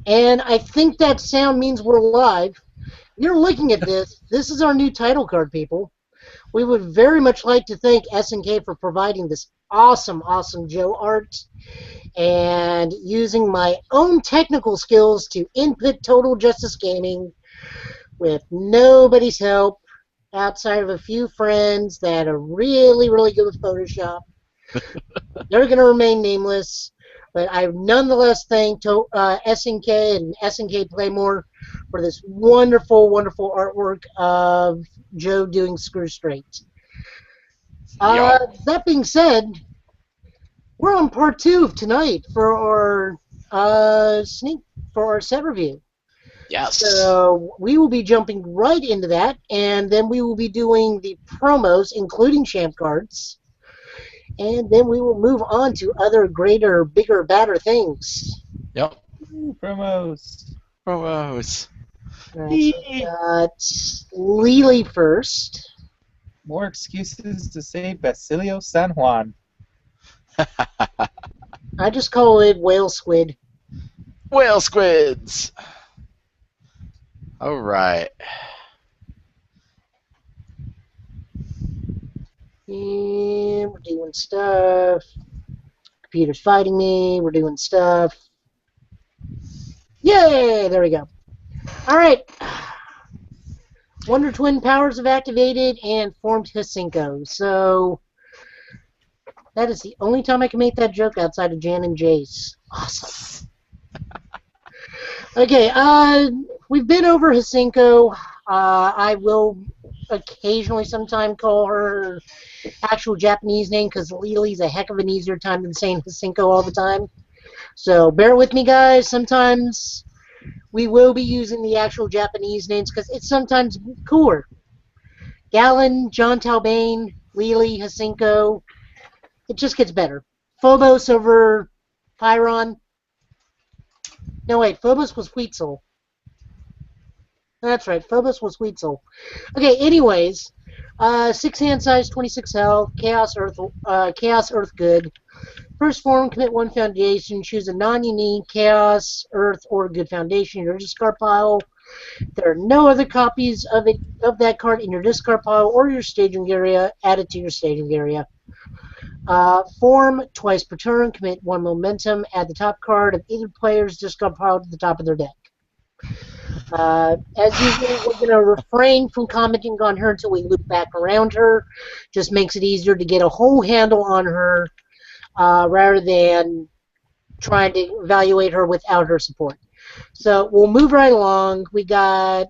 And I think that sound means we're live. You're looking at this. This is our new title card, people. We would very much like to thank SNK for providing this awesome, awesome Joe art and using my own technical skills to input Total Justice Gaming with nobody's help outside of a few friends that are really, really good with Photoshop. They're going to remain nameless, but I nonetheless thank SNK and SNK Playmore for this wonderful, wonderful artwork of Joe doing Screw Straight. Yo. That being said, we're on part two of tonight for our set review. Yes. So we will be jumping right into that, and then we will be doing the promos, including champ cards, and then we will move on to other greater, bigger, badder things. Yep. Ooh, promos. Promos. All right, so we got Lily first. More excuses to say Basilio San Juan. I just call it whale squid. Whale squids. All right. And we're doing stuff. Computer's fighting me. We're doing stuff. Yay! There we go. All right. Wonder Twin powers have activated and formed Hisinko. So that is the only time I can make that joke outside of Jan and Jace. Awesome. Okay, we've been over Hisinko. I will occasionally sometime call her actual Japanese name because Lily's a heck of an easier time than saying Hisinko all the time. So bear with me, guys. Sometimes we will be using the actual Japanese names because it's sometimes cooler. Galen, John Talbane, Lily, Hisinko. It just gets better. Phobos over Pyron. No, wait. Phobos was Wheatsoul. That's right. Phobos was Wheatsoul. Okay, anyways. 6 hand size, 26 health, Chaos Earth good. First form, commit 1 foundation, choose a non-unique Chaos, Earth, or Good foundation in your discard pile. There are no other copies of that card in your discard pile or your staging area. Add it to your staging area. Form, twice per turn, commit 1 momentum, add the top card of either player's discard pile to the top of their deck. As usual, we're going to refrain from commenting on her until we loop back around her. Just makes it easier to get a whole handle on her rather than trying to evaluate her without her support. So we'll move right along. We got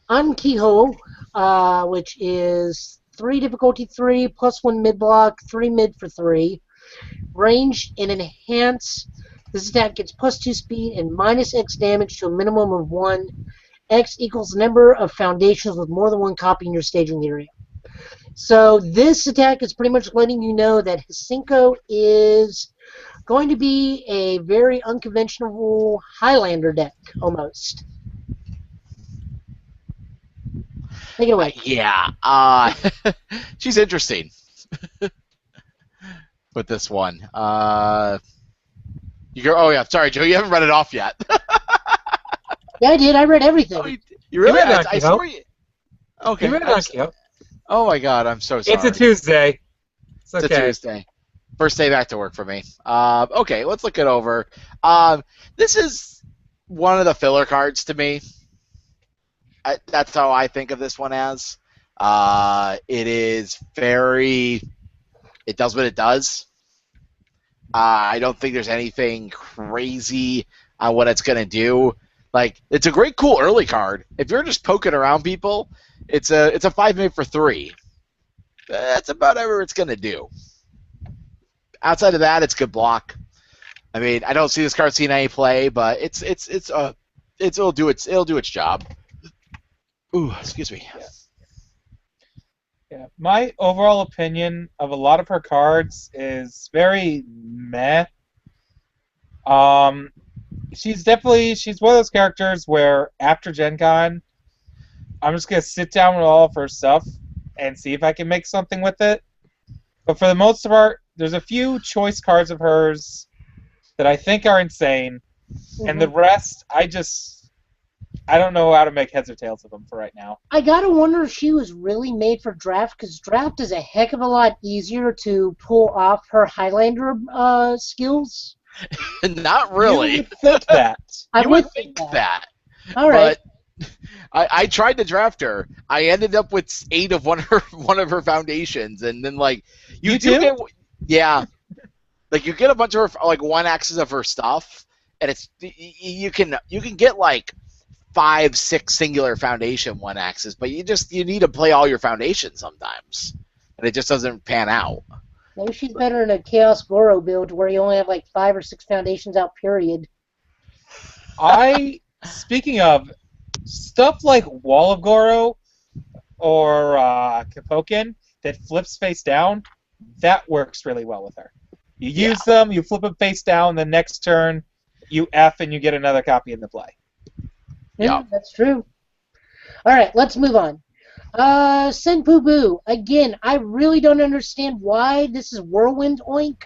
Ankiho, which is 3 difficulty 3, plus 1 mid block, 3 mid for 3. Range and enhance. This attack gets plus 2 speed and minus X damage to a minimum of 1. X equals the number of foundations with more than 1 copy in your staging area. So this attack is pretty much letting you know that Hisinko is going to be a very unconventional Highlander deck, almost. Take it away. Yeah. She's interesting with this one. Oh yeah, sorry, Joe. You haven't read it off yet. Yeah, I did. I read everything. Oh, you really? You read I swore you. Okay. You read Akio. Oh my God, I'm so sorry. It's a Tuesday. It's okay. It's a Tuesday. First day back to work for me. Okay, let's look it over. This is one of the filler cards to me. That's how I think of this one as. It is very... It does what it does. I don't think there's anything crazy on what it's going to do. Like, it's a great, cool early card. If you're just poking around people, it's a 5 mid for 3. That's about whatever it's going to do. Outside of that, it's good block. I mean, I don't see this card seeing any play, but it'll do its job. Ooh, excuse me. Yeah. My overall opinion of a lot of her cards is very meh. She's one of those characters where after Gen Con, I'm just gonna sit down with all of her stuff and see if I can make something with it. But for the most part, there's a few choice cards of hers that I think are insane, And the rest, I don't know how to make heads or tails of them for right now. I gotta wonder if she was really made for draft, because draft is a heck of a lot easier to pull off her Highlander skills. Not You really. would think that. I You would think that. All right. But I tried to draft her. I ended up with 8 of one of her foundations, and then like You do do? get, yeah, like you get a bunch of her like 1 axis of her stuff, and it's you can get like 5, 6 singular foundation 1 axis, but you need to play all your foundations sometimes, and it just doesn't pan out. Maybe she's better in a Chaos Goro build where you only have like 5 or 6 foundations out, period. Speaking of, stuff like Wall of Goro or Kapoken that flips face down, that works really well with her. You use them, you flip them face down, the next turn you F and you get another copy in the play. Yeah, that's true. All right, let's move on. Senpu Boo. Again, I really don't understand why this is Whirlwind Oink.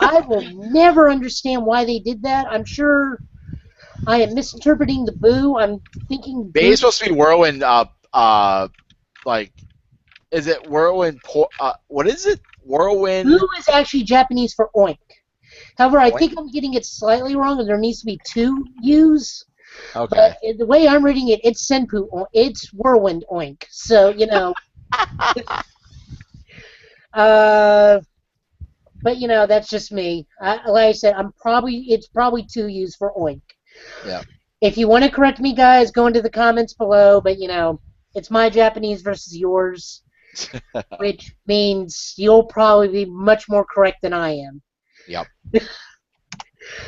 I will never understand why they did that. I'm sure I am misinterpreting the Boo. I'm thinking Maybe it's supposed to be Whirlwind. Like, is it Whirlwind? What is it? Whirlwind. Boo is actually Japanese for Oink. However, I Oink? think I'm getting it slightly wrong, and there needs to be 2 U's. Okay. But the way I'm reading it, it's Senpu. It's Whirlwind Oink. So, you know. But, you know, that's just me. Like I said, it's probably 2 U's for Oink. Yeah. If you want to correct me, guys, go into the comments below. But, you know, it's my Japanese versus yours, which means you'll probably be much more correct than I am. Yep.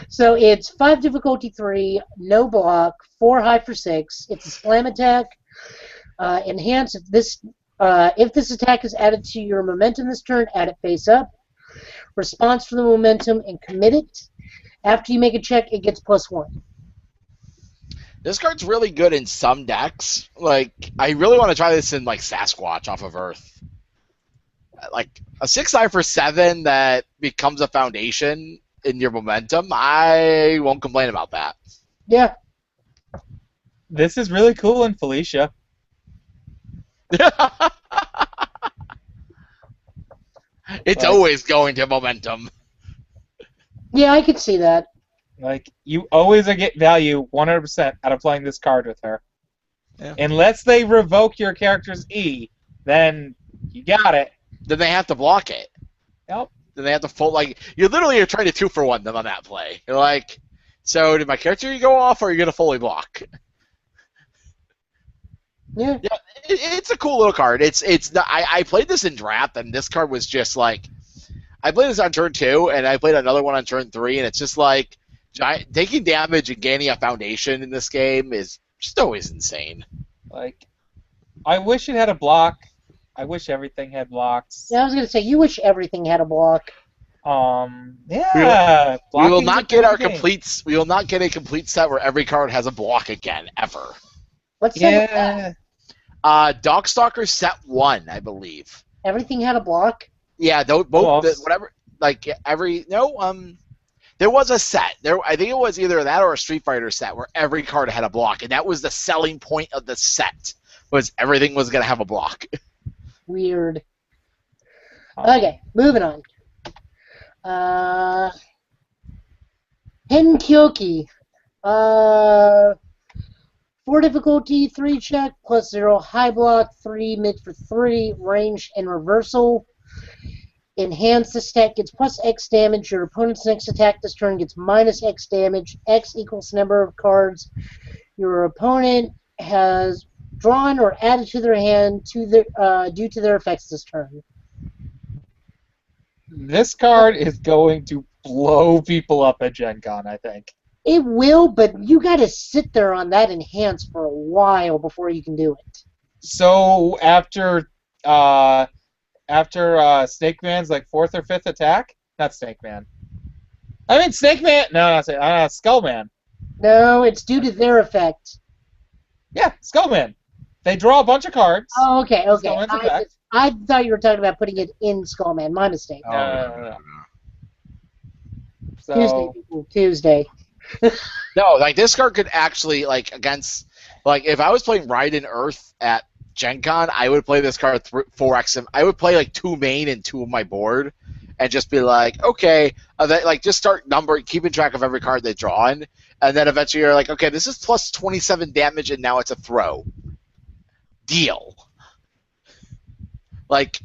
So it's 5 difficulty 3, no block, 4 high for 6. It's a slam attack. Enhance if this attack is added to your momentum this turn, add it face up. Response for the momentum and commit it. After you make a check, it gets +1. This card's really good in some decks. Like, I really want to try this in like Sasquatch off of Earth. Like a 6-eye for 7 that becomes a foundation in your momentum, I won't complain about that. Yeah. This is really cool in Felicia. It's always going to momentum. Yeah, I could see that. Like, you always get value 100% out of playing this card with her. Yeah. Unless they revoke your character's E, then you got it. Then they have to block it. Yep. Then they have to fold. Like, you literally are trying to 2-for-1 them on that play. You're like, so did my character go off, or are you going to fully block? Yeah. Yeah, it's a cool little card. I played this in draft, and this card was just like, I played this on turn 2, and I played another one on turn 3, and it's just like, taking damage and gaining a foundation in this game is just always insane. Like, I wish it had a block. I wish everything had blocks. Yeah, I was going to say, you wish everything had a block. Yeah. We will not get our game. complete. We will not get a complete set where every card has a block again, ever. What's that? Darkstalkers set 1, I believe. Everything had a block? Yeah, whatever. Like there was a set. I think it was either that or a Street Fighter set where every card had a block, and that was the selling point of the set. Was everything was gonna have a block. Weird. Okay, moving on. Henkyoki. 4 difficulty, 3 check, +0 high block, 3 mid for 3, range and reversal. Enhance the stat gets +X damage. Your opponent's next attack this turn gets -X damage. X equals the number of cards your opponent has drawn or added to their hand due to their effects this turn. This card is going to blow people up at Gen Con, I think. It will, but you got to sit there on that enhance for a while before you can do it. So after Snake Man's like 4th or 5th attack, not Snake Man. I mean Snake Man. No, not Snake. Skull Man. No, it's due to their effect. Yeah, Skull Man. They draw a bunch of cards. Oh, okay. Skullman's effect. I thought you were talking about putting it in Skullman. My mistake. No. Tuesday, So people. Tuesday. No, like this card could actually like against like if I was playing Ride in Earth at Gen Con, I would play this card 4x. I would play like 2 main and 2 of my board, and just be like, okay, like just start keeping track of every card they draw in, and then eventually you're like, okay, this is plus 27 damage, and now it's a throw. Deal. Like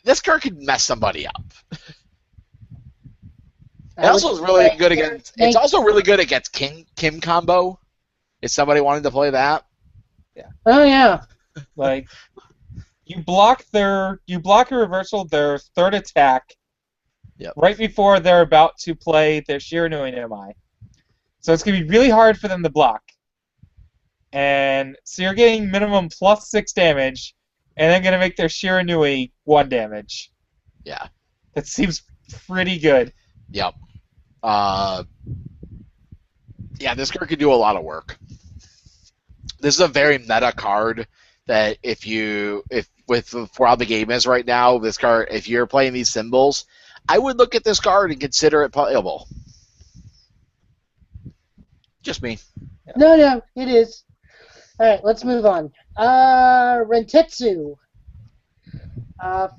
this card could mess somebody up. It also is really good against. It's also really good against Kim combo. Is somebody wanting to play that? Yeah. Oh yeah. Like you block a reversal their third attack. Yep. Right before they're about to play their Shiranui MI. So it's gonna be really hard for them to block. And so you're getting minimum plus 6 damage, and they're gonna make their Shiranui 1 damage. Yeah. That seems pretty good. Yep. Yeah, this card could do a lot of work. This is a very meta card that for how the game is right now, this card, if you're playing these symbols, I would look at this card and consider it playable. Just me. No, it is. All right, let's move on. Rentetsu.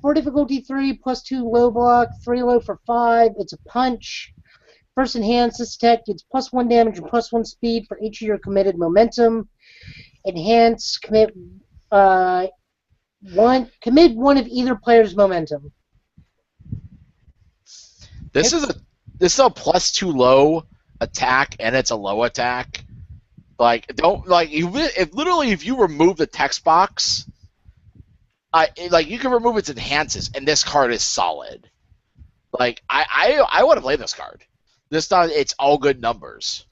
4 difficulty 3 plus 2 low block, 3 low for 5. It's a punch. First enhance this attack gets plus 1 damage and plus 1 speed for each of your committed momentum. Enhance commit one of either player's momentum. This is a plus 2 low attack, and it's a low attack. Like if you remove the text box, you can remove its enhances, and this card is solid. Like I want to play this card. This time it's all good numbers.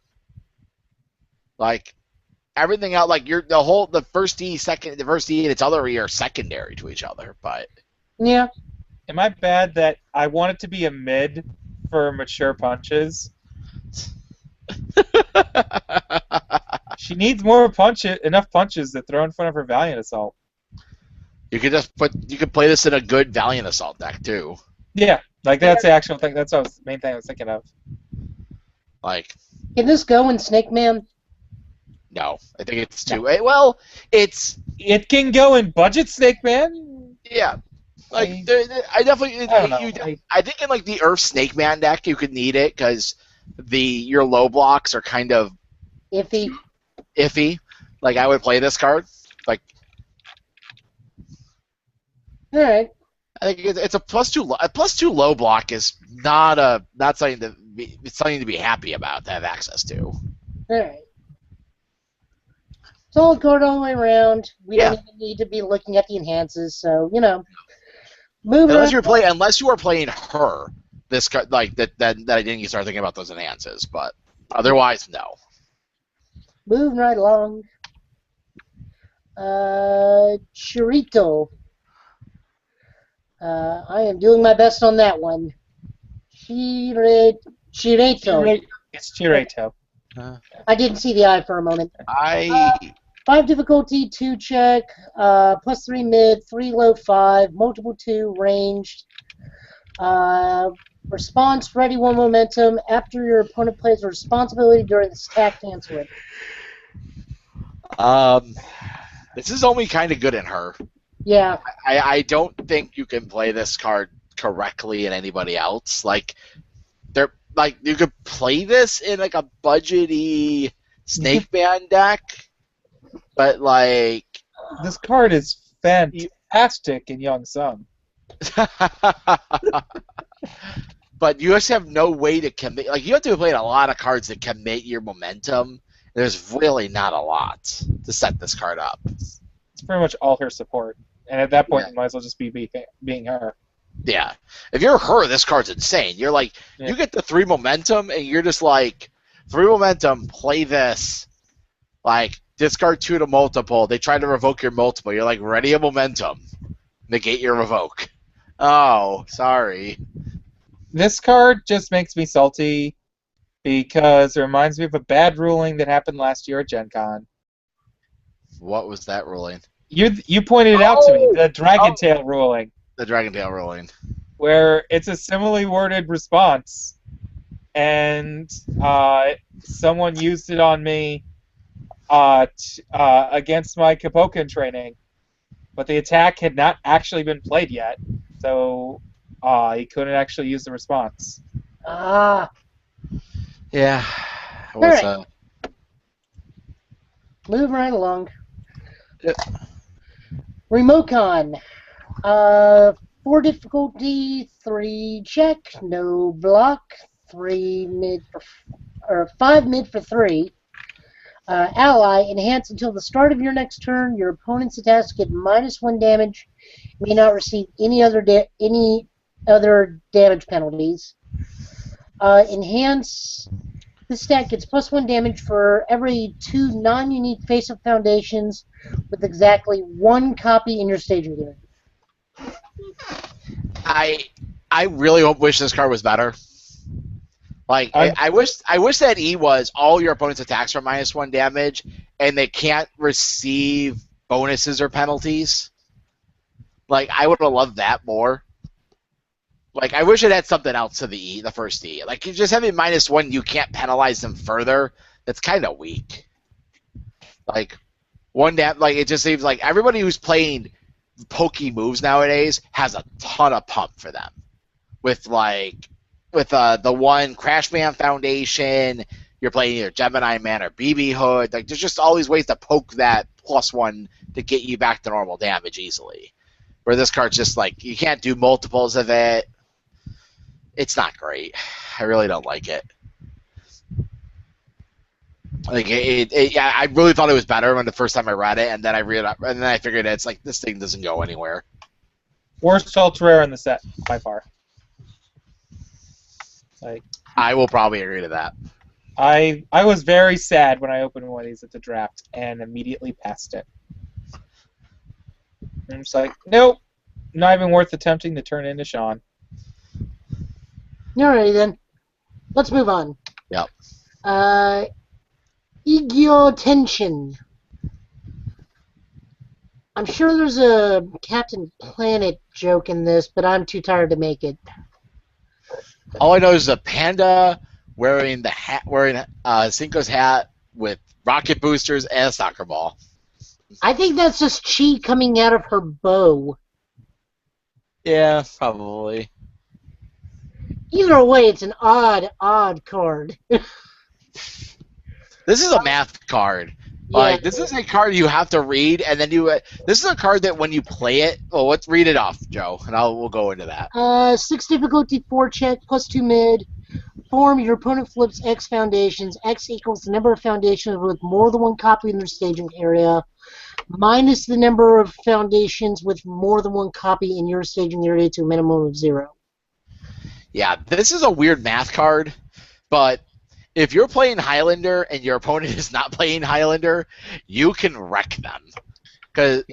Like everything out, like the first D, the first D, and its other E are secondary to each other. But yeah. Am I bad that I want it to be a mid for mature punches? She needs enough punches to throw in front of her Valiant Assault. You could play this in a good Valiant Assault deck too. Yeah, like that's the actual thing. That's the main thing I was thinking of. Like, can this go in Snake Man? No, I think it's too. Well, it can go in Budget Snake Man. Yeah, like I definitely. I don't know. I think in like the Earth Snake Man deck you could need it because your low blocks are kind of iffy. Like I would play this card. Like, all right. I think it's a plus 2. A plus 2 low block is not something to be happy about to have access to. All right. Solid card all the way around. We don't even need to be looking at the enhances, so move unless you are playing her. This card like that I didn't even start thinking about those enhances, but otherwise no. Moving right along. Chirito. I am doing my best on that one. Chireto. It's Chireto. I didn't see the I for a moment. 5 difficulty, 2 check, plus 3 mid, 3 low 5, multiple 2 ranged. Response, ready 1 momentum. After your opponent plays a responsibility during this attack, cancel it. This is only kind of good in her. Yeah. I don't think you can play this card correctly in anybody else. Like you could play this in like a budgety Snake Man deck, but like this card is fantastic in Young Sung. But you just have no way to commit. Like you have to play a lot of cards that commit your momentum. There's really not a lot to set this card up. It's pretty much all her support, and at that point, you might as well just be being her. Yeah, if you're her, this card's insane. You're like, you get the 3 momentum, and you're just like, 3 momentum, play this. Like, discard 2 to multiple. They try to revoke your multiple. You're like, ready a momentum. Negate your revoke. Oh, sorry. This card just makes me salty because it reminds me of a bad ruling that happened last year at Gen Con. What was that ruling? You pointed it out to me, the Dragon Tail ruling. The Dragon Tail ruling. Where it's a similarly worded response, and someone used it on me against my Kapoken training, but the attack had not actually been played yet, so he couldn't actually use the response. Ah, Yeah. It All was, right. Move right along. Yep. Remocon. 4 difficulty, 3 check, no block, 3 mid for, or 5 mid for 3. Ally, enhance until the start of your next turn. Your opponent's attacks get -1 damage. May not receive any other damage penalties. Enhance. This stat gets +1 damage for every 2 non-unique face-up foundations with exactly 1 copy in your staging area. I really wish this card was better. Like I wish that E was all your opponent's attacks are -1 damage, and they can't receive bonuses or penalties. Like I would have loved that more. Like I wish it had something else to the E, the first E. Like you just having -1, you can't penalize them further. That's kind of weak. Like like it just seems like everybody who's playing pokey moves nowadays has a ton of pump for them. With the one Crash Man Foundation, you're playing either Gemini Man or BB Hood. Like there's just always ways to poke that +1 to get you back to normal damage easily. Where this card's just like you can't do multiples of it. It's not great. I really don't like it. Like yeah, I really thought it was better when the first time I read it, and then I read it, and then I figured it's like this thing doesn't go anywhere. Worst ultra rare in the set by far. Like I will probably agree to that. I was very sad when I opened one of these at the draft and immediately passed it. I'm just like, nope, not even worth attempting to turn into Sean. Alrighty then. Let's move on. Yep. Igyo Tension. I'm sure there's a Captain Planet joke in this, but I'm too tired to make it. All I know is a panda wearing Cinco's hat with rocket boosters and a soccer ball. I think that's just chi coming out of her bow. Yeah, probably. Either way, it's an odd card. This is a math card. Yeah. Like this is a card you have to read, and then this is a card that when you play it, well, let's read it off, Joe, and we'll go into that. 6 difficulty, 4 check, +2 mid. Form, your opponent flips X foundations. X equals the number of foundations with more than 1 copy in their staging area, minus the number of foundations with more than 1 copy in your staging area to a minimum of 0. Yeah, this is a weird math card, but if you're playing Highlander and your opponent is not playing Highlander, you can wreck them. Because,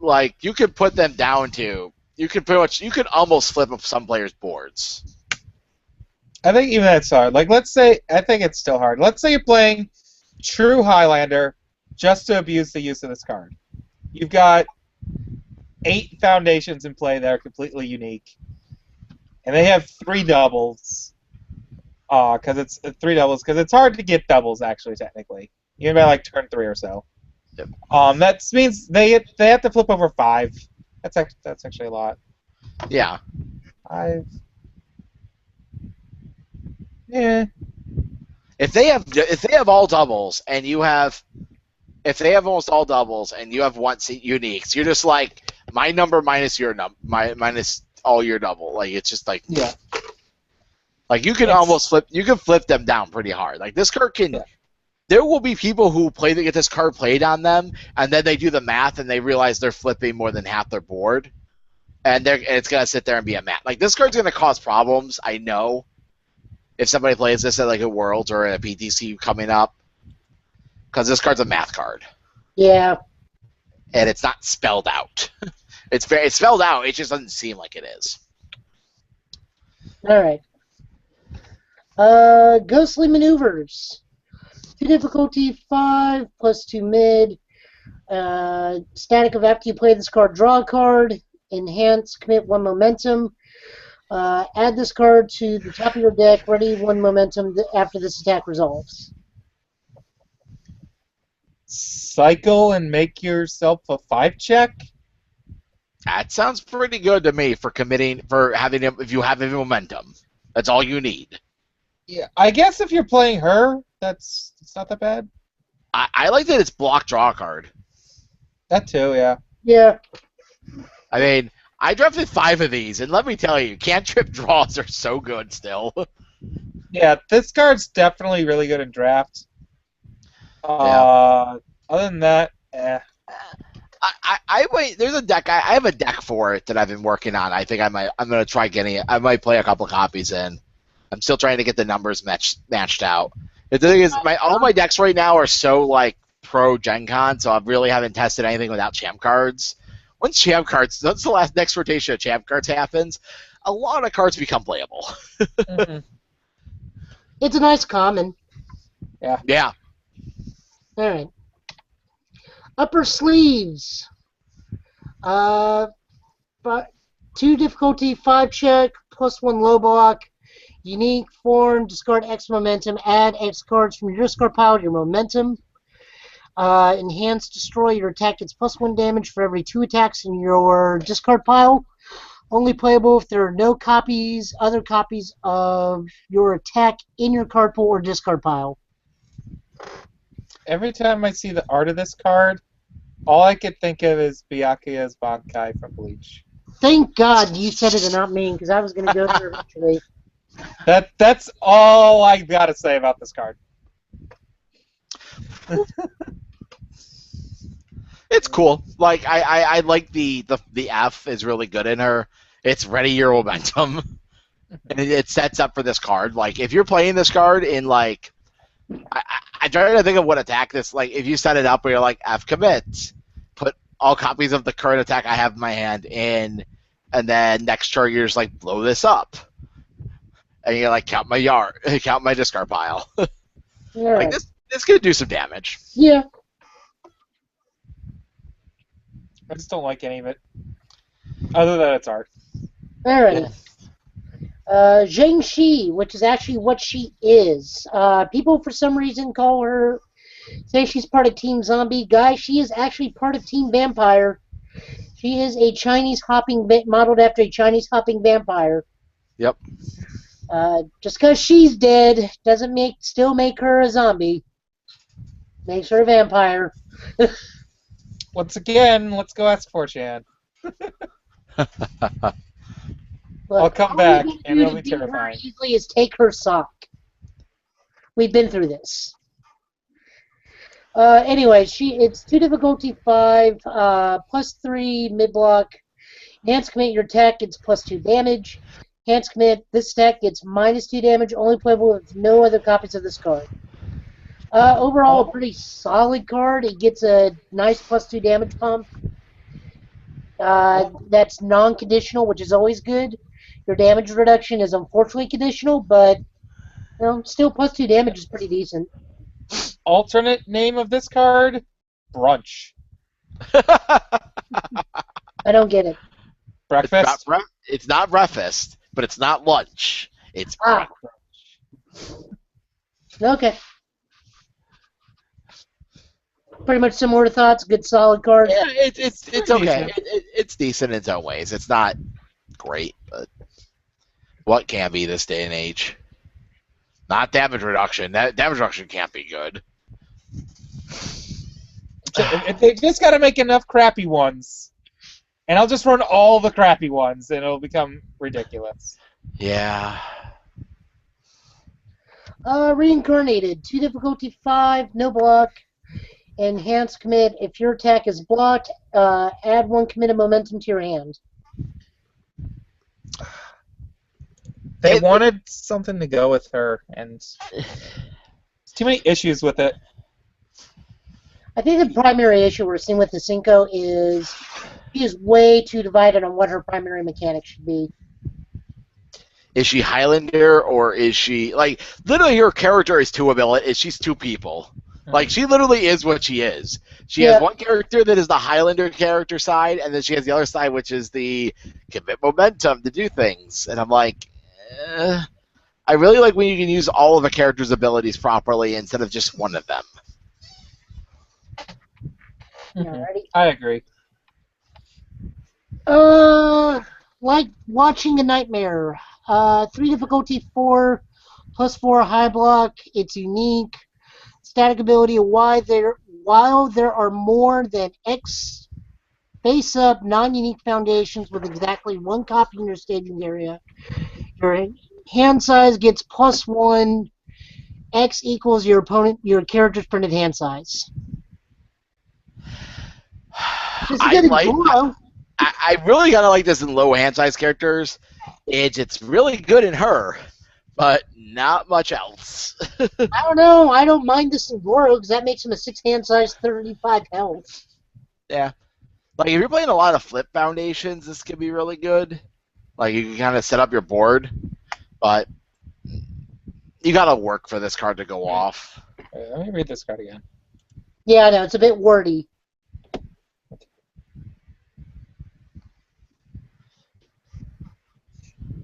like, you could put them down to, you could almost flip up some players' boards. I think even that's hard. Like, let's say, I think it's still hard. Let's say you're playing true Highlander just to abuse the use of this card. You've got 8 foundations in play that are completely unique, and they have 3 doubles. Because it's 3 doubles. Because it's hard to get doubles, actually, technically. Even by like turn 3 or so. Yep. That means they have to flip over 5. That's actually a lot. Yeah. Yeah. If they have all doubles and you have, if they have almost all doubles and you have one uniques, you're just like my number minus your minus all your double. Like it's just like yeah. Like you can almost flip them down pretty hard. Like this card can. Yeah. There will be people who get this card played on them, and then they do the math and they realize they're flipping more than half their board, and it's gonna sit there and be a math. Like this card's gonna cause problems. I know. If somebody plays this at like a Worlds or a PTC coming up, because this card's a math card. Yeah. And it's not spelled out. It's spelled out. It just doesn't seem like it is. All right. Ghostly Maneuvers. 2 difficulty, 5, +2 mid. Static of after you play this card, draw a card. Enhance, commit 1 momentum. Add this card to the top of your deck. Ready 1 momentum after this attack resolves. Cycle and make yourself a 5-check? That sounds pretty good to me for having him. If you have any momentum, that's all you need. Yeah, I guess if you're playing her, it's not that bad. I like that it's block draw card. That too, yeah. Yeah. I mean, I drafted 5 of these, and let me tell you, cantrip draws are so good still. Yeah, this card's definitely really good in draft. Yeah. Other than that, I wait. There's a deck. I have a deck for it that I've been working on. I think I'm gonna try getting it. I might play a couple copies in. I'm still trying to get the numbers matched out. The thing is, all my decks right now are so like pro Gen Con, so I really haven't tested anything without champ cards. Once the last next rotation of champ cards happens, a lot of cards become playable. mm-hmm. It's a nice common. Yeah. All right. Upper sleeves. 2 difficulty, 5 check, +1 low block. Unique form, discard X momentum, add X cards from your discard pile to your momentum. Enhance, destroy, your attack gets +1 damage for every 2 attacks in your discard pile. Only playable if there are no other copies of your attack in your card pool or discard pile. Every time I see the art of this card, all I could think of is Byakuya's Bankai from Bleach. Thank God you said it and not me, because I was going to go there eventually. That's all I gotta say about this card. It's cool. Like I like the F is really good in her. It's ready your momentum, and it sets up for this card. Like if you're playing this card in like, I try to think of what attack this like. If you set it up where you're like F commit, put all copies of the current attack I have in my hand in, and then next turn you're just like blow this up, and you like count my discard pile. Right. Like this could do some damage. Yeah. I just don't like any of it. Other than its art. Alright. Zheng Shi, which is actually what she is. People for some reason say she's part of Team Zombie. Guys, she is actually part of Team Vampire. She is a modeled after a Chinese hopping vampire. Yep. Just because she's dead doesn't still make her a zombie. Makes her a vampire. Once again, let's go ask 4chan. I'll come back, and it'll be terrifying. Easily is take her sock. We've been through this. Anyway, it's 2 difficulty, 5, +3 mid block. Enhance commit, your attack gets +2 damage. Enhance commit, this attack gets -2 damage. Only playable with no other copies of this card. Overall, a pretty solid card. It gets a nice +2 damage pump. That's non-conditional, which is always good. Your damage reduction is unfortunately conditional, but still +2 damage is pretty decent. Alternate name of this card? Brunch. I don't get it. Breakfast? It's not breakfast, but it's not lunch. It's breakfast. Okay. Pretty much similar thoughts. Good solid card. Yeah, it's okay. It's decent in its own ways. It's not great, but what can be this day and age? Not damage reduction. That damage reduction can't be good. They just got to make enough crappy ones, and I'll just run all the crappy ones, and it'll become ridiculous. Yeah. Reincarnated. 2 difficulty, 5, no block. Enhance commit. If your attack is blocked, add 1 committed momentum to your hand. They wanted something to go with her, and there's too many issues with it. I think the primary issue we're seeing with the Cinco is she is way too divided on what her primary mechanic should be. Is she Highlander, or is she like literally her character is she's 2 people? Like, she literally is what she is. She Yeah. has one character that is the Highlander character side, and then she has the other side, which is the commit momentum to do things. And I'm like, I really like when you can use all of a character's abilities properly instead of just one of them. Alrighty. I agree. Like watching a nightmare. 3 difficulty 4 plus 4 high block. It's unique. Static ability. While there are more than X face up non-unique foundations with exactly one copy in your staging area, your hand size gets +1. X equals your character's printed hand size. Just I good in like. Goro. I really gotta like this in low hand size characters. It's really good in her, but not much else. I don't know. I don't mind this in Goro because that makes him a 6 hand size, 35 health. Yeah. Like, if you're playing a lot of flip foundations, this could be really good. Like, you can kind of set up your board, but you gotta work for this card to go off. Let me read this card again. Yeah, I know. It's a bit wordy.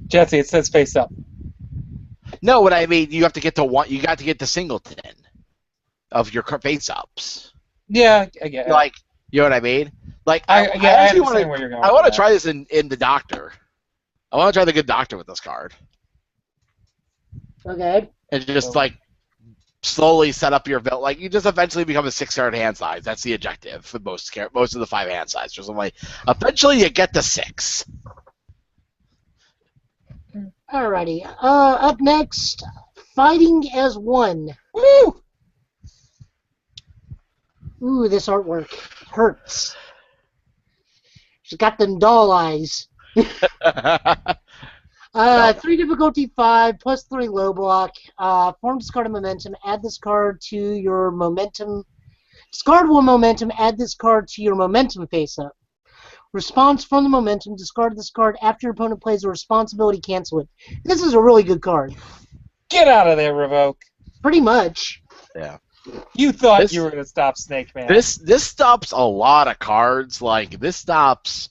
Jesse, it says face up. No, what I mean, you have to get to one. You got to get to singleton of your face ups. Yeah, I get it. Like, you know what I mean? Like, I actually understand where you're going. I want to with try this in the Doctor. I want to try the good Doctor with this card. Okay. And just, like, slowly set up your build. Like, you just eventually become a 6-card hand size. That's the objective for most of the 5 hand size. Just like, eventually you get to 6. Alrighty. Up next, Fighting as One. Woo! Ooh, this artwork hurts. She's got them doll eyes. 3 difficulty 5 plus 3 low block. Form discard a momentum. Add this card to your momentum. Discard 1 momentum. Add this card to your momentum face up. Response from the momentum. Discard this card after your opponent plays a responsibility. Cancel it. This is a really good card. Get out of there, Revoke. Pretty much. Yeah. You thought you were going to stop Snake Man. This stops a lot of cards. Like, this stops.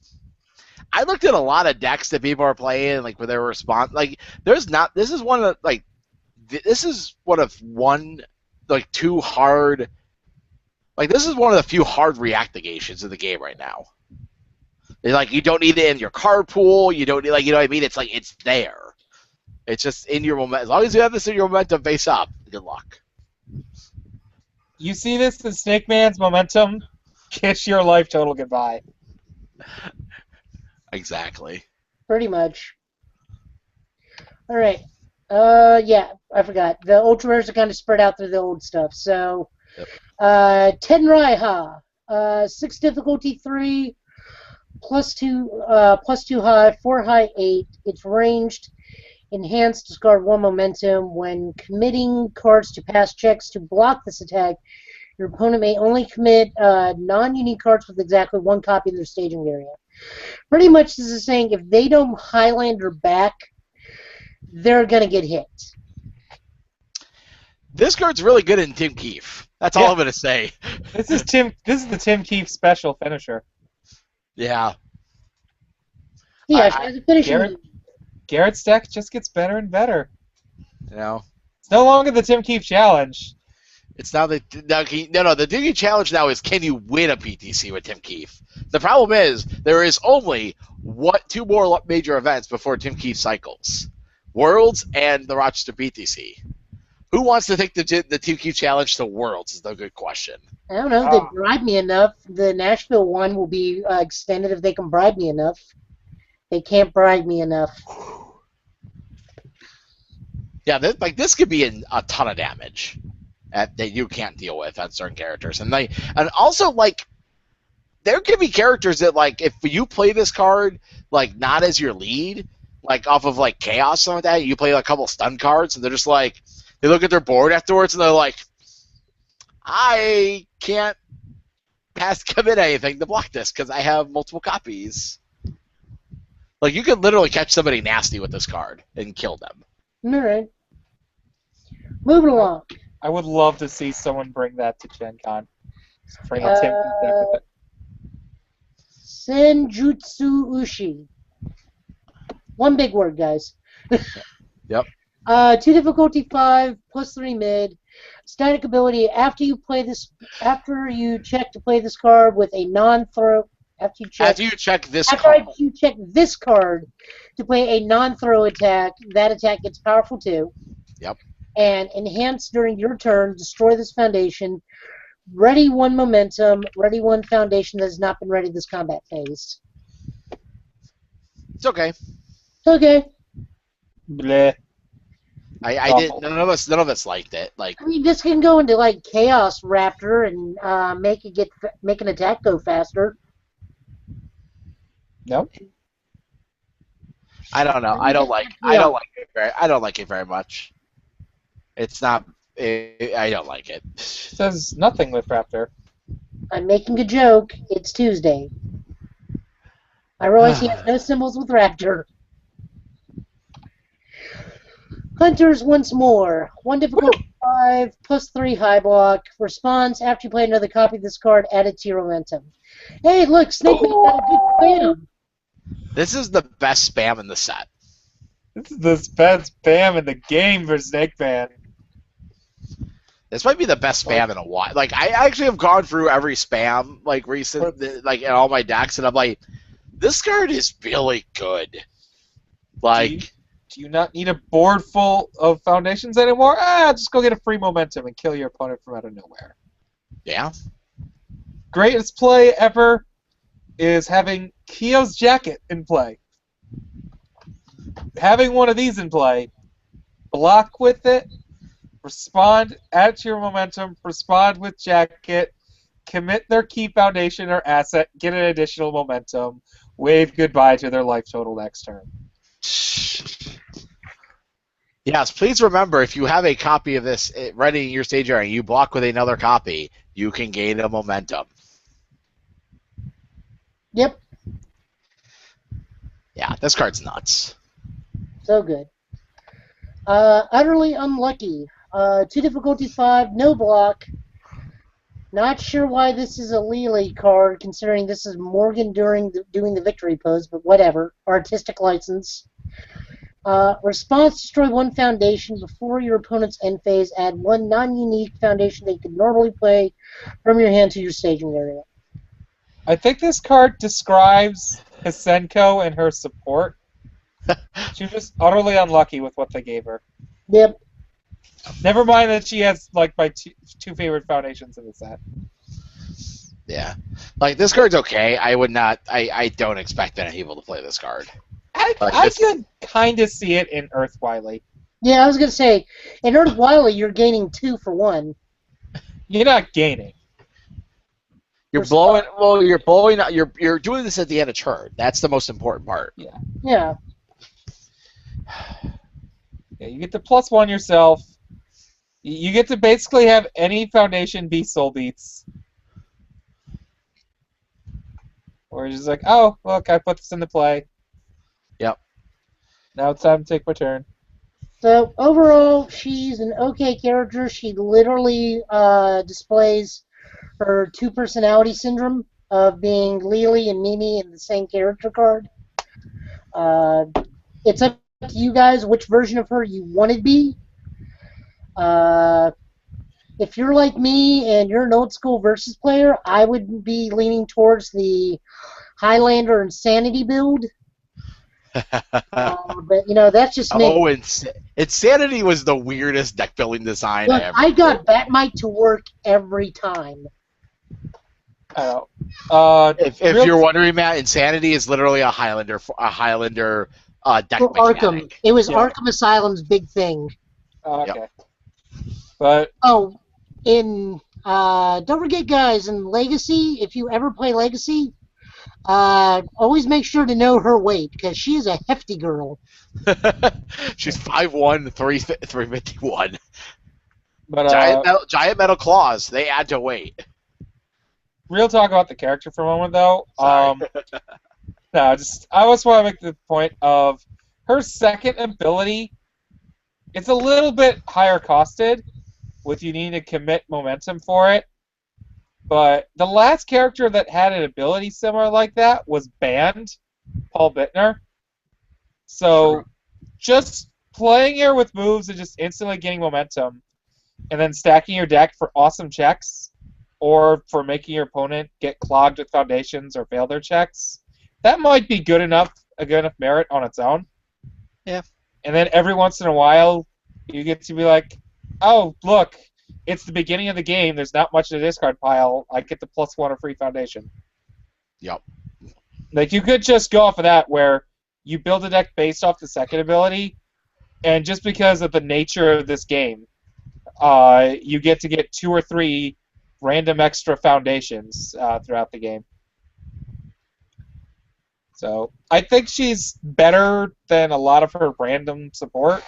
I looked at a lot of decks that people are playing, like, with their response. Like, there's not. This is one of, like, this is one of one, like, 2 hard. Like, this is one of the few hard reactivations in the game right now. Like, you don't need it in your card pool. You don't need, like, you know what I mean? It's like, it's there. It's just in your momentum. As long as you have this in your momentum face up, good luck. You see this in Snake Man's momentum? Kiss your life total goodbye. Exactly. Pretty much. Alright. Yeah, I forgot. The ultra rares are kind of spread out through the old stuff. So, Tenraiha. 6 difficulty 3. +2 high, 4 high, 8. It's ranged. Enhanced, discard 1 momentum. When committing cards to pass checks to block this attack, your opponent may only commit non-unique cards with exactly 1 copy of their staging area. Pretty much this is saying if they don't Highlander back, they're going to get hit. This card's really good in Tim Keefe. That's all I'm going to say. This is the Tim Keefe special finisher. Yeah. Yeah, she has a finishing. Garrett's deck just gets better and better. You know? It's no longer the Tim Keefe challenge. It's now the Tim Keefe challenge now is, can you win a PTC with Tim Keefe? The problem is there is only 2 more major events before Tim Keefe cycles: Worlds and the Rochester PTC. Who wants to take the Tim Keefe challenge to Worlds is the good question. I don't know. If they bribe me enough. The Nashville one will be extended if they can bribe me enough. They can't bribe me enough. Yeah, this could be a ton of damage that you can't deal with on certain characters, and also, like, there could be characters that, like, if you play this card, like, not as your lead, like, off of, like, Chaos or something like that, you play, like, a couple stun cards, and they're just like, they look at their board afterwards, and they're like, I can't commit anything to block this because I have multiple copies. Like, you could literally catch somebody nasty with this card and kill them. All right. Moving along. I would love to see someone bring that to Gen Con. Just bring a Tim deck with it. Senjutsu Ushi. One big word, guys. Yep. 2 difficulty 5 plus 3 mid. Static ability after you check to play this card with a non-throw. After you check this After card. you check this card to play a non-throw attack, that attack gets powerful too. Yep. And enhance during your turn, destroy this foundation. Ready 1 momentum, ready 1 foundation that has not been ready this combat phase. It's okay. It's okay. Bleh. I didn't. None of us liked it. Like, I mean, this can go into like Chaos Raptor and make an attack go faster. No. I don't know. I don't like it very much. It's not. I don't like it. Says nothing with Raptor. I'm making a joke. It's Tuesday. I realize he has no symbols with Raptor. Hunters once more. 1 difficulty 5 plus 3 high block. Response after you play another copy of this card added to your momentum. Hey, look, Snake Man got a good spam. This is the best spam in the set. This is the best spam in the game for Snake Man. This might be the best spam in a while. Like, I actually have gone through every spam like recent, like in all my decks, and I'm like, this card is really good. Like, do you not need a board full of foundations anymore? Just go get a free momentum and kill your opponent from out of nowhere. Yeah. Greatest play ever is having Kyo's jacket in play. Having one of these in play, block with it, respond, add to your momentum, respond with jacket, commit their key foundation or asset, get an additional momentum, wave goodbye to their life total next turn. Yes, please remember, if you have a copy of this ready in your stage area and you block with another copy, you can gain a momentum. Yep. Yeah, this card's nuts. So good. Utterly unlucky. 2 difficulty 5, no block. Not sure why this is a Lele card, considering this is Morgan doing the victory pose, but whatever. Artistic license. Response, destroy 1 foundation before your opponent's end phase. Add 1 non-unique foundation that you could normally play from your hand to your staging area. I think this card describes Hisenko and her support. She was just utterly unlucky with what they gave her. Yep. Never mind that she has like my two favorite foundations in the set. Yeah. Like, this card's okay. I would not... I don't expect any people to play this card. I could kind of see it in Earth Wily. Yeah, I was going to say, in Earth Wily, you're gaining 2 for 1. You're not gaining. You're blowing... Well, you're blowing... You're doing this at the end of turn. That's the most important part. Yeah. Yeah. Yeah, you get to +1 yourself. You get to basically have any foundation be soul beats. Or you're just like, oh, look, I put this into play. Yep. Now it's time to take my turn. So, overall, she's an okay character. She literally displays her 2 personality syndrome of being Lily and Mimi in the same character card. It's up to you guys which version of her you want to be. If you're like me and you're an old school versus player, I would be leaning towards the Highlander Insanity build. But that's just me. Oh, Insanity was the weirdest deck building design Look, I ever. I got Batmite to work every time. If you're wondering, Matt, Insanity is literally a Highlander deck For mechanic. Arkham. It was Arkham Asylum's big thing. Okay. Yep. But don't forget, guys, in Legacy, if you ever play Legacy, always make sure to know her weight, because she is a hefty girl. She's 5'1", 351. But giant metal claws. They add to weight. real talk about the character for a moment, though. Sorry. I just want to make the point of her second ability. It's a little bit higher costed, with you needing to commit momentum for it. But the last character that had an ability similar like that was Banned, Paul Bittner. So just playing here with moves and just instantly getting momentum, and then stacking your deck for awesome checks, or for making your opponent get clogged with foundations or fail their checks, that might be a good enough merit on its own. Yeah. And then every once in a while, you get to be like, oh, look, it's the beginning of the game. There's not much in the discard pile. I get the +1 or free foundation. Yep. Like, you could just go off of that where you build a deck based off the second ability, and just because of the nature of this game, you get to get 2 or 3 random extra foundations throughout the game. So I think she's better than a lot of her random support.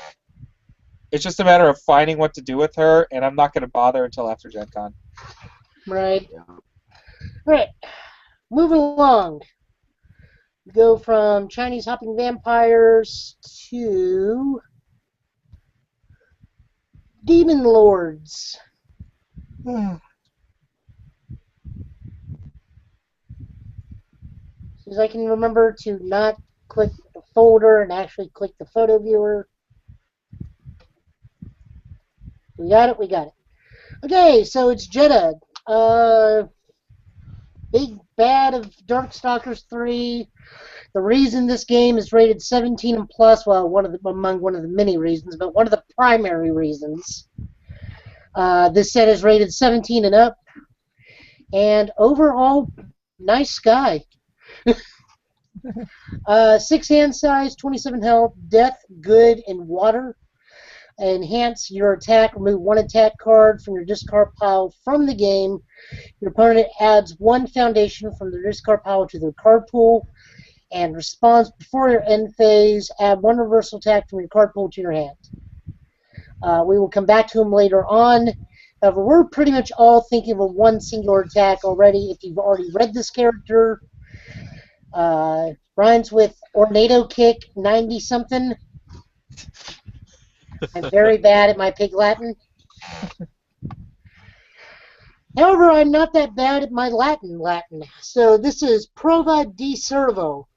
It's just a matter of finding what to do with her, and I'm not going to bother until after Gen Con. Right. Right. Moving along. We go from Chinese hopping vampires to demon lords. As I can remember to not click the folder and actually click the photo viewer. We got it, we got it. Okay, so it's Jeddah. Big bad of Darkstalkers 3. The reason this game is rated 17 and plus, well, among one of the many reasons, but one of the primary reasons. This set is rated 17 and up. And overall, nice guy. 6 hand size, 27 health, death, good, and water. Enhance your attack. Remove 1 attack card from your discard pile from the game. Your opponent adds 1 foundation from their discard pile to their card pool and responds before your end phase. Add 1 reversal attack from your card pool to your hand. We will come back to him later on. However, we're pretty much all thinking of one singular attack already. If you've already read this character, rhymes with Tornado Kick 90-something. I'm very bad at my pig Latin. However, I'm not that bad at my Latin. So this is Prova di Servo.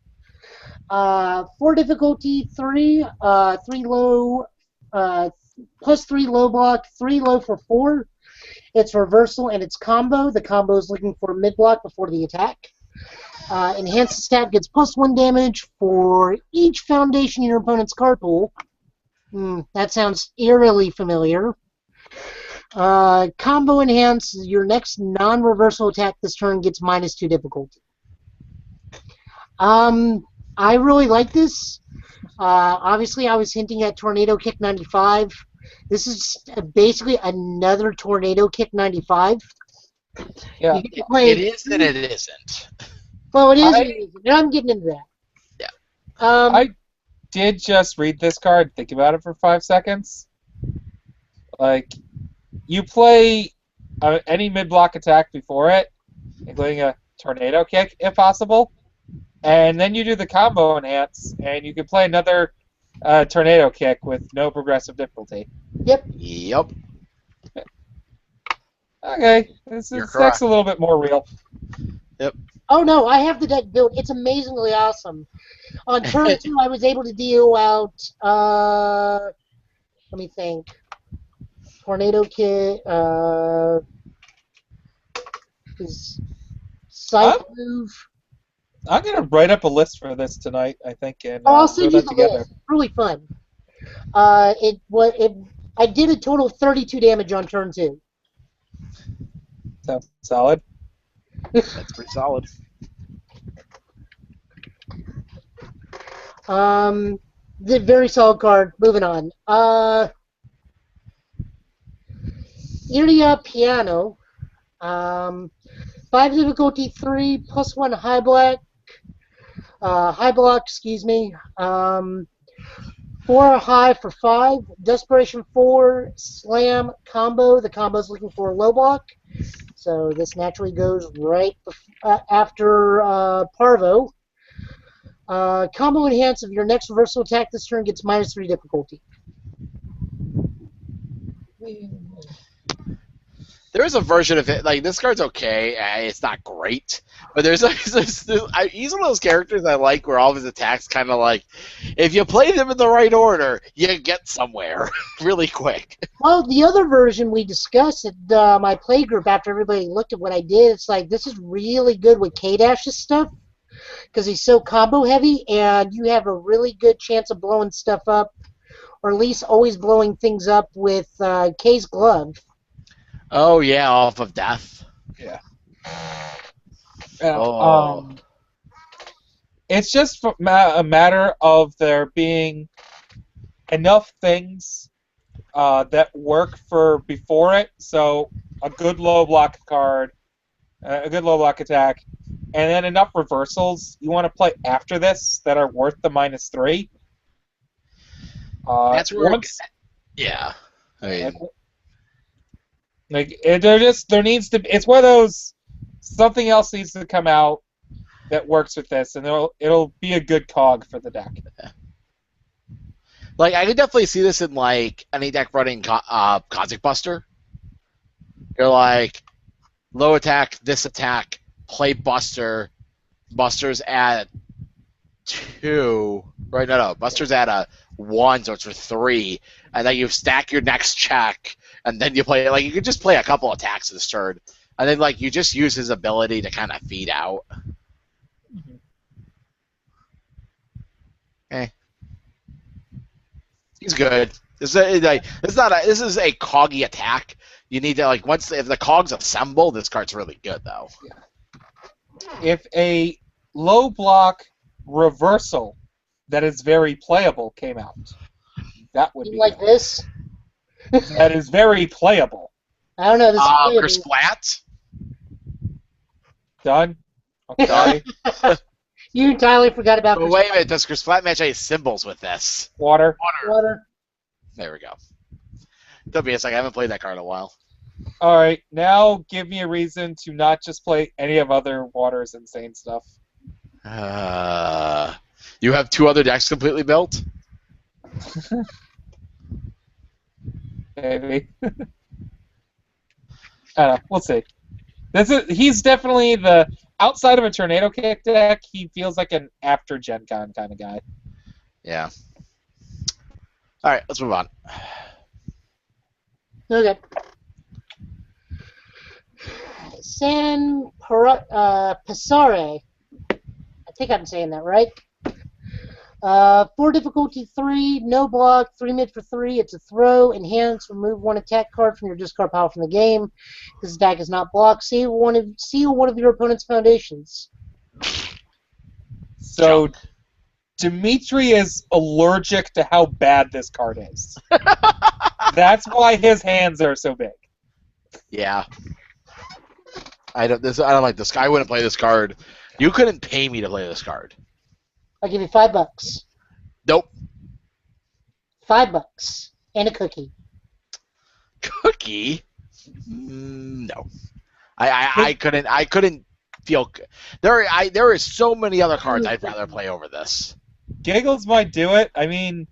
4 difficulty, 3 low, +3 low block, 3 low for 4. It's reversal and it's combo. The combo is looking for mid block before the attack. Enhanced stat gets +1 damage for each foundation in your opponent's card pool. That sounds eerily familiar. Combo enhance, your next non-reversal attack this turn gets -2 difficulty. I really like this. Obviously, I was hinting at Tornado Kick 95. This is basically another Tornado Kick 95. Yeah. It is and it isn't. Well, it is and it isn't. And I'm getting into that. Yeah. I did just read this card, think about it for 5 seconds. Like, you play any mid-block attack before it, including a Tornado Kick, if possible, and then you do the combo enhance, and you can play another Tornado Kick with no progressive difficulty. Yep. Okay, this deck's a little bit more real. Yep. Oh no, I have the deck built. It's amazingly awesome. On turn 2, I was able to deal out, let me think, Tornado Kick, his Sight Move. I'm going to write up a list for this tonight, I think, and I'll send you the together. list. It's really fun. I did a total of 32 damage on turn 2. Sounds solid. That's pretty solid. The very solid card. Moving on. Iria Piano. 5 difficulty, 3 +1 high block. High block, excuse me. 4 high for 5. Desperation 4. Slam combo. The combo is looking for a low block. So this naturally goes right after Parvo. Combo enhance of your next reversal attack this turn gets -3 difficulty. There is a version of it, like, this card's okay, it's not great, but he's one of those characters I like where all of his attacks kind of like, if you play them in the right order, you get somewhere really quick. Well, the other version we discussed at my play group after everybody looked at what I did, it's like, this is really good with K-Dash's stuff because he's so combo heavy, and you have a really good chance of blowing stuff up, or at least always blowing things up with K's glove. Oh, yeah, off of death. Yeah. Oh. It's just a matter of there being enough things that work for before it. So a good low block card, a good low block attack, and then enough reversals you want to play after this that are worth the -3. That's where once, yeah. I mean, there needs to be, it's one of those, something else needs to come out that works with this, and it'll be a good cog for the deck. like, I could definitely see this in, like, any deck running Cosmic Buster. You're like, low attack, this attack, play Buster. Buster's at 2. Right, no. Buster's at a 1, so it's for 3. And then you stack your next check, and then you play, like, you could just play a couple attacks this turn. And then, like, you just use his ability to kind of feed out. He's good. This is a coggy attack. You need to, like, if the cogs assemble, this card's really good though. If a low block reversal that is very playable came out, that would be like good. this. That is very playable. I don't know. This is playable. Splat. Done. Okay. You entirely forgot about. But wait a minute, does Splat match any symbols with this? Water. Water. There we go. Took me a second. I haven't played that card in a while. All right, now give me a reason to not just play any of other Water's insane stuff. You have 2 other decks completely built? Maybe. I don't know. We'll see. He's definitely outside of a Tornado Kick deck, he feels like an after Gen Con kind of guy. Yeah. All right, let's move on. Okay. Passare. I think I'm saying that right. 4 difficulty 3, no block, 3 mid for 3. It's a throw. Enhance. Remove 1 attack card from your discard pile from the game. This attack is not blocked. Seal one of your opponent's foundations. So, Dimitri is allergic to how bad this card is. That's why his hands are so big. Yeah. I don't like this. I wouldn't play this card. You couldn't pay me to play this card. I'll give you $5. Nope. $5 and a cookie. Cookie? No. I couldn't feel. There is so many other cards I'd rather play over this. Giggles might do it. I mean,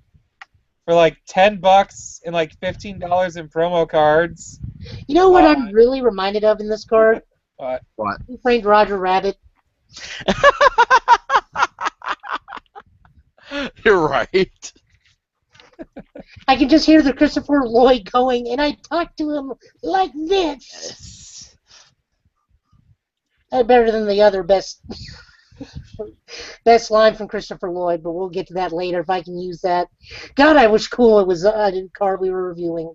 for like $10 and like $15 in promo cards. You know what I'm really reminded of in this card? What? Who Framed Roger Rabbit? You're right. I can just hear the Christopher Lloyd going, and I talk to him like this. Better than the other best line from Christopher Lloyd, but we'll get to that later if I can use that. God, I wish Cool it was a card we were reviewing.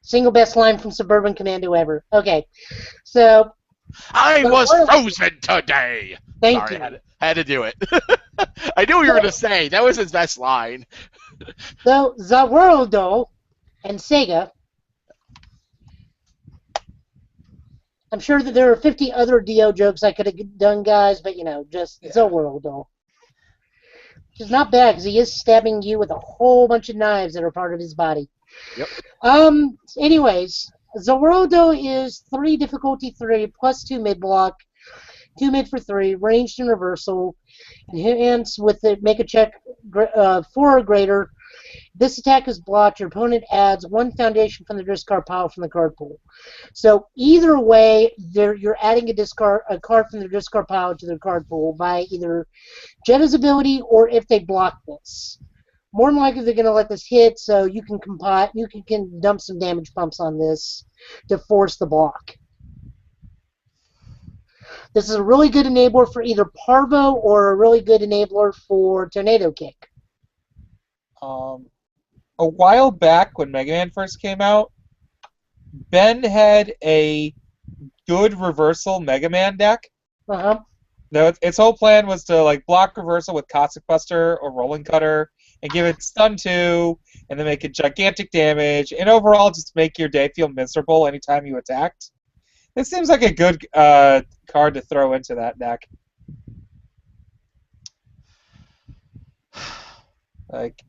Single best line from Suburban Commando ever. Okay, so... I was frozen today! Thank you. I had to do it. I knew what you were going to say. That was his best line. So, the World, though, and Sega... I'm sure that there are 50 other Dio jokes I could have done, guys, but, just the World, though. Which is not bad, because he is stabbing you with a whole bunch of knives that are part of his body. Yep. Anyways, Zorodo is 3 difficulty 3 plus 2 mid block, 2 mid for 3, ranged and reversal, and hands with it. Make a check 4 or greater, This attack is blocked. Your opponent adds 1 foundation from the discard pile from the card pool. So either way, you're adding a card from the discard pile to their card pool by either Jetta's ability or if they block this. More than likely, they're going to let this hit, so you can dump some damage pumps on this to force the block. This is a really good enabler for either Parvo or a really good enabler for Tornado Kick. A while back when Mega Man first came out, Ben had a good reversal Mega Man deck. Uh-huh. No, its whole plan was to like block reversal with Cossack Buster or Rolling Cutter and give it stun 2 and then make it gigantic damage and overall just make your day feel miserable anytime you attacked. This seems like a good card to throw into that deck. Like,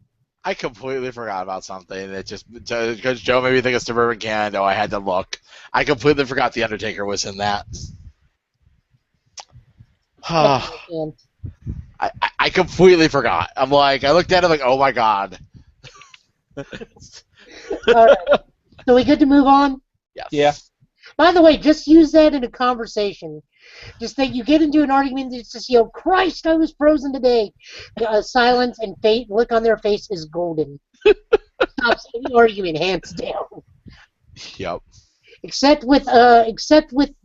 I completely forgot about something. That just because Joe made me think of Suburban Canada, I had to look. I completely forgot the Undertaker was in that. I completely forgot. I'm like, I looked at it like, oh my god. All right. So we good to move on? Yes. Yeah. By the way, just use that in a conversation. Just think you get into an argument that's just, Christ, I was frozen today. Silence and look on their face is golden. Stops any argument, hands down. Yep. Except with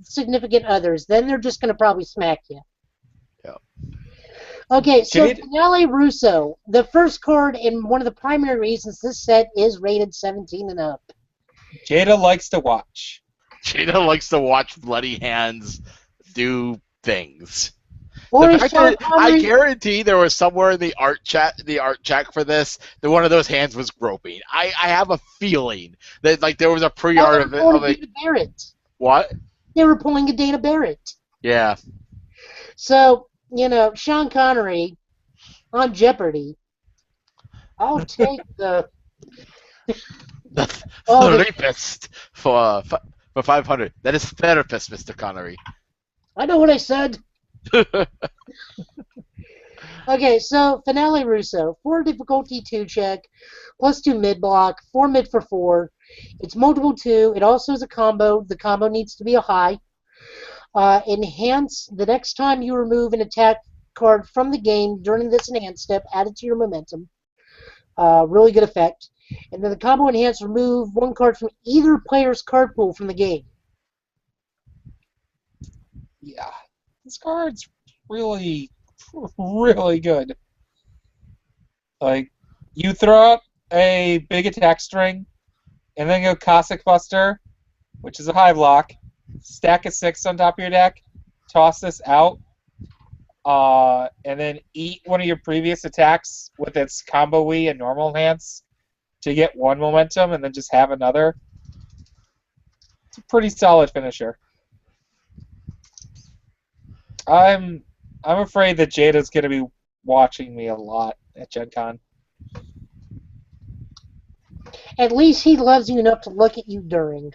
significant others. Then they're just going to probably smack you. Yep. Okay, so Jade? Finale Russo, the first card and one of the primary reasons this set is rated 17 and up. Jada likes to watch. Jada likes to watch bloody hands do things. Or The fact that I guarantee there was somewhere in the art check for this, that one of those hands was groping. I have a feeling that like there was a pre-art of it. Dana Barrett. What? They were pulling a Dana Barrett. Yeah. So, Sean Connery on Jeopardy. I'll take the Therapist for 500. That is therapist, Mr. Connery. I know what I said. Okay, so Finale Russo, 4 difficulty 2 check, +2 mid block, 4 mid for 4. It's multiple 2. It also is a combo. The combo needs to be a high. Enhance, the next time you remove an attack card from the game during this enhance step, add it to your momentum. Really good effect. And then the combo enhance, remove 1 card from either player's card pool from the game. Yeah. This card's really, really good. Like, you throw up a big attack string, and then go Cossack Buster, which is a high block, stack a 6 on top of your deck, toss this out, and then eat one of your previous attacks with its combo Wii and normal enhance to get 1 momentum, and then just have another. It's a pretty solid finisher. I'm afraid that Jada's going to be watching me a lot at Gen Con. At least he loves you enough to look at you during.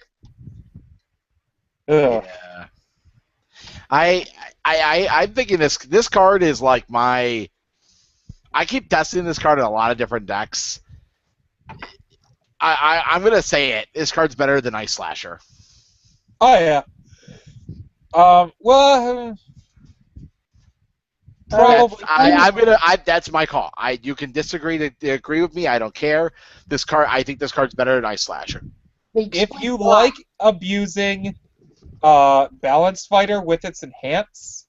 Ugh. Yeah. I'm thinking this card is like my. I keep testing this card in a lot of different decks. I'm gonna say it. This card's better than Ice Slasher. Oh yeah. Well. Probably. That's my call. You can disagree to agree with me. I don't care. I think this card's better than Ice Slasher. If you like abusing Balance Fighter with its enhance,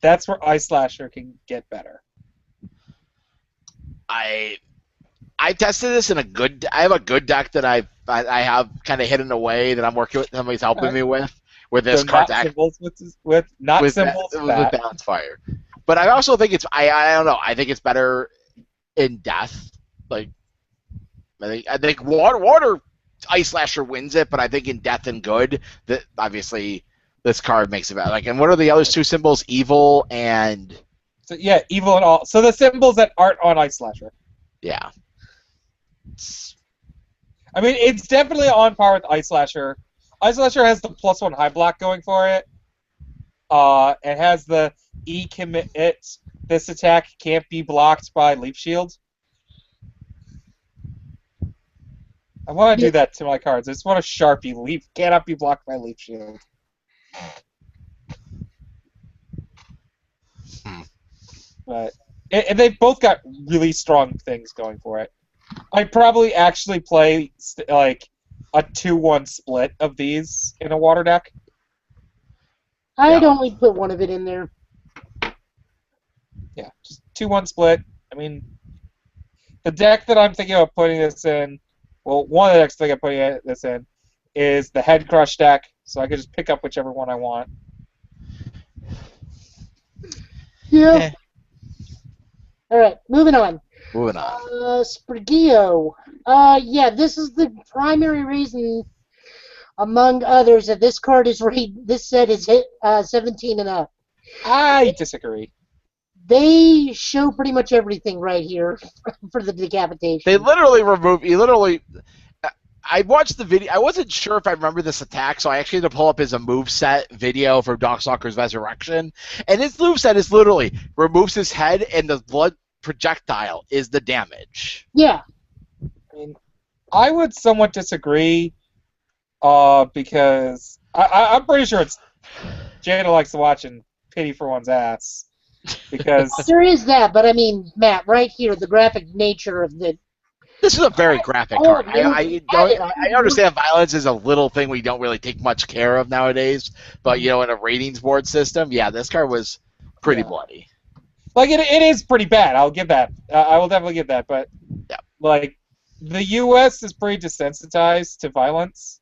that's where Ice Slasher can get better. I tested this in I have a good deck that I have kind of hidden away that I'm working with. Somebody's helping me with this So card. not symbols with Balance Fire. But I also think it's I don't know. I think it's better in death. Like I think water Ice Slasher wins it, but I think in death and good that obviously this card makes it better. Like, and what are the other 2 symbols? Evil and So, yeah, evil and all. So the symbols that aren't on Ice Slasher. yeah. I mean, it's definitely on par with Ice Slasher. Ice Slasher has the +1 high block going for it. It has the E commit. This attack can't be blocked by Leaf Shield. I want to do that to my cards. I just want a Sharpie. Leaf cannot be blocked by Leaf Shield. But and they've both got really strong things going for it. I'd probably actually play like a 2-1 split of these in a water deck. I'd only put one of it in there. Yeah, just 2-1 split. I mean, the deck that I'm thinking of putting this in, well, one of the decks that I'm putting this in is the Head Crush deck, so I can just pick up whichever one I want. Yeah. All right, moving on. Moving on. Sprigio. Yeah, this is the primary reason, among others, that this card is this set is hit 17 and up. I disagree. They show pretty much everything right here for the decapitation. They literally removed. He literally. I watched the video. I wasn't sure if I remember this attack, so I actually had to pull up his moveset video from Darkstalkers Resurrection. And his moveset is literally removes his head, and the blood projectile is the damage. Yeah. I mean, I would somewhat disagree, because I'm pretty sure it's Jada likes watching Pity for One's Ass. Because there is that, but I mean, Matt, right here, the graphic nature of the. This is a very graphic card. I understand violence is a little thing we don't really take much care of nowadays, but in a ratings board system, yeah, this card was pretty bloody. Like it is pretty bad. I'll give that. I will definitely give that. But like the U.S. is pretty desensitized to violence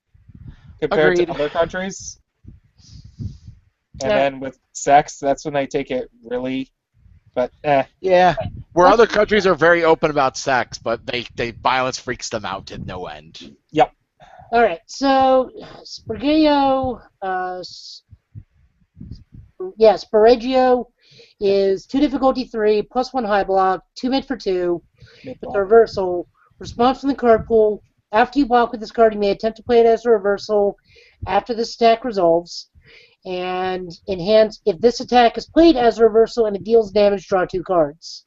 compared to other countries. And then with sex, that's when they take it really. But yeah, where other countries are very open about sex, but they violence freaks them out to no end. Yep. All right, so Sprigio, Spiregio is 2 difficulty 3 +1 high block, 2 mid for 2 with the reversal. Response from the card pool: after you block with this card, you may attempt to play it as a reversal after the stack resolves. And enhance if this attack is played as a reversal and it deals damage, draw 2 cards.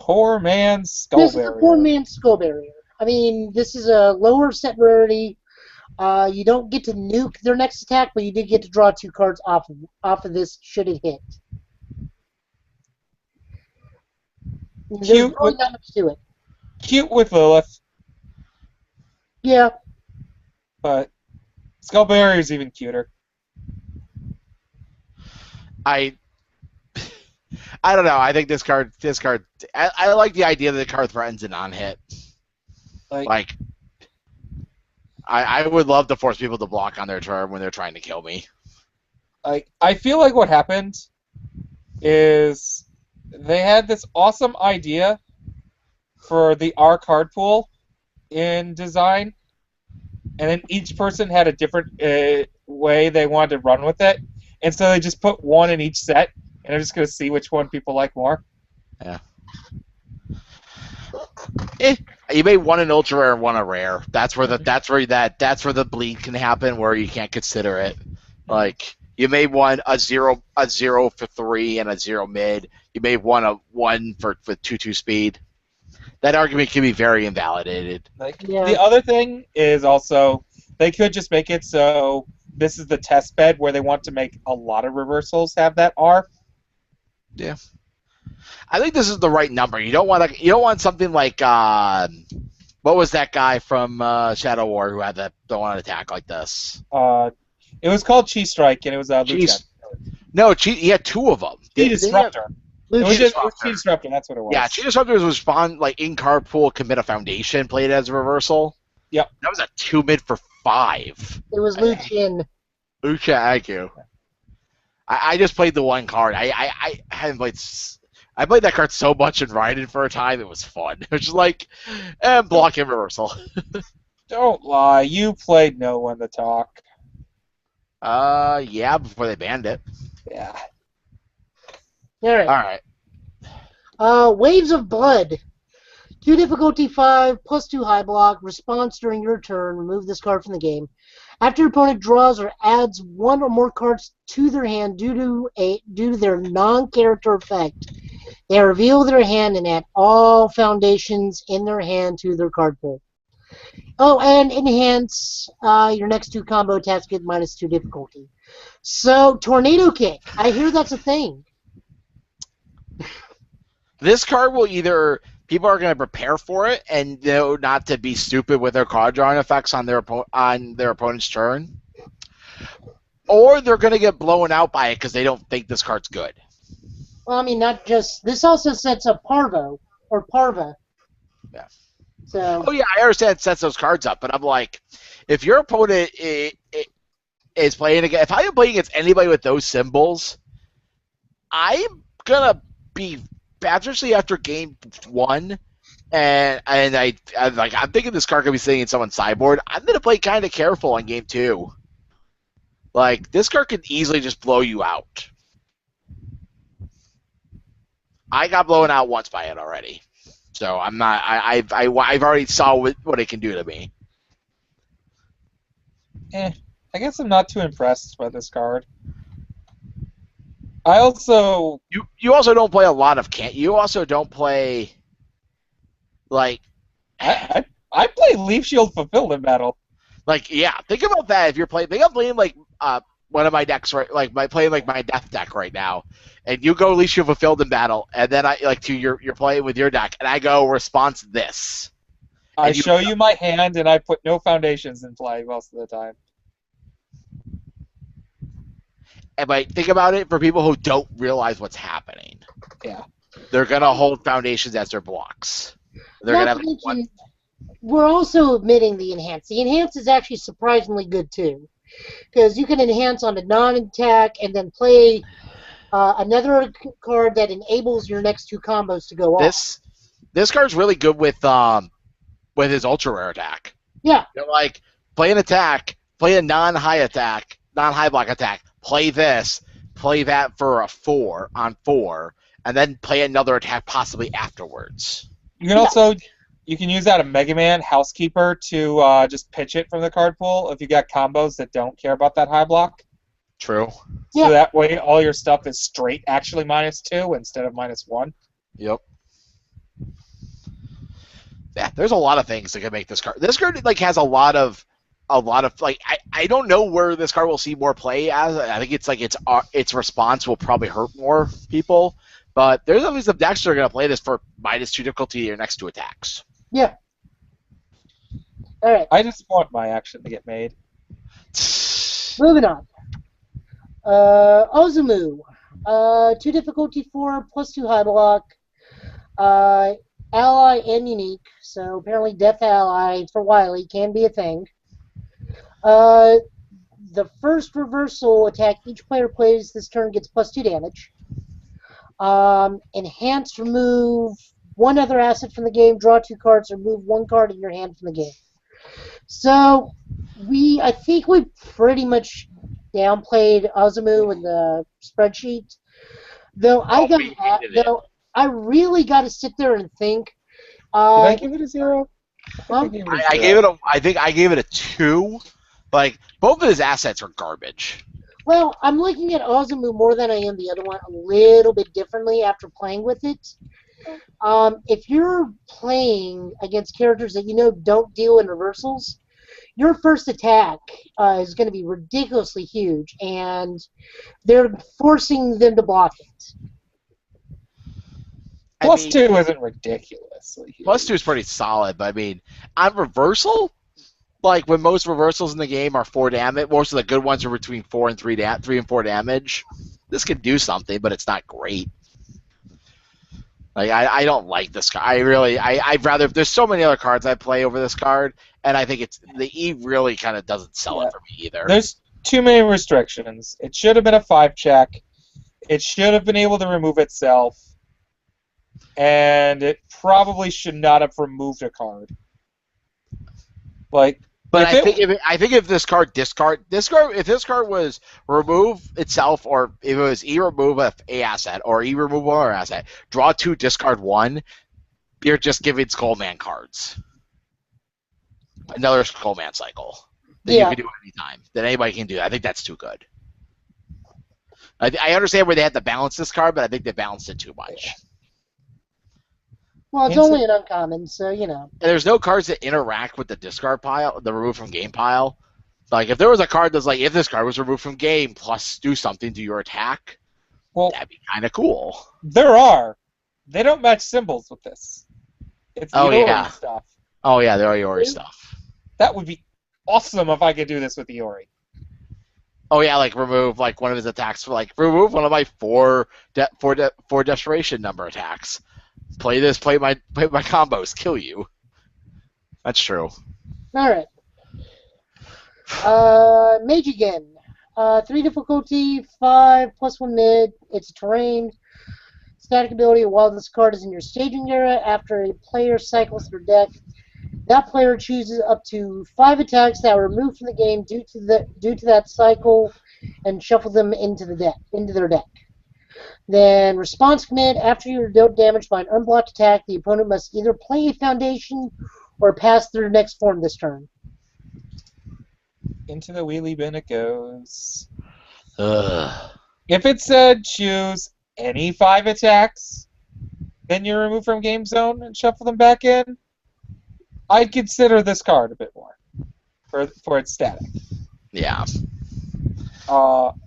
Poor man's skull this barrier. Is a poor man's skull barrier. I mean, this is a lower set rarity. You don't get to nuke their next attack, but you did get to draw 2 cards off of this should it hit. There's really not much to it. Cute with Lilith. Yeah. But Skull Barrier is even cuter. I don't know. I think this card. I like the idea that the card threatens a non-hit. Like, I would love to force people to block on their turn when they're trying to kill me. I feel like what happened is they had this awesome idea for the R card pool in design. And then each person had a different way they wanted to run with it. And so they just put one in each set, and they're just going to see which one people like more. Yeah. You made one an ultra rare and one a rare. That's where the bleed can happen, where you can't consider it. Like, you made one a zero for 3 and a 0 mid. You made one a 1 for 2/2 speed. That argument can be very invalidated. The other thing is also they could just make it so this is the test bed where they want to make a lot of reversals have that R. Yeah, I think this is the right number. You don't want something like what was that guy from Shadow War who had the one attack like this? It was called Chi Strike, and it was Lucha. No, he had 2 of them. Chi Disruptor. It was Chi Disruptor, that's what it was. Yeah, Chi Disruptor was spawned like in card pool, commit a foundation, played as a reversal. Yep. That was a 2 mid for 5. It was Luchin. Lucha, thank you. I just played the one card. I haven't played. I played that card so much in Raiden for a time. It was fun. It was just like, block and reversal. Don't lie. You played No One to Talk. Yeah, before they banned it. Yeah. All right. Waves of Blood. 2 difficulty 5 +2 high block. Response during your turn. Remove this card from the game. After your opponent draws or adds 1 or more cards to their hand due to their non-character effect, They reveal their hand and add all foundations in their hand to their card pool. Oh, and enhance your next 2 combo attacks get -2 difficulty. So, Tornado Kick. I hear that's a thing. This card will either people are going to prepare for it and know not to be stupid with their card drawing effects on their opponent's turn, or they're going to get blown out by it because they don't think this card's good. Well, I mean, not just... This also sets up Parvo, or Parva. Yeah. So... Oh, yeah, I understand it sets those cards up, but I'm like, if your opponent is playing against... If I am playing against anybody with those symbols, I'm going to be... Especially after game 1, and I'm thinking this card could be sitting in someone's sideboard. I'm going to play kind of careful on game 2. Like, this card could easily just blow you out. I got blown out once by it already, so I'm not. I've already saw what it can do to me. I guess I'm not too impressed by this card. I also... You also don't play a lot of You also don't play, like... I play Leaf Shield Fulfillment Battle. Like, yeah, think about that. If you're playing... Think I'm playing, like, one of my decks, right? Like, playing, like, my death deck right now. And you go Leaf Shield Fulfilled in battle, and then you're playing with your deck, and I go response this. I show you my hand, and I put no foundations in play most of the time. But think about it for people who don't realize what's happening. Yeah. They're going to hold foundations as their blocks. They're going to have we're also omitting the enhance. The enhance is actually surprisingly good, too. Because you can enhance on a non-attack and then play another card that enables your next 2 combos to go off. This card's really good with his ultra rare attack. Yeah. You're like, play an attack, play a non-high attack, non-high block attack, play this, play that for a 4 on 4, and then play another attack possibly afterwards. You can also use that a Mega Man Housekeeper to just pitch it from the card pool if you got combos that don't care about that high block. True. So that way all your stuff is straight actually -2 instead of -1. Yep. Yeah, there's a lot of things that can make this card. This card has a lot of like I don't know where this card will see more play as. I think it's like its response will probably hurt more people, but there's at least some decks that are going to play this for -2 difficulty to your next 2 attacks. Yeah. All right. I just want my action to get made. Moving on. Ozumu. 2 difficulty 4 +2 high block. Ally and unique. So apparently Death Ally for Wily can be a thing. The first reversal attack each player plays this turn gets +2 damage. Enhance, remove 1 other asset from the game, draw 2 cards, or move 1 card in your hand from the game. So I think we pretty much downplayed Ozumu in the spreadsheet. Though I really got to sit there and think. Did I give it a 0? I think I gave it a 2. Like, both of his assets are garbage. Well, I'm looking at Ozumu more than I am the other one, a little bit differently after playing with it. If you're playing against characters that you know don't deal in reversals, your first attack is going to be ridiculously huge, and they're forcing them to block it. +2 isn't ridiculously huge. +2 is pretty solid, but I mean, on reversal, like when most reversals in the game are 4 damage, most of the good ones are between 4 and 3 and 4 damage. This can do something, but it's not great. Like I don't like this card. I'd rather. There's so many other cards I play over this card, and I think the E really kind of doesn't sell it for me either. There's too many restrictions. It should have been a 5-check. It should have been able to remove itself, and it probably should not have removed a card. Like, but I think if this card if this card was remove itself, or if it was remove a asset or remove another asset, draw 2, discard 1, you're just giving Skullman cards. Another Skullman cycle that you can do anytime. That anybody can do. I think that's too good. I understand where they had to balance this card, but I think they balanced it too much. Well, it's Into- only an uncommon, so you know. And there's no cards that interact with the discard pile, the remove from game pile. Like if there was a card that's like, if this card was removed from game plus do something to your attack, Well, that'd be kind of cool. there are. They don't match symbols with this. It's the Oh, Iori yeah. stuff. Oh yeah, the Iori stuff. That would be awesome if I could do this with Iori. Oh yeah, like remove like one of his attacks for like remove one of my four desperation number attacks. Play this, play my combos, kill you. That's true. All right. Mage again. 3 difficulty, 5 +1 mid. It's a terrain. Static ability. While this card is in your staging area, after a player cycles their deck, that player chooses up to 5 attacks that were removed from the game due to that cycle, and shuffle them into their deck. Then response command. After you are dealt damage by an unblocked attack, the opponent must either play a foundation or pass their next form this turn. Into the wheelie bin it goes. Ugh. If it said choose any 5 attacks, then you remove from game zone and shuffle them back in, I'd consider this card a bit more for its static. Yeah.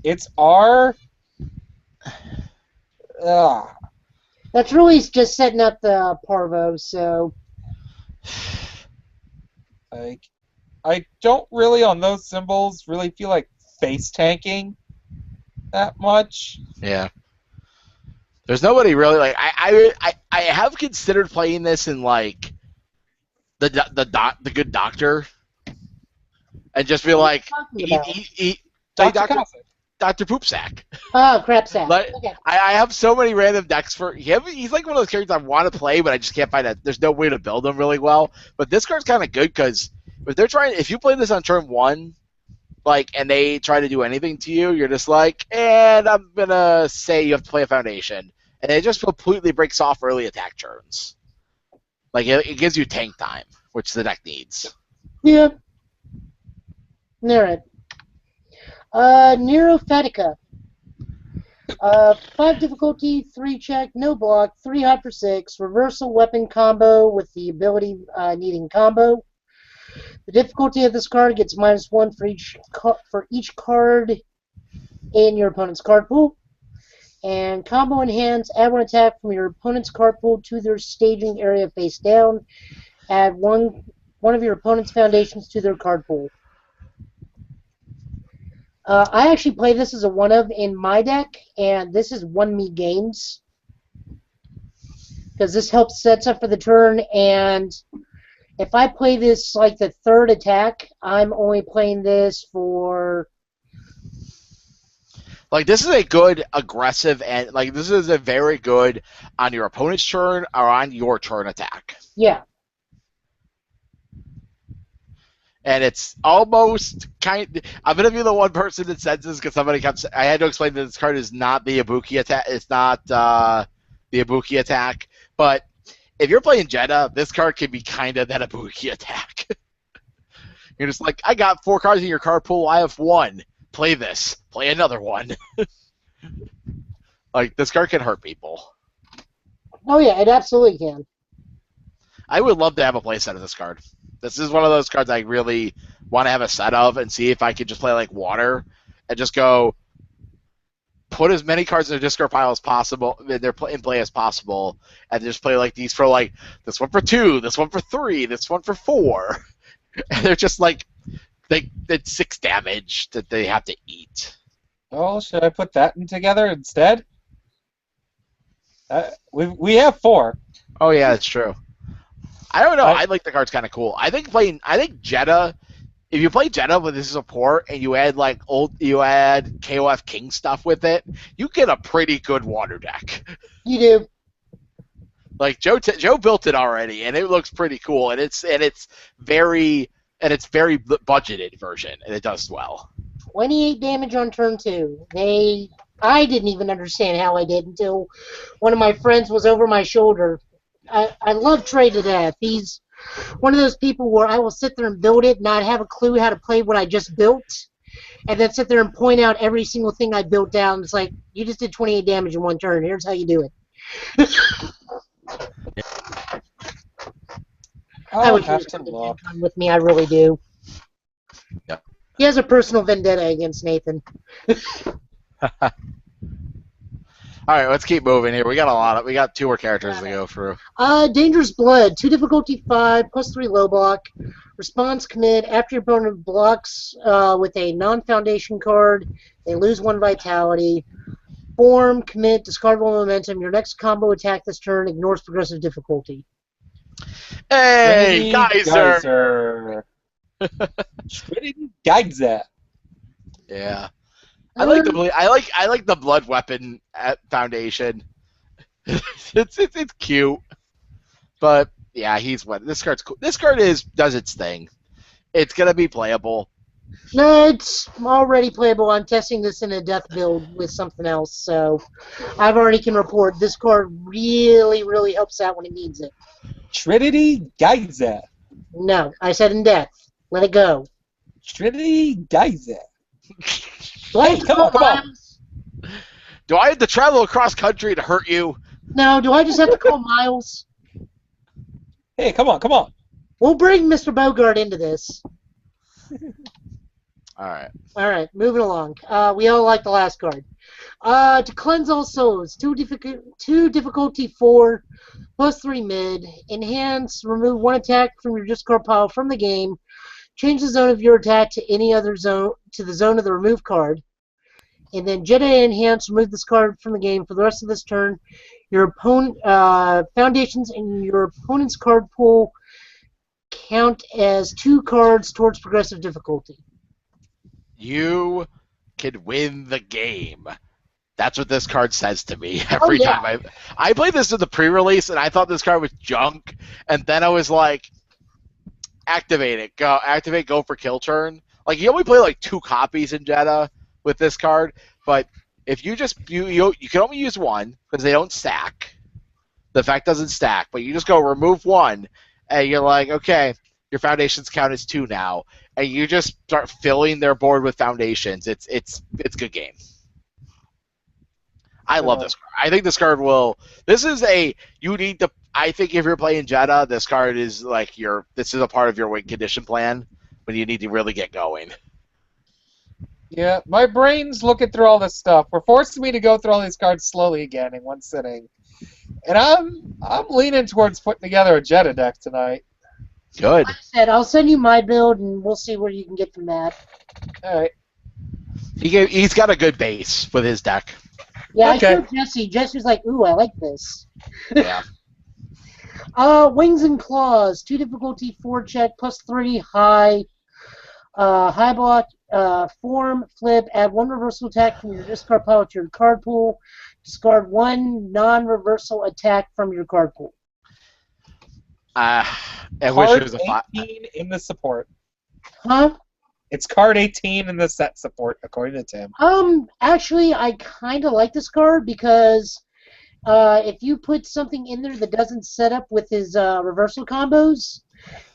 It's R. That's really just setting up the Parvo, so Like, I don't really on those symbols really feel like face tanking that much. Yeah. There's nobody really like I have considered playing this in like the good doctor, and just be like talking about? like Dr. Dr. Poopsack. Oh, crap sack. Like, Okay. I have so many random decks for him. He's like one of those characters I want to play, but I just can't find it. There's no way to build him really well. But this card's kind of good because if you play this on turn 1, like, and they try to do anything to you, you're just like, and I'm gonna say you have to play a foundation, and it just completely breaks off early attack turns. Like it gives you tank time, which the deck needs. Yeah. Alright. Neurophatica. 5 difficulty, 3 check, no block, 3 hot for 6, reversal weapon combo with the ability needing combo. The difficulty of this card gets -1 for each card in your opponent's card pool. And combo in hands, add 1 attack from your opponent's card pool to their staging area face down. Add one of your opponent's foundations to their card pool. I actually play this as a 1-of in my deck, and this has won me games. Because this helps sets up for the turn, and if I play this like the 3rd attack, I'm only playing this for... Like, this is a good aggressive, and like this is a very good on your opponent's turn or on your turn attack. Yeah. And it's almost kind. I'm gonna be the one person that says this because somebody kept. I had to explain that this card is not the Ibuki attack. It's not the Ibuki attack. But if you're playing Jeddah, this card can be kind of that Ibuki attack. You're just like, I got 4 cards in your card pool. I have 1. Play this. Play another one. Like, this card can hurt people. Oh, yeah, it absolutely can. I would love to have a playset of this card. This is one of those cards I really want to have a set of and see if I could just play like water and just go put as many cards in the discard pile as possible, in play as possible, and just play like these for like this one for 2, this one for 3, this one for 4. And they're just like it's 6 damage that they have to eat. Well, should I put that in together instead? We have 4. Oh yeah, that's true. I don't know. I like the cards kind of cool. I think Jeddah. If you play Jeddah with this support and you add KOF King stuff with it, you get a pretty good water deck. You do. Like Joe built it already, and it looks pretty cool, and it's very budgeted version, and it does well. 28 damage on turn 2. I didn't even understand how I did until one of my friends was over my shoulder. I love Trey to death. He's one of those people where I will sit there and build it, not have a clue how to play what I just built, and then sit there and point out every single thing I built down. It's like, you just did 28 damage in 1 turn. Here's how you do it. I I'll wish he have was to coming to Gen look. Con with me. I really do. Yep. He has a personal vendetta against Nathan. All right, let's keep moving here. We got 2 more characters to go through. Dangerous Blood, 2 difficulty 5, +3 low block. Response commit. After your opponent blocks with a non-foundation card, they lose 1 vitality. Form, commit, discard 1 momentum. Your next combo attack this turn ignores progressive difficulty. Hey, Trinity Geyser! Trinity Geyser. Yeah. I like the blood weapon at Foundation. it's cute, but yeah, he's what this card's cool. This card does its thing. It's gonna be playable. No, it's already playable. I'm testing this in a death build with something else, so I've already can report this card really, really helps out when it needs it. Trinity Geyser. No, I said in death. Let it go. Trinity Geyser. Do I have Hey, to come call on, come on. Miles? Do I have to travel across country to hurt you? No, do I just have to call Miles? Hey, come on, come on. We'll bring Mr. Bogart into this. All right. All right, moving along. We all like the last card. To cleanse all souls, 2 difficulty 4, +3 mid. Enhance, remove 1 attack from your discard pile from the game. Change the zone of your attack to any other zone, to the zone of the remove card. And then Jedi Enhance, remove this card from the game for the rest of this turn. Your opponent, foundations in your opponent's card pool count as 2 cards towards progressive difficulty. You can win the game. That's what this card says to me every time. I played this in the pre-release, and I thought this card was junk. And then I was like, activate, go for kill turn. Like, you only play like 2 copies in Jeddah with this card, but if you can only use 1 because they don't stack. The effect doesn't stack, but you just go remove 1, and you're like, okay, your foundations count as 2 now, and you just start filling their board with foundations. It's good game. I love this card. I think this card will. This is you need to. I think if you're playing Jeddah, this card is like this is a part of your win condition plan when you need to really get going. Yeah, my brain's looking through all this stuff. We're forcing me to go through all these cards slowly again in one sitting. And I'm leaning towards putting together a Jeddah deck tonight. Good. Like I said, I'll send you my build, and we'll see where you can get from that. All right. He's got a good base with his deck. Yeah, Okay. I showed Jesse. Jesse's like, ooh, I like this. Yeah. Wings and Claws, 2 difficulty 4 check, +3 high. High block, form, flip, add 1 reversal attack from your discard pile to your card pool. Discard 1 non-reversal attack from your card pool. I wish Card it was a 18 in the support. Huh? It's card 18 in the set support, according to Tim. Actually, I kind of like this card because if you put something in there that doesn't set up with his reversal combos,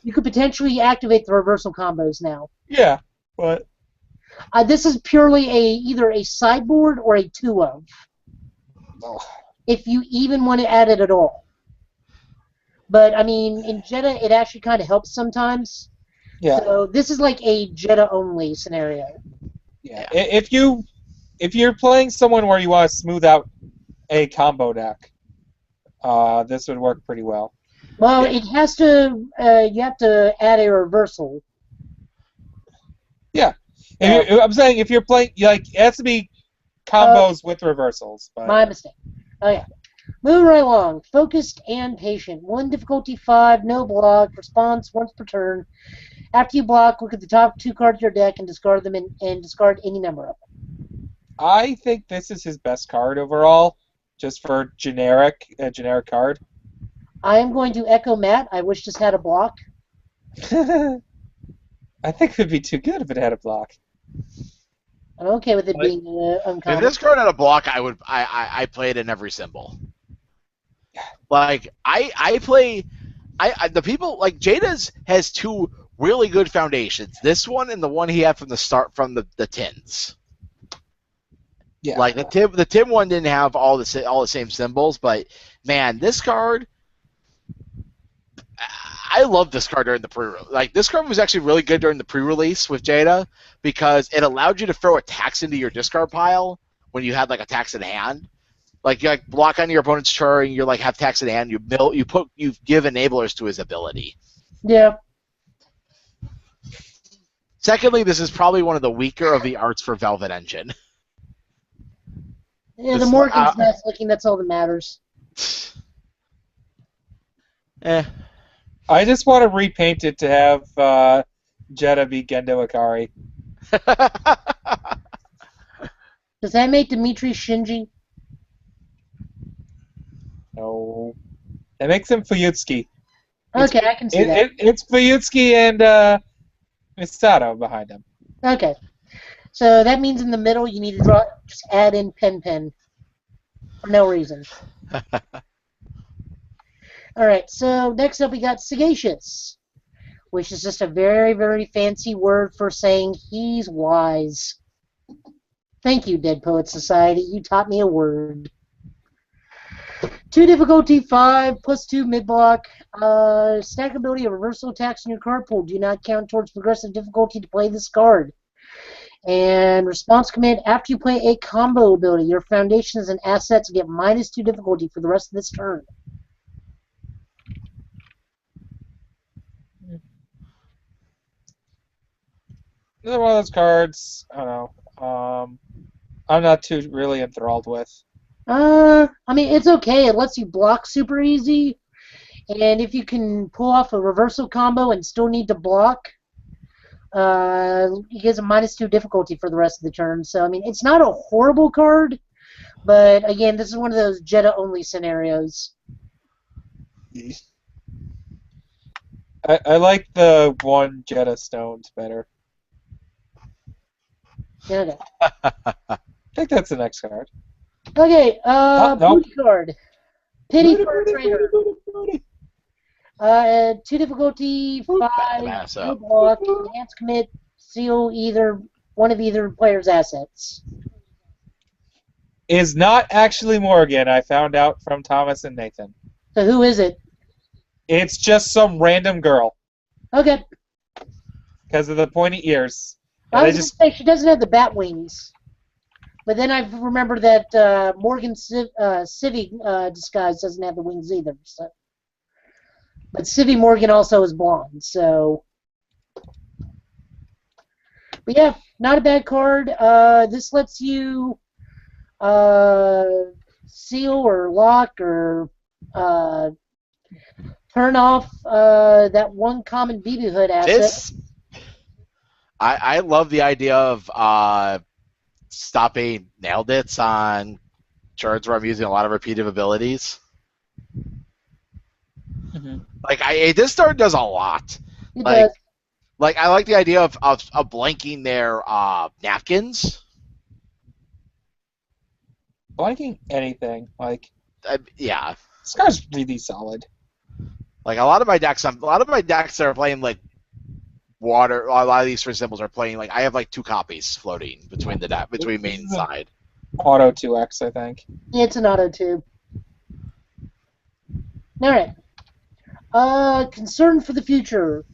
you could potentially activate the reversal combos now. Yeah, but This is purely either a sideboard or a 2 of. oh, If you even want to add it at all. But, I mean, in Jeddah, it actually kind of helps sometimes. yeah, So this is like a Jeddah-only scenario. yeah. If you're playing someone where you want to smooth out a combo deck, this would work pretty well. Well, Yeah. it has to, you have to add a reversal. Yeah, I'm saying if you're playing, like, it has to be combos with reversals. But My mistake. Oh, yeah. Moving right along. Focused and patient. 1 difficulty 5, no block. Response once per turn. After you block, look at the top 2 cards of your deck and discard them and discard any number of them. I think this is his best card overall, just for a generic card. I am going to echo Matt. I wish this had a block. I think it would be too good if it had a block. I'm okay with it But- being If uncommon. this card had a block, I play it in every symbol. Like the people like Jada's has 2 really good foundations. This one and the one he had from the start from the tins. Yeah. Like the Tim one didn't have all the same symbols, but man, this card I love this card during the this card was actually really good during the pre-release with Jada because it allowed you to throw attacks into your discard pile when you had like attacks in hand. Like you like block on your opponent's turn, you like have attacks in hand. You give enablers to his ability. Yeah. Secondly, this is probably one of the weaker of the arts for Velvet Engine. Yeah, the Morgan's nice looking. That's all that matters. I just want to repaint it to have Jetta be Gendo Ikari. Does that make Dimitri Shinji? No. It makes him Fuyutsuki. Okay, I can see that. It's Fuyutsuki and Misato behind him. Okay. So that means in the middle you need to just add in Pen. For no reason. Alright, so next up we got Sagacious, which is just a very, very fancy word for saying he's wise. Thank you, Dead Poet Society. You taught me a word. 2 difficulty, 5, +2 mid-block. Stack ability of reversal attacks in your card pool do not count towards progressive difficulty to play this card. And response command, after you play a combo ability, your foundations and assets get -2 difficulty for the rest of this turn. This is one of those cards, I don't know, I'm not too really enthralled with. I mean, it's okay. It lets you block super easy. And if you can pull off a reversal combo and still need to block, it gives a -2 difficulty for the rest of the turn. So, I mean, it's not a horrible card, but again, this is one of those Jetta-only scenarios. I like the one Jetta Stones better. Okay. I think that's the next card. Okay, nope. Booty card. Pity for a traitor. 2 difficulty, 5, no block, enhance commit, seal one of either player's assets. Is not actually Morgan, I found out from Thomas and Nathan. So who is it? It's just some random girl. Okay. Because of the pointy ears. I was going to say, she doesn't have the bat wings. But then I remember that Morgan Civvy disguise doesn't have the wings either. So. But Civvy Morgan also is blonde, so... But yeah, not a bad card. This lets you seal or lock or turn off that one common BB Hood asset. I love the idea of stopping nailed its on turns where I'm using a lot of repeative abilities. Mm-hmm. Like this card does a lot. It does. Like I like the idea of blanking their napkins. Blanking anything, like yeah. This card's really solid. Like a lot of my decks are playing like water. A lot of these for symbols are playing like I have like 2 copies floating between between main and side. Auto 2x, I think. Yeah, it's an auto too. All right. Concern for the future.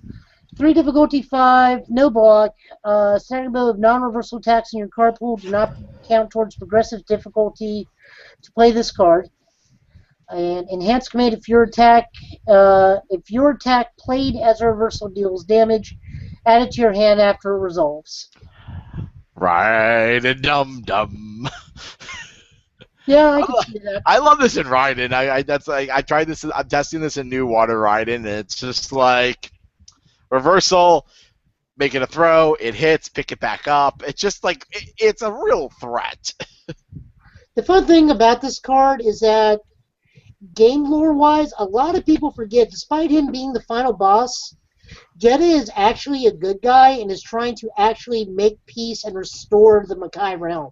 3 difficulty, 5, no block. Stack ability of non-reversal attacks in your card pool do not count towards progressive difficulty to play this card. And enhance command, if your attack played as a reversal deals damage, add it to your hand after it resolves. Right, and dum. Yeah, I can see that. I love this in Raiden. I tried this. I'm testing this in new Water Raiden, and it's just like reversal, make it a throw, it hits, pick it back up. It's just like it's a real threat. The fun thing about this card is that game lore-wise, a lot of people forget, despite him being the final boss, Jetta is actually a good guy and is trying to actually make peace and restore the Makai realm.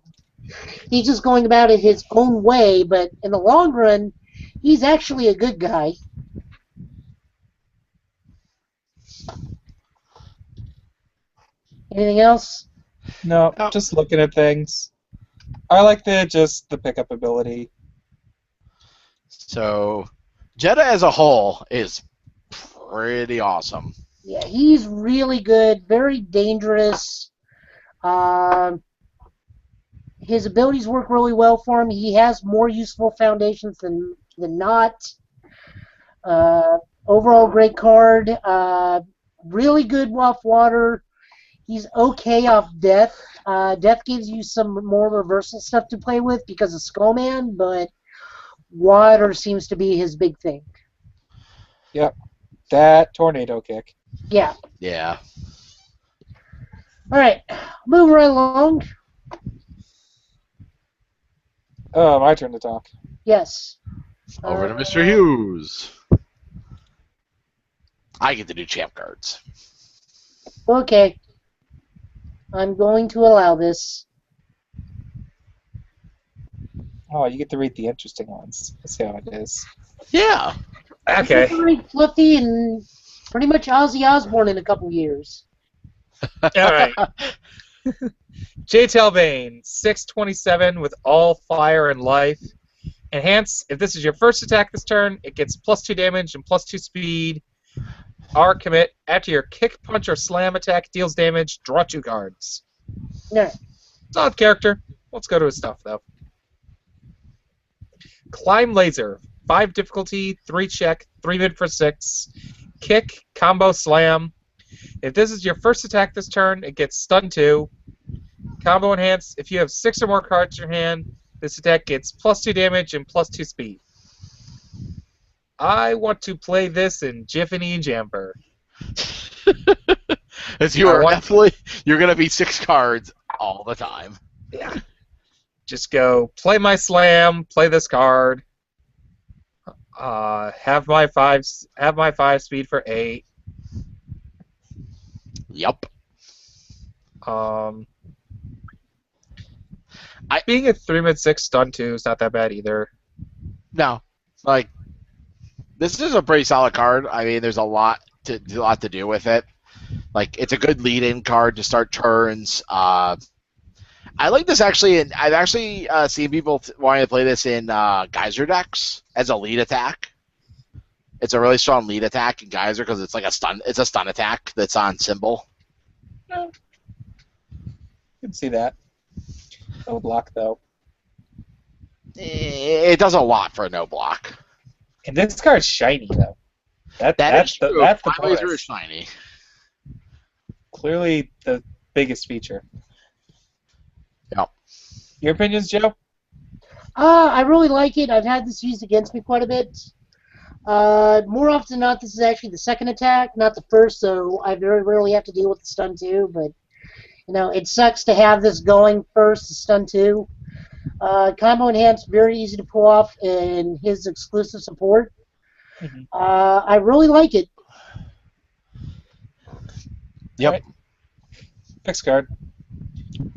He's just going about it his own way, but in the long run, he's actually a good guy. Anything else? No, just looking at things. I like the pickup ability. So, Jetta as a whole is pretty awesome. Yeah, he's really good, very dangerous. Um, his abilities work really well for him. He has more useful foundations than not. Uh, Overall, great card. Really good off water. He's okay off death. Death gives you some more reversal stuff to play with because of Skullman, but water seems to be his big thing. Yep. That tornado kick. Yeah. Yeah. All right. Move right along. Oh, my turn to talk. Yes. Over to Mr. Hughes. I get to do champ cards. Okay. I'm going to allow this. Oh, you get to read the interesting ones. Let's see how it is. Yeah. Okay. Very fluffy and pretty much Ozzy Osbourne in a couple years. All right. J. Talbane, 627 with all fire and life. Enhance, if this is your first attack this turn, it gets +2 damage and +2 speed. R commit, after your kick, punch, or slam attack deals damage, draw 2 cards. Yeah. Solid character. Let's go to his stuff, though. Climb Laser, 5 difficulty, 3 check, 3 mid for 6. Kick, combo, slam. If this is your first attack this turn, it gets stun 2. Combo enhance, if you have 6 or more cards in your hand, this attack gets +2 damage and +2 speed. I want to play this in Jiffany and Jamper. As you are definitely, you're going to be 6 cards all the time. Yeah. Just go play my slam, play this card. Have my 5 speed for 8. Yep. Being a 3 mid 6 stun 2 is not that bad either. No, like this is a pretty solid card. I mean, there's a lot to do with it. Like, it's a good lead-in card to start turns. I like this actually, and I've actually seen people wanting to play this in Geyser decks as a lead attack. It's a really strong lead attack in Geyser because it's like a stun. It's a stun attack that's on symbol. Yeah. You can see that. No block though. It does a lot for a no block. And this card's shiny though. That's true. That's the Laser bonus. is shiny. Clearly the biggest feature. Yep. Your opinions, Joe? I really like it. I've had this used against me quite a bit. More often than not, this is actually the second attack, not the first, so I very rarely have to deal with the stun 2, but, you know, it sucks to have this going first, the stun 2. Combo Enhance, very easy to pull off in his exclusive support. Mm-hmm. I really like it. Yep. Right. Next card.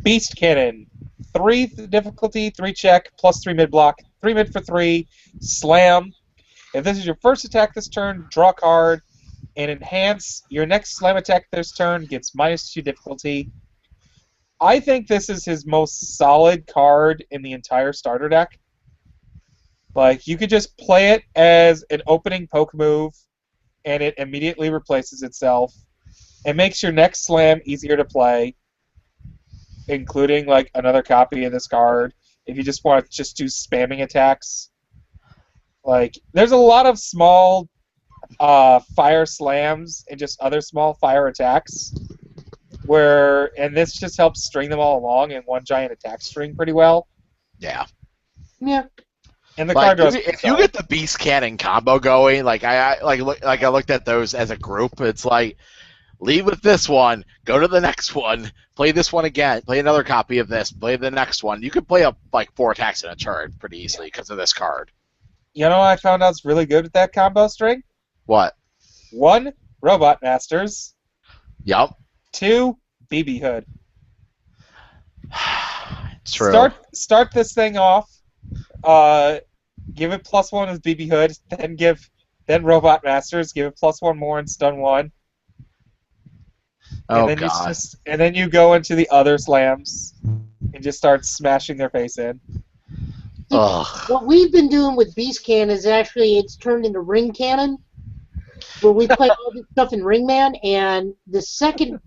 Beast Cannon. 3 difficulty, 3 check, +3 mid block, 3 mid for 3, slam. If this is your first attack this turn, draw a card, and enhance. Your next slam attack this turn gets -2 difficulty. I think this is his most solid card in the entire starter deck. Like, you could just play it as an opening poke move, and it immediately replaces itself. It makes your next slam easier to play, including like another copy of this card. If you just want to just do spamming attacks, like there's a lot of small fire slams and just other small fire attacks, and this just helps string them all along in one giant attack string pretty well. Yeah. Yeah. And the Like, card draws. if you get the Beast Cannon combo going, like I looked at those as a group. It's like, leave with this one, go to the next one, play this one again, play another copy of this, play the next one. You could play up like 4 attacks in a turn pretty easily because of this card. You know what I found out's really good with that combo string? What? 1, Robot Masters. Yep. 2, BB Hood. It's true. Start this thing off. Give it +1 as BB Hood. Then Robot Masters. Give it +1 more and stun 1. Oh, and then God. and then you go into the other slams and just start smashing their face in. Ugh. What we've been doing with Beast Cannon is actually it's turned into Ring Cannon. where we play all this stuff in Ringman, and the second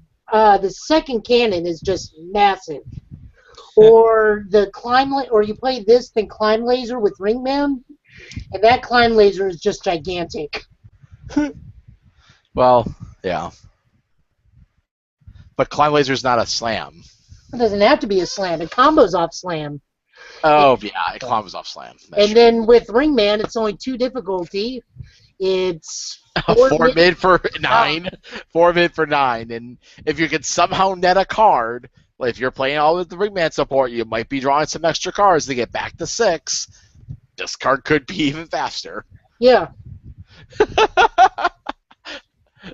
cannon is just massive. Or the or you play this then climb laser with Ringman, and that climb laser is just gigantic. Well, yeah. But Climb Laser's not a slam. It doesn't have to be a slam. It combos off slam. Oh, yeah, it combos off slam. That's And then with Ringman, it's only 2 difficulty. It's true. 4 mid for 9. 4 mid for 9. And if you could somehow net a card, like if you're playing all with the Ringman support, you might be drawing some extra cards to get back to 6. This card could be even faster. Yeah.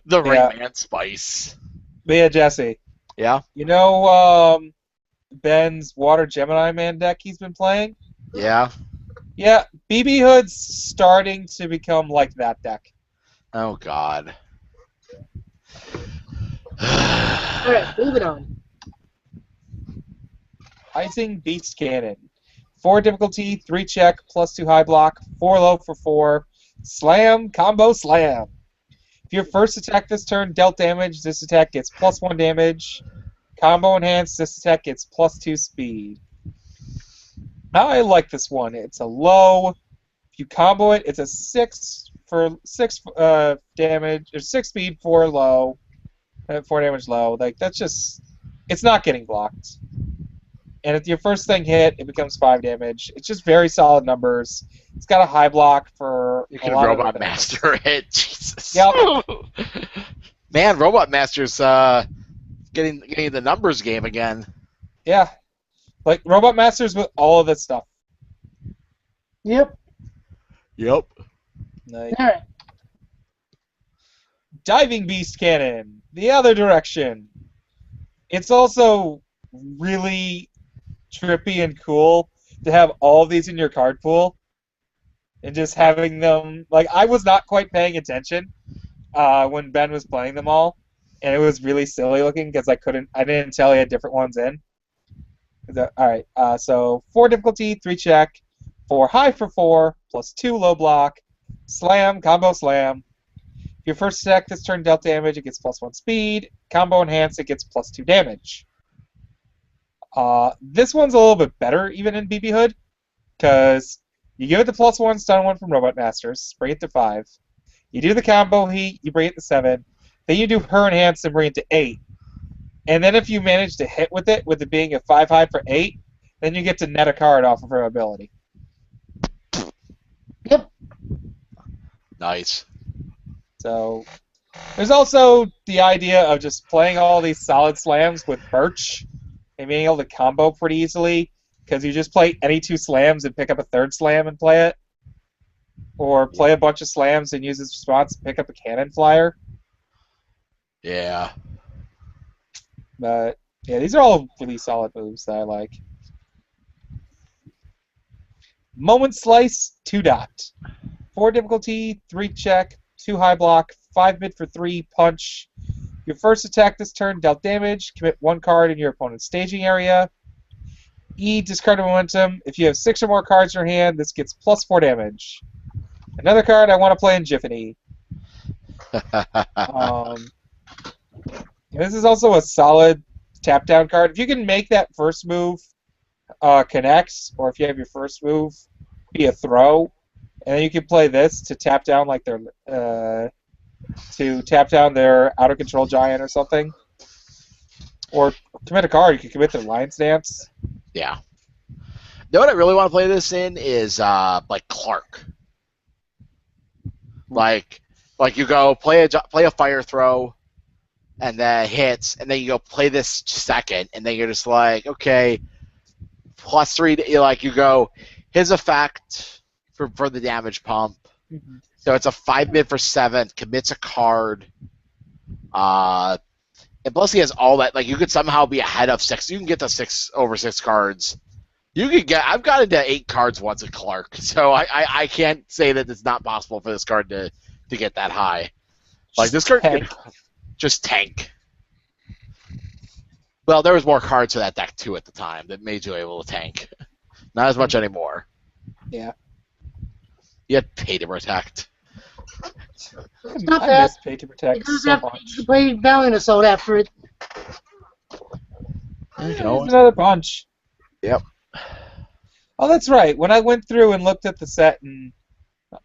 The Ringman Spice. But yeah, Jesse. Yeah? You know Ben's Water Gemini Man deck he's been playing? Yeah. Yeah, BB Hood's starting to become like that deck. Oh, God. Alright, moving on. Icing Beast Cannon. 4 difficulty, 3 check, +2 high block, 4 low for 4. Slam, combo slam. If your first attack this turn dealt damage, this attack gets +1 damage. Combo enhanced, this attack gets +2 speed. I like this one. It's a low. If you combo it, it's a 6 for 6 damage, or 6 speed, 4 low, 4 damage low. Like that's just, it's not getting blocked. And if your first thing hit, it becomes 5 damage. It's just very solid numbers. It's got a high block for You a can lot of Robot defense. Master it. Jesus. Yep. Man, Robot Master's getting the numbers game again. Yeah. Like Robot Masters with all of this stuff. Yep. Yep. Like, Alright. Diving Beast Cannon, the other direction. It's also really trippy and cool to have all of these in your card pool and just having them. Like, I was not quite paying attention when Ben was playing them all, and it was really silly looking because I didn't tell he had different ones in. Alright, so 4 difficulty, 3 check, 4 high for 4, +2 low block, slam, combo slam. If your first attack this turn dealt damage, it gets +1 speed. Combo enhance, it gets +2 damage. This one's a little bit better even in BB Hood, because you give it the +1 stun 1 from Robot Masters, bring it to 5. You do the combo heat, you bring it to 7. Then you do her enhance and bring it to 8. And then if you manage to hit with it being a 5 high for 8, then you get to net a card off of her ability. Yep. Nice. So there's also the idea of just playing all these solid slams with Birch and being able to combo pretty easily, because you just play any 2 slams and pick up a 3rd slam and play it. Or play a bunch of slams and use his response to pick up a cannon flyer. Yeah. But yeah, these are all really solid moves that I like. Moment Slice, 2 dot. 4 difficulty, 3 check, 2 high block, 5 mid for 3, punch. Your first attack this turn dealt damage. Commit 1 card in your opponent's staging area. E, discard a momentum. If you have 6 or more cards in your hand, this gets +4 damage. Another card I want to play in Jiffany. This is also a solid tap down card. If you can make that first move connect, or if you have your first move be a throw, and then you can play this to tap down like their out of control giant or something, or commit a card. You can commit their Lion's Dance. Yeah. You know what I really want to play this in is like Clark. Like you go play a fire throw, and then hits, and then you go play this second, and then you're just like, okay, +3. You go his effect for the damage pump. Mm-hmm. So it's a 5 mid for 7, commits a card. And plus he has all that. Like you could somehow be ahead of 6. You can get to 6 over 6 cards. I've gotten to 8 cards once at Clark, so I can't say that it's not possible for this card to get that high. Like this card could just tank. Well, there was more cards for that deck too at the time that made you able to tank. Not as much anymore. Yeah. You had pay to protect. It's not I bad. miss Pay to Protect It does so have much. you can play Valiant Assault after it. You can There's always- another punch. Yep. Oh, that's right. When I went through and looked at the set in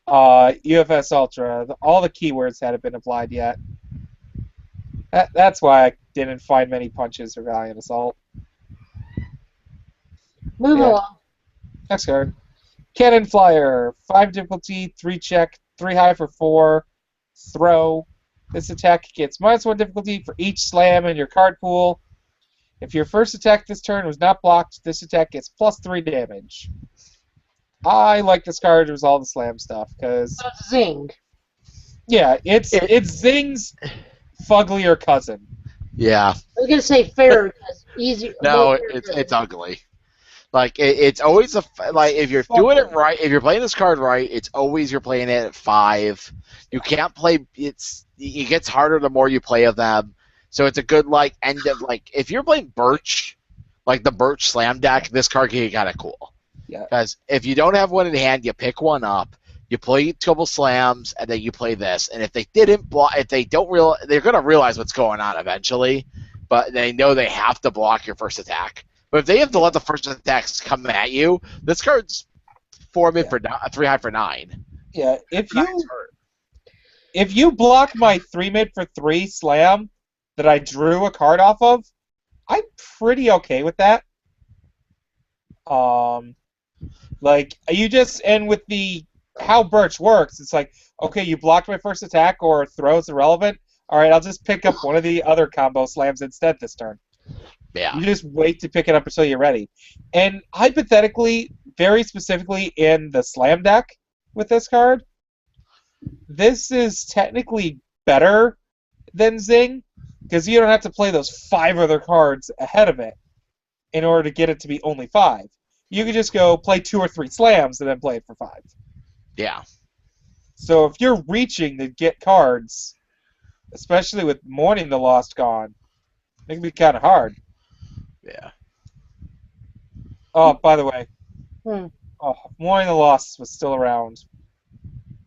UFS Ultra, all the keywords hadn't been applied yet. That's why I didn't find many punches for Valiant Assault. Move Yeah. along. Next card. Cannon Flyer. 5 difficulty, 3 check, 3 high for 4. Throw. This attack gets -1 difficulty for each slam in your card pool. If your first attack this turn was not blocked, this attack gets +3 damage. I like this card with all the slam stuff because Zing. yeah, it's Zing's fugglier cousin. Yeah. I was gonna say fair because easy. No, more fair it's ugly. Like it's always like if you're doing it right, if you're playing this card right, it's always you're playing it at 5. You can't play. It gets harder the more you play of them. So it's a good like end of like if you're playing Birch, like the Birch Slam deck, this card can get kind of cool. Yeah. Because if you don't have one in hand, you pick one up, you play a couple slams, and then you play this. And if they didn't block, if they don't they're gonna realize what's going on eventually. But they know they have to block your first attack. But if they have to let the first attacks come at you, this card's 4 mid for 3 high for 9. Yeah, if you block my 3 mid for 3 slam that I drew a card off of, I'm pretty okay with that. Like you just and with the how Birch works, it's like okay, you blocked my first attack or throws irrelevant. All right, I'll just pick up one of the other combo slams instead this turn. Yeah. You just wait to pick it up until you're ready. And hypothetically, very specifically in the slam deck with this card, this is technically better than Zing because you don't have to play those 5 other cards ahead of it in order to get it to be only 5. You can just go play 2 or 3 slams and then play it for 5. Yeah. So if you're reaching to get cards, especially with Mourning the Lost gone, it can be kind of hard. Yeah. Oh, by the way, Hmm. oh, Mourning the Lost was still around.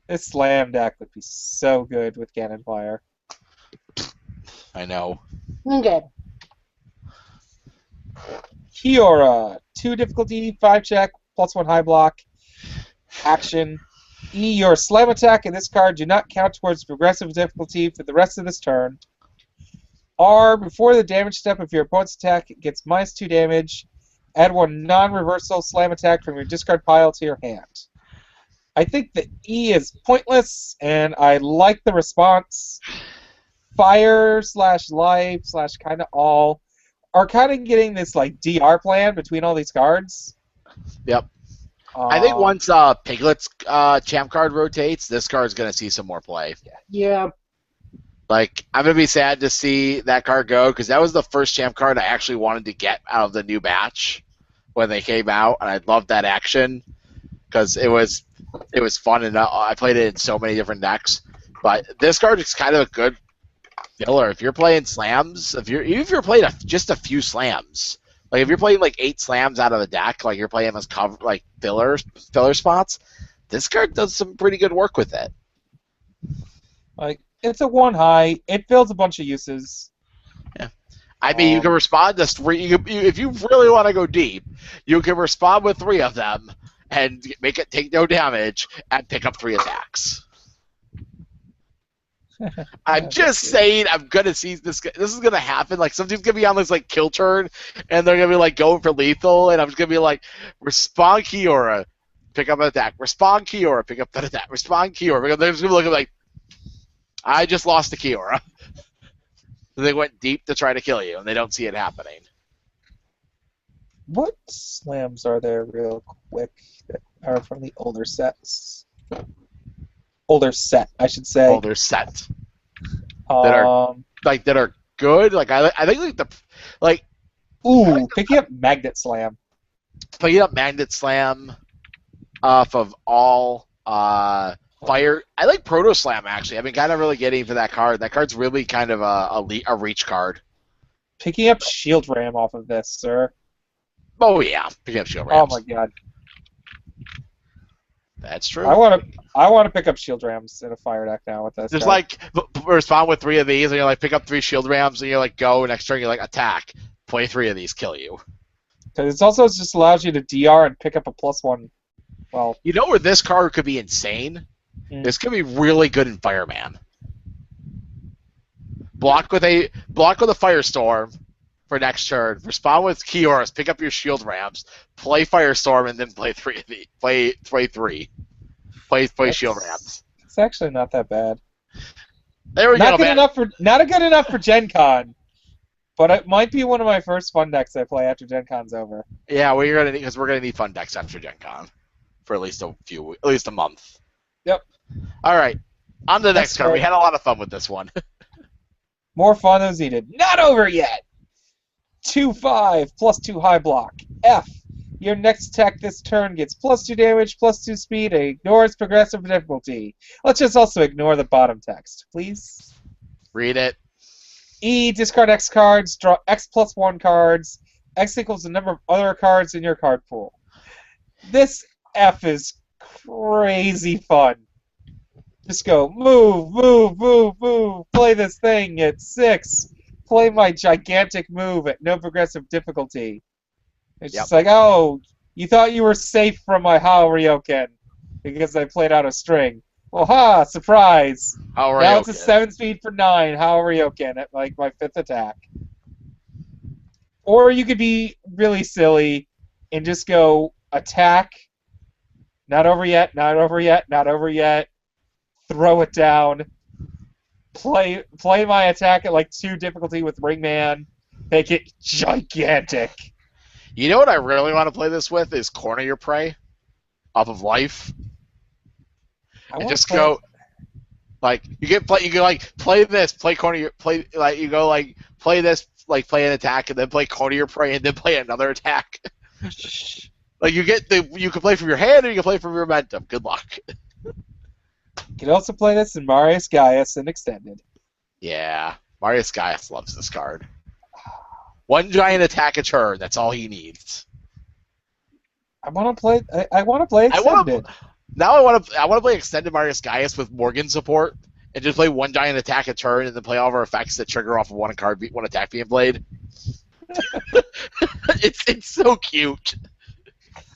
This slam deck would be so good with Cannon Fire. I know. Okay. Kiora, 2 difficulty, 5 check, +1 high block. Action. Your slam attack and this card do not count towards progressive difficulty for the rest of this turn. R, before the damage step of your opponent's attack, it gets -2 damage. Add 1 non-reversal slam attack from your discard pile to your hand. I think the E is pointless, and I like the response. Fire/life/ kind of all are kind of getting this like DR plan between all these cards. Yep. I think once Piglet's champ card rotates, this card's going to see some more play. Yeah. Like, I'm going to be sad to see that card go, because that was the first champ card I actually wanted to get out of the new batch when they came out, and I loved that action, because it was fun, and I played it in so many different decks. But this card is kind of a good filler. If you're playing slams, even if you're playing just a few slams, like if you're playing like 8 slams out of the deck, like you're playing as like filler spots, this card does some pretty good work with it. Like it's a 1 high. It fills a bunch of uses. Yeah, I mean you can respond to 3. If you really want to go deep, you can respond with 3 of them and make it take no damage and pick up 3 attacks. I'm just saying, I'm gonna see this. This is gonna happen. Like somebody's gonna be on this like kill turn, and they're gonna be like going for lethal, and I'm just gonna be like, respond Kiora, pick up an attack. Respond Kiora, pick up that attack. Respond Kiora. Because they're just gonna be looking like, I just lost to Kiora. They went deep to try to kill you, and they don't see it happening. What slams are there, real quick, that are from the older sets? Older set, I should say. Older set that are good. Like I think picking up Magnet Slam. Picking up Magnet Slam off of all fire. I like Proto Slam actually. I've been kind of really getting for that card. That card's really kind of a reach card. Picking up Shield Ram off of this, sir. Oh yeah, picking up Shield Rams. Oh my god. That's true. I want to pick up shield rams in a fire deck now with this. Just card. respond with 3 of these, and you're like pick up 3 shield rams, and you're like go next turn. You're like attack, play 3 of these, kill you. Because it also just allows you to DR and pick up a +1. Well, You know where this card could be insane? This could be really good in Fireman. Block with a Firestorm for next turn. Respond with Kioras. Pick up your shield rams. Play Firestorm and then play 3 of the play 3. Play shield rams. it's actually not that bad. There we Not go, good man. enough for Gen Con, but it might be one of my first fun decks I play after Gen Con's over. Yeah, we're gonna need fun decks after Gen Con for at least a month. Yep. All right, on to the next That's card. We right. had a lot of fun with this one. More fun than was needed. Not over yet. 2/5 +2 high block. F. Your next attack this turn gets +2 damage, +2 speed, and ignores progressive difficulty. Let's just also ignore the bottom text, please. Read it. E. Discard X cards, draw X +1 cards. X equals the number of other cards in your card pool. This F is crazy fun. Just go move, move, move, move. Play this thing at 6. Play my gigantic move at no progressive difficulty. It's just like, oh, you thought you were safe from my Ryoken because I played out a string. Well, ha, surprise. Now it's a 7 speed for 9 Ryoken at like my 5th attack. Or you could be really silly and just go attack. Not over yet, not over yet, not over yet. Throw it down. Play my attack at like 2 difficulty with Ringman. Make it gigantic. You know what I really want to play this with is Corner Your Prey off of Life. And just go like you can like play this, play Corner Your play like you go like play this, like play an attack and then play Corner Your Prey and then play another attack. Like you can play from your hand or you can play from your momentum. Good luck. You can also play this in Marius Gaius and Extended. Yeah, Marius Gaius loves this card. 1 giant attack a turn. That's all he needs. I want to play. I want to play Extended. I want to play Extended Marius Gaius with Morgan support and just play 1 giant attack a turn and then play all of our effects that trigger off of one attack being played. It's so cute.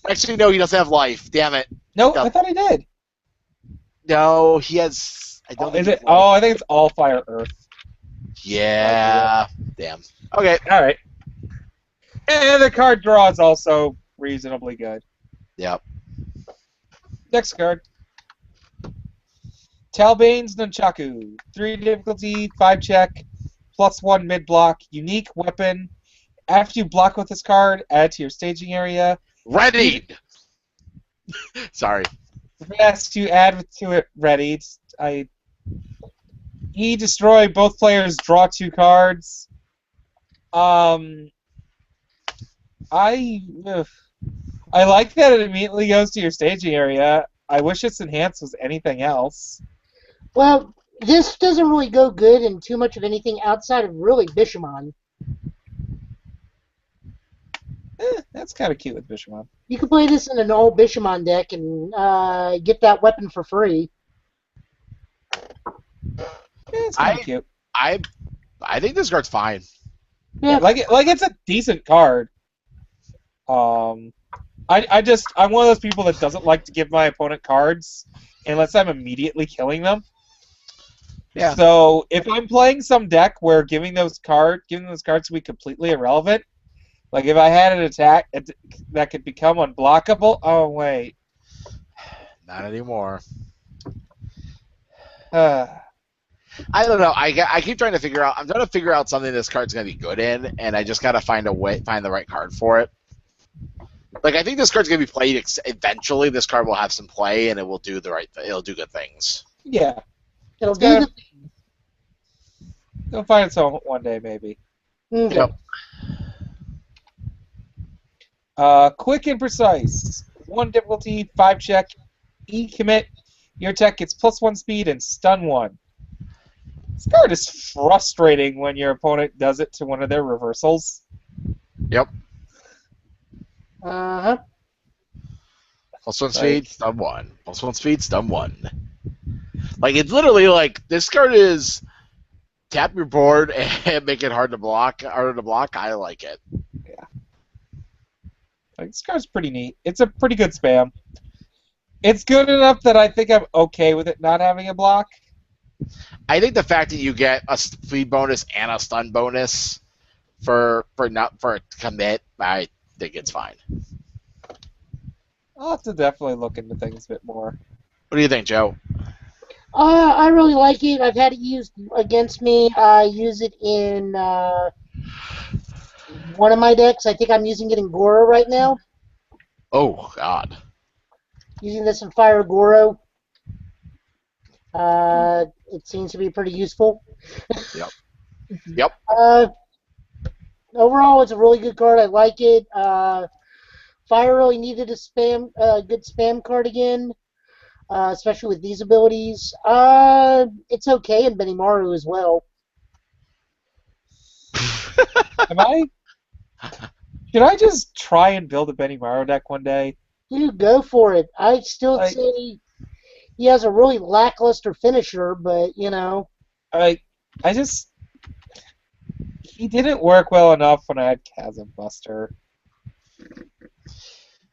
Actually, no, he doesn't have life. Damn it. No, I thought he did. No, he has. I don't. Is it? Oh, I think it's all Fire Earth. Yeah. Damn. Okay. All right. And the card draw is also reasonably good. Yep. Next card. Talbane's Nunchaku. 3 difficulty, 5 check, +1 mid block. Unique weapon. After you block with this card, add to your staging area. Ready. Sorry. Yes, you add to it ready. Destroy both players, draw 2 cards. I like that it immediately goes to your staging area. I wish its enhance was anything else. Well, this doesn't really go good in too much of anything outside of really Bishamon. That's kind of cute with Bishamon. You can play this in an old Bishamon deck and get that weapon for free. It's kind of cute. I think this card's fine. Yeah. Like it's a decent card. I'm one of those people that doesn't like to give my opponent cards unless I'm immediately killing them. Yeah. So if I'm playing some deck where giving those cards would be completely irrelevant, like if I had an attack that could become unblockable. Oh wait. Not anymore. I don't know. I keep trying to figure out. I'm trying to figure out something this card's gonna be good in, and I just gotta find the right card for it. Like I think this card's gonna be played eventually. This card will have some play, and it will do it'll do good things. Yeah. It'll do the thing. You'll find it so one day maybe. Okay. Yep. Quick and precise. 1 difficulty, 5 check, E commit. Your attack gets +1 speed and stun 1. This card is frustrating when your opponent does it to one of their reversals. Yep. Uh-huh. +1 speed, Like- stun 1. +1 speed, stun 1. Like, it's literally like, this card is tap your board and make it harder to block. I like it. Like, this card's pretty neat. It's a pretty good spam. It's good enough that I think I'm okay with it not having a block. I think the fact that you get a speed bonus and a stun bonus for a commit, I think it's fine. I'll have to definitely look into things a bit more. What do you think, Joe? I really like it. I've had it used against me. I use it in one of my decks. I think I'm using it in Goro right now. Oh God. Using this in Fire Goro. It seems to be pretty useful. Yep. Overall, it's a really good card. I like it. Fire really needed a good spam card again, especially with these abilities. It's okay in Benimaru as well. Am I? Should I just try and build a Benimaru deck one day? Dude, go for it. I still Like- say he has a really lackluster finisher, but I just he didn't work well enough when I had Chasm Buster.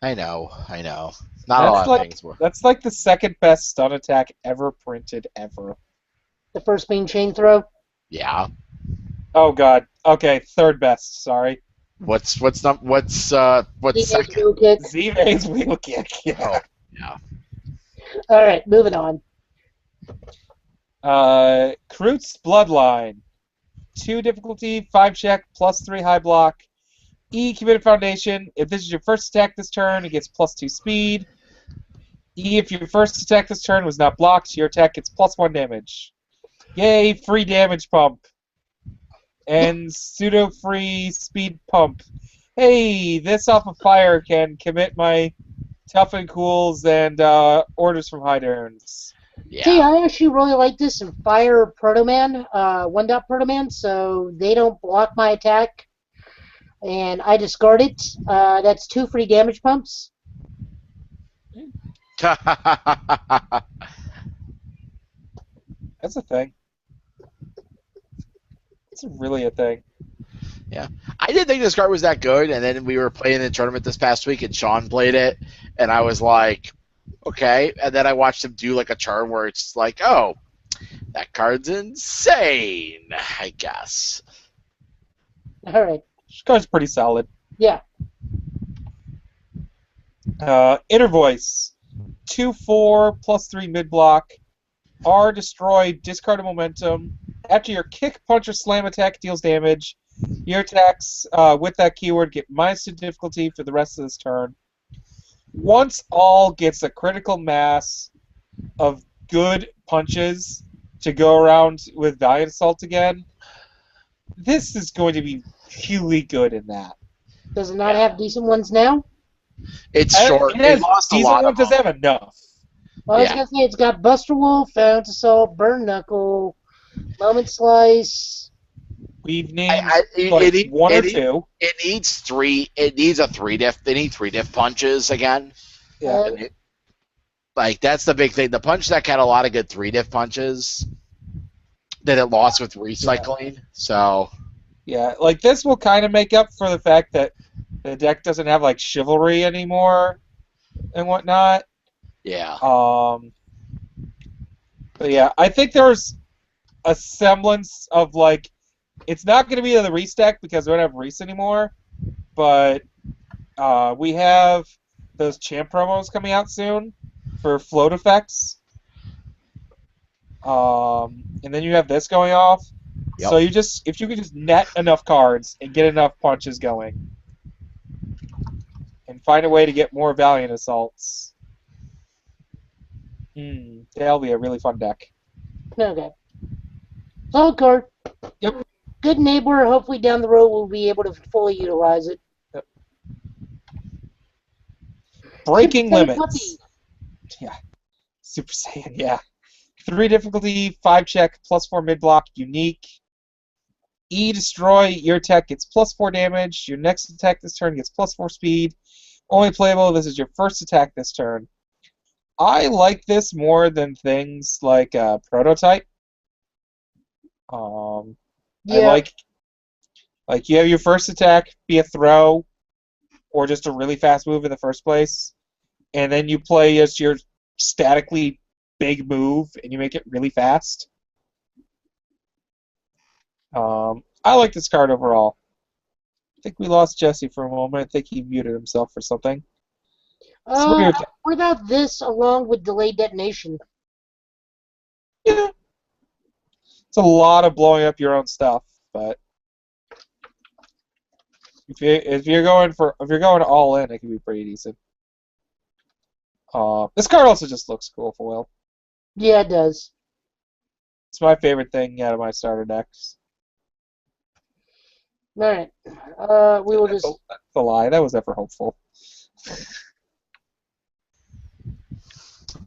I know. Not That's a lot like- of things were. That's like the second best stun attack ever printed ever. the first being Chain Throw. Yeah. Oh god. Okay, third best. Sorry. What's second? Wheel kick. Z-Mane's wheel kick. Yeah. Oh, yeah. All right, moving on. Kroot's Bloodline. 2 difficulty, 5 check, +3 high block. E, Committed Foundation. If this is your first attack this turn, it gets +2 speed. E, if your first attack this turn was not blocked, your attack gets +1 damage. Yay, free damage pump. And pseudo-free speed pump. Hey, this off of fire can commit my toughen cools and orders from high turns. Yeah. See, I actually really like this in Fire Protoman, 1-dot Protoman, so they don't block my attack, and I discard it. That's 2 free damage pumps. That's a thing. It's really a thing. I didn't think this card was that good, and then we were playing the tournament this past week, and Sean played it, and I was like, okay. And then I watched him do like a chart where it's like, oh, that card's insane, I guess. All right, This card's pretty solid. yeah. Inner Voice. 2/4 +3 mid block. R, destroy, discard a momentum. After your kick, punch, or slam attack deals damage, your attacks with that keyword get -2 difficulty for the rest of this turn. Once all gets a critical mass of good punches to go around with Valiant Assault again, this is going to be really good in that. Does it not have decent ones now? It's short. It has It lost a decent lot ones, of does them. have enough. Well, I was Yeah. gonna say it's got Buster Wolf, Valiant Assault, Burn Knuckle, Moment Slice. We've named it- like it- one or it- two. It needs three. It needs a 3-diff. They need 3-diff punches again. Yeah. And like that's the big thing. The punch deck had a lot of good 3-diff punches that it lost with recycling. So Yeah, like this will kind of make up for the fact that the deck doesn't have like chivalry anymore and whatnot. yeah. But yeah, I think there's a semblance of like it's not going to be the restack because we don't have Reese anymore, but we have those champ promos coming out soon for float effects. And then you have this going off. Yep. So if you could just net enough cards and get enough punches going, and find a way to get more Valiant Assaults, that'll be a really fun deck. Okay. Solid card. Yep. Good neighbor. Hopefully down the road we'll be able to fully utilize it. Breaking Super Saiyan Limits. Puppy. Yeah. Super Saiyan, yeah. 3 difficulty, 5 check, +4 mid block, unique. E, destroy, your attack gets +4 damage. Your next attack this turn gets +4 speed. Only playable. This is your first attack this turn. I like this more than things like Prototype. I Yeah. like you have your first attack be a throw or just a really fast move in the first place, and then you play as your statically big move and you make it really fast. I like this card overall. I think we lost Jesse for a moment. I think he muted himself for something. So What about this along with delayed detonation? yeah, it's a lot of blowing up your own stuff, but if you're going all in, it can be pretty decent. This card also just looks cool for Will. Yeah, it does. It's my favorite thing out of my starter decks. All right. We will just. That's a lie. That was never hopeful.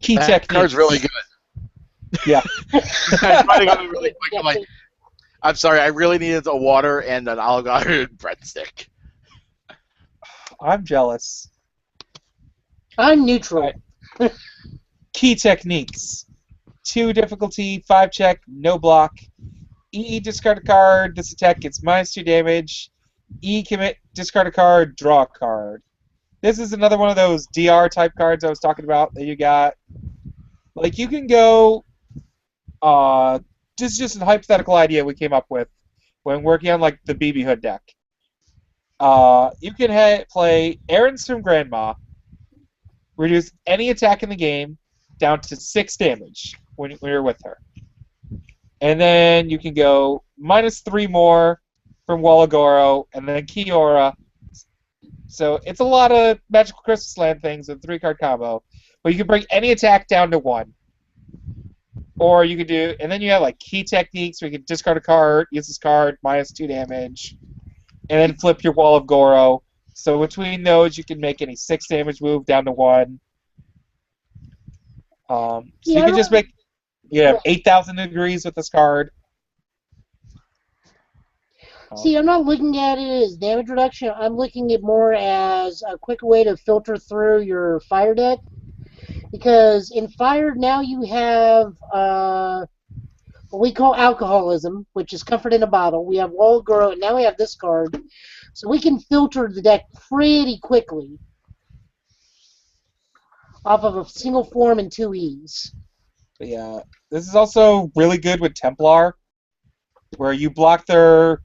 Key That techniques. card's really good. Yeah. I'm trying to go really quick. I'm sorry, I really needed a water and an Olive Garden breadstick. I'm jealous. I'm neutral. Right. Key techniques. 2 difficulty, 5 check, no block. E, discard a card. This attack gets -2 damage. E, commit, discard a card, draw a card. This is another one of those DR type cards I was talking about that you got. Like, you can go. This is just a hypothetical idea we came up with when working on like the BB Hood deck. You can play Errands from Grandma, reduce any attack in the game down to 6 damage when you're with her. And then you can go -3 more from Walagoro, and then Kiora. So it's a lot of Magical Crystal Land things with a 3-card combo. But you can bring any attack down to 1. Or you could do, and then you have like key techniques where you can discard a card, use this card, -2 damage, and then flip your Wall of Goro. So between those, you can make any 6 damage move down to 1. So you can just make 8,000 degrees with this card. See, I'm not looking at it as damage reduction. I'm looking at it more as a quick way to filter through your fire deck. Because in fire, now you have what we call alcoholism, which is comfort in a bottle. We have Wall Girl, and now we have this card. So we can filter the deck pretty quickly off of a single form and 2 E's. But yeah, this is also really good with Templar, where you block their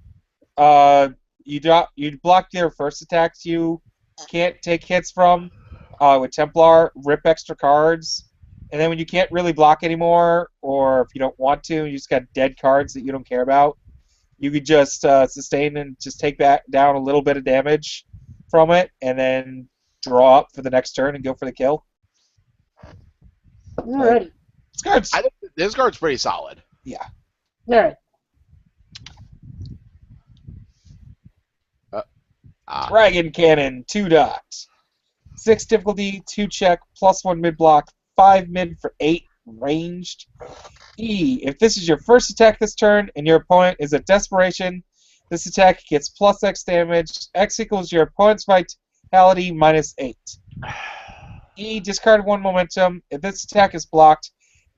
you block their first attacks you can't take hits from with Templar, rip extra cards, and then when you can't really block anymore, or if you don't want to, you just got dead cards that you don't care about, you could just sustain and just take back down a little bit of damage from it, and then draw up for the next turn and go for the kill. Alrighty. I think this card's pretty solid. Yeah. Alright. Dragon Cannon, 2 dots. 6 difficulty, 2 check, +1 mid block, 5 mid for 8 ranged. E, if this is your first attack this turn and your opponent is at Desperation, this attack gets +X damage. X equals your opponent's vitality -8. E, discard 1 momentum. If this attack is blocked,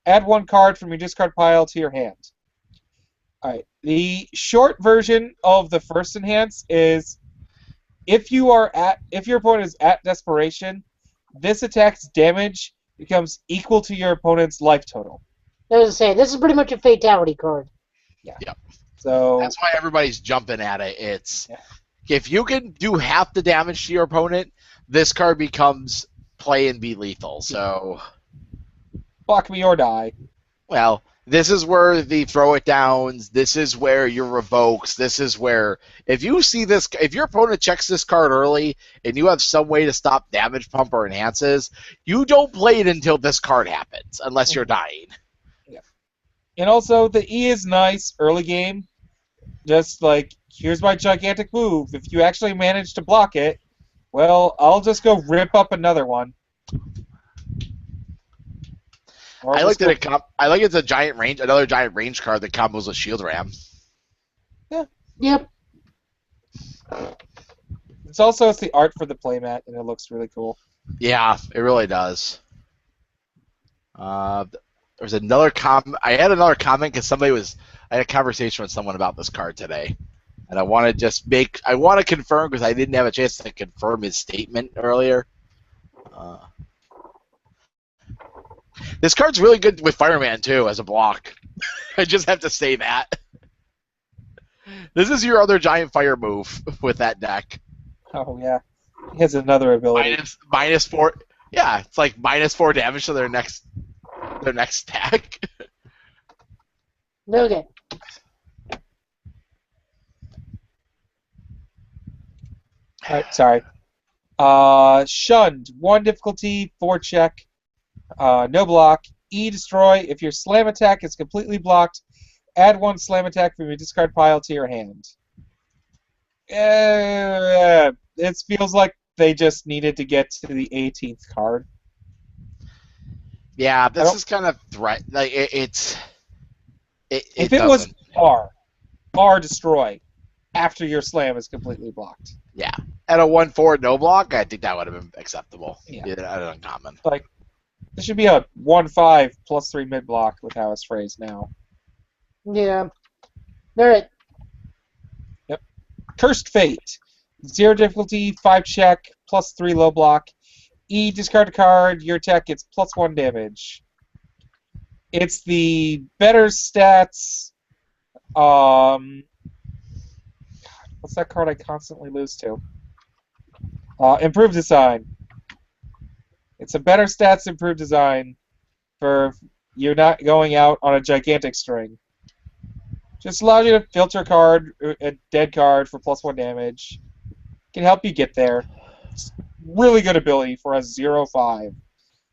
add 1 card from your discard pile to your hand. Alright, the short version of the first enhance is if your opponent is at Desperation, this attack's damage becomes equal to your opponent's life total. I was saying, this is pretty much a fatality card. Yeah. Yep. So that's why everybody's jumping at it. If you can do half the damage to your opponent, this card becomes play and be lethal. So block me or die. Well, this is where the throw it downs. This is where your revokes. This is where if you see this, if your opponent checks this card early and you have some way to stop damage pump or enhances, you don't play it until this card happens, unless you're dying. Yeah. And also the E is nice early game. Just like here's my gigantic move. If you actually manage to block it, well, I'll just go rip up another one. I like that I like it's a giant range, another giant range card that combos with Shield Ram. Yeah. Yep. It's the art for the playmat, and it looks really cool. Yeah, it really does. There was another I had another comment because I had a conversation with someone about this card today, and I want to confirm because I didn't have a chance to confirm his statement earlier. This card's really good with Fireman too as a block. I just have to say that. This is your other giant fire move with that deck. Oh yeah, he has another ability. Minus 4. Yeah, it's like -4 damage to their next attack. Okay. Alright, sorry. Shunned. 1 difficulty, 4 check. No block. E destroy. If your slam attack is completely blocked, add 1 slam attack from your discard pile to your hand. It feels like they just needed to get to the 18th card. Yeah, this is kind of threat. Like if it was R destroy after your slam is completely blocked. Yeah, at a 1/4 no block, I think that would have been acceptable. Yeah, at an uncommon. Like this should be a 1/5 +3 mid block with how it's phrased now. Yeah. All right. Yep. Cursed Fate. 0 difficulty, 5 check, +3 low block. E, discard a card, your attack gets +1 damage. It's the better stats. What's that card I constantly lose to? Improved Design. It's a better stats improved design for you're not going out on a gigantic string. Just allows you to filter a dead card for +1 damage. Can help you get there. It's really good ability for a 0/5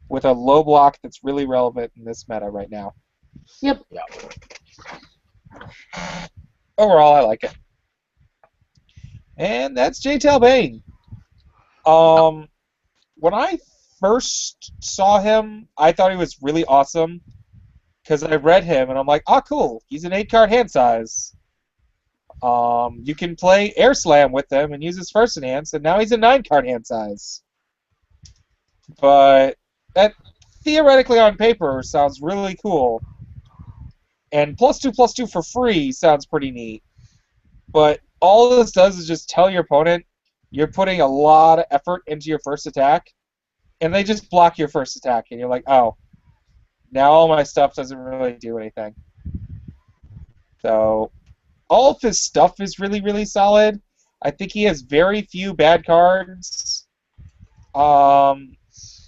with a low block that's really relevant in this meta right now. Yep. Overall, I like it. And that's J. Talbane. When I first saw him, I thought he was really awesome because I read him and I'm like, oh, cool. He's an 8-card hand size. You can play Air Slam with him and use his first enhance, and now he's a 9-card hand size. But that theoretically on paper sounds really cool. And +2/+2 for free sounds pretty neat. But all this does is just tell your opponent you're putting a lot of effort into your first attack, and they just block your first attack, and you're like, oh, now all my stuff doesn't really do anything. So all of his stuff is really, really solid. I think he has very few bad cards. I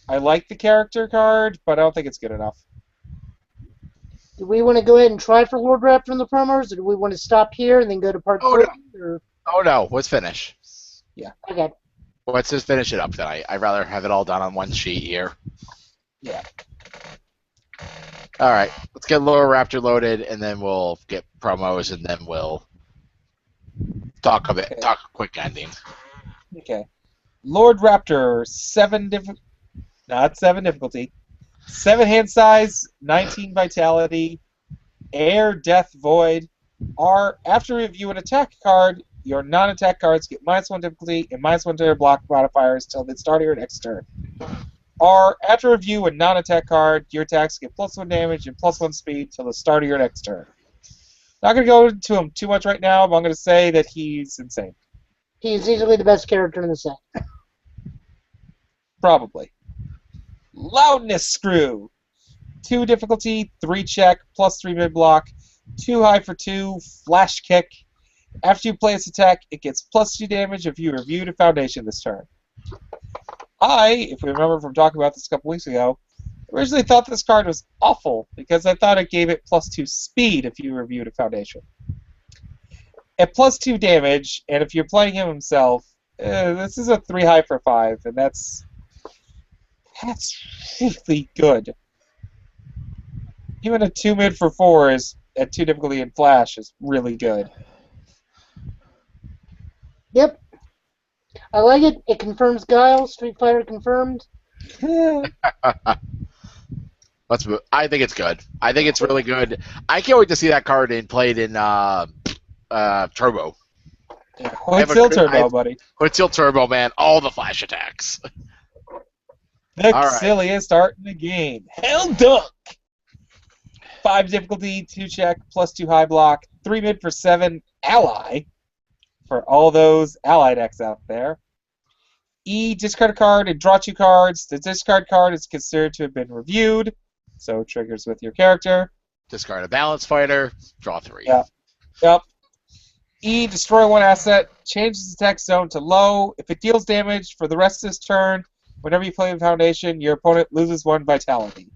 like the character card, but I don't think it's good enough. Do we want to go ahead and try for Lord Raptor in the promos, or do we want to stop here and then go to part 3? No. Oh no, let's finish. Yeah. Okay. Let's just finish it up then. I'd rather have it all done on one sheet here. Yeah. All right, let's get Lord Raptor loaded, and then we'll get promos, and then we'll talk a quick ending. Okay. Lord Raptor, 7 difficulty. 7 hand size, 19 vitality, air, death, void. R, after review an attack card, your non-attack cards get -1 difficulty and -1 to their block modifiers till the start of your next turn. R, after review a non-attack card, your attacks get +1 damage and +1 speed till the start of your next turn. Not going to go into him too much right now, but I'm going to say that he's insane. He's easily the best character in the set. Probably. Loudness Screw. 2 difficulty, 3 check, +3 mid block, 2 high for 2, flash kick. After you play its attack, it gets +2 damage if you reviewed a foundation this turn. If we remember from talking about this a couple weeks ago, originally thought this card was awful because I thought it gave it +2 speed if you reviewed a foundation. At +2 damage, and if you're playing him himself, this is a 3 high for 5, and that's really good. Even a 2 mid for 4 is at 2 difficulty and flash is really good. Yep. I like it. It confirms Guile. Street Fighter confirmed. I think it's good. I think it's really good. I can't wait to see that card played in Turbo. Yeah, I have Hood Tilt I Turbo, have buddy. Hood Tilt Turbo, man. All the flash attacks. The All right. silliest art in the game. Hell Dunk! 5 difficulty, 2 check, +2 high block, 3 mid for 7 ally. For all those ally decks out there. E, discard a card and draw 2 cards. The discard card is considered to have been reviewed, so triggers with your character. Discard a balance fighter. Draw 3. Yeah. Yep. E, destroy 1 asset, change its attack zone to low. If it deals damage for the rest of this turn, whenever you play the Foundation, your opponent loses 1 vitality.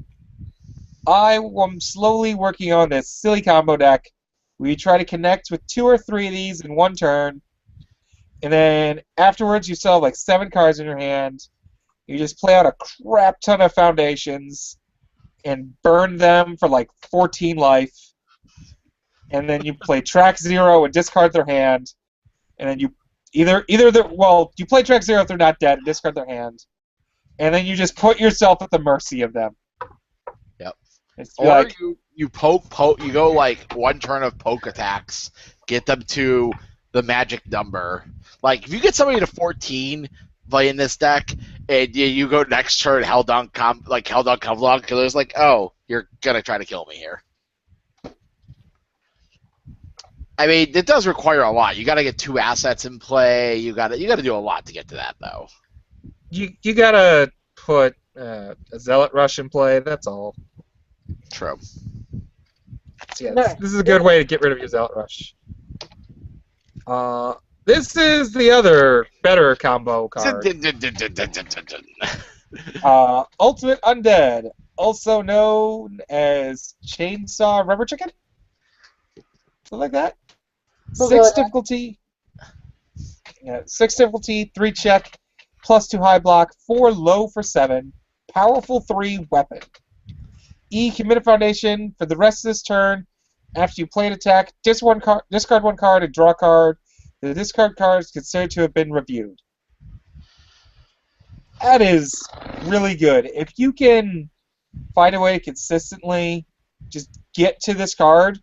I am slowly working on this silly combo deck where you try to connect with 2 or 3 of these in 1 turn, and then afterwards you still have like 7 cards in your hand. You just play out a crap ton of Foundations and burn them for like 14 life. And then you play track 0 and discard their hand. And then you you play track 0 if they're not dead and discard their hand. And then you just put yourself at the mercy of them. Yep. It's Or like, you poke, you go like 1 turn of poke attacks, get them to the magic number. Like, if you get somebody to 14 playing this deck, and you go next turn, Hell Dunk, killer's like, oh, you're going to try to kill me here. I mean, it does require a lot. You got to get 2 assets in play. You got to do a lot to get to that, though. you gotta put a Zealot Rush in play, that's all. True. So yeah, this is a good way to get rid of your Zealot Rush. This is the other better combo card. Ultimate Undead, also known as Chainsaw Rubber Chicken? Something like that? 6 difficulty. Yeah, 6 difficulty, 3 check, +2 high block, 4 low for 7, powerful 3 weapon. E, commit a Foundation for the rest of this turn. After you play an attack, discard 1 card and draw a card. The discard card is considered to have been reviewed. That is really good. If you can find a way to consistently just get to this card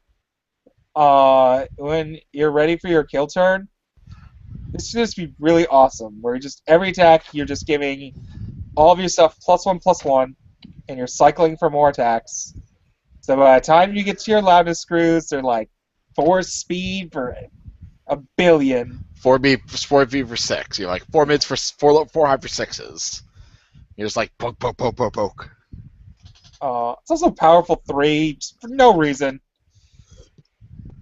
when you're ready for your kill turn, this should just be really awesome. Where just every attack you're just giving all of your stuff +1/+1, and you're cycling for more attacks. So by the time you get to your loudest screws, they're like 4 speed for 1 billion. 4B for 6. You're like 4 mids for 4 high for 6s. You're just like poke. It's also powerful 3 just for no reason.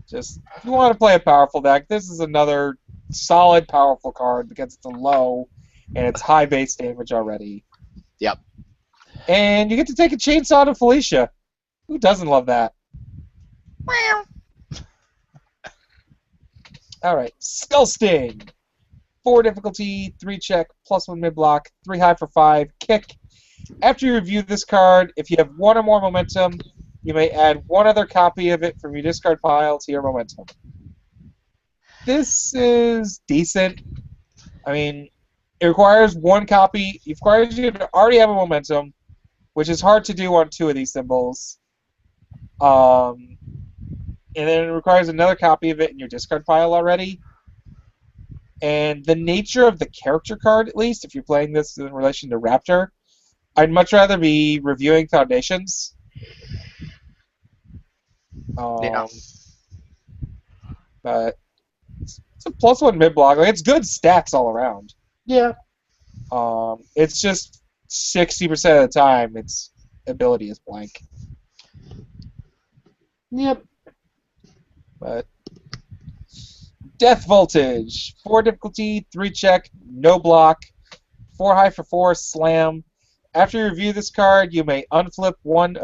Just if you want to play a powerful deck, this is another solid powerful card because it's a low and it's high base damage already. Yep. And you get to take a chainsaw to Felicia. Who doesn't love that? Alright, Skull Sting. 4 difficulty, 3 check, +1 mid block, 3 high for 5, kick. After you review this card, if you have 1 or more momentum, you may add 1 other copy of it from your discard pile to your momentum. This is decent. I mean, it requires 1 copy. It requires you to already have a momentum, which is hard to do on 2 of these symbols. And then it requires another copy of it in your discard pile already. And the nature of the character card, at least, if you're playing this in relation to Raptor, I'd much rather be reviewing Foundations. Yeah. But it's a +1 mid block. Like, it's good stats all around. Yeah. It's just 60% of the time its ability is blank. Yep. But Death Voltage, 4 difficulty, 3 check, no block, 4 high for 4, slam. After you review this card, you may unflip 1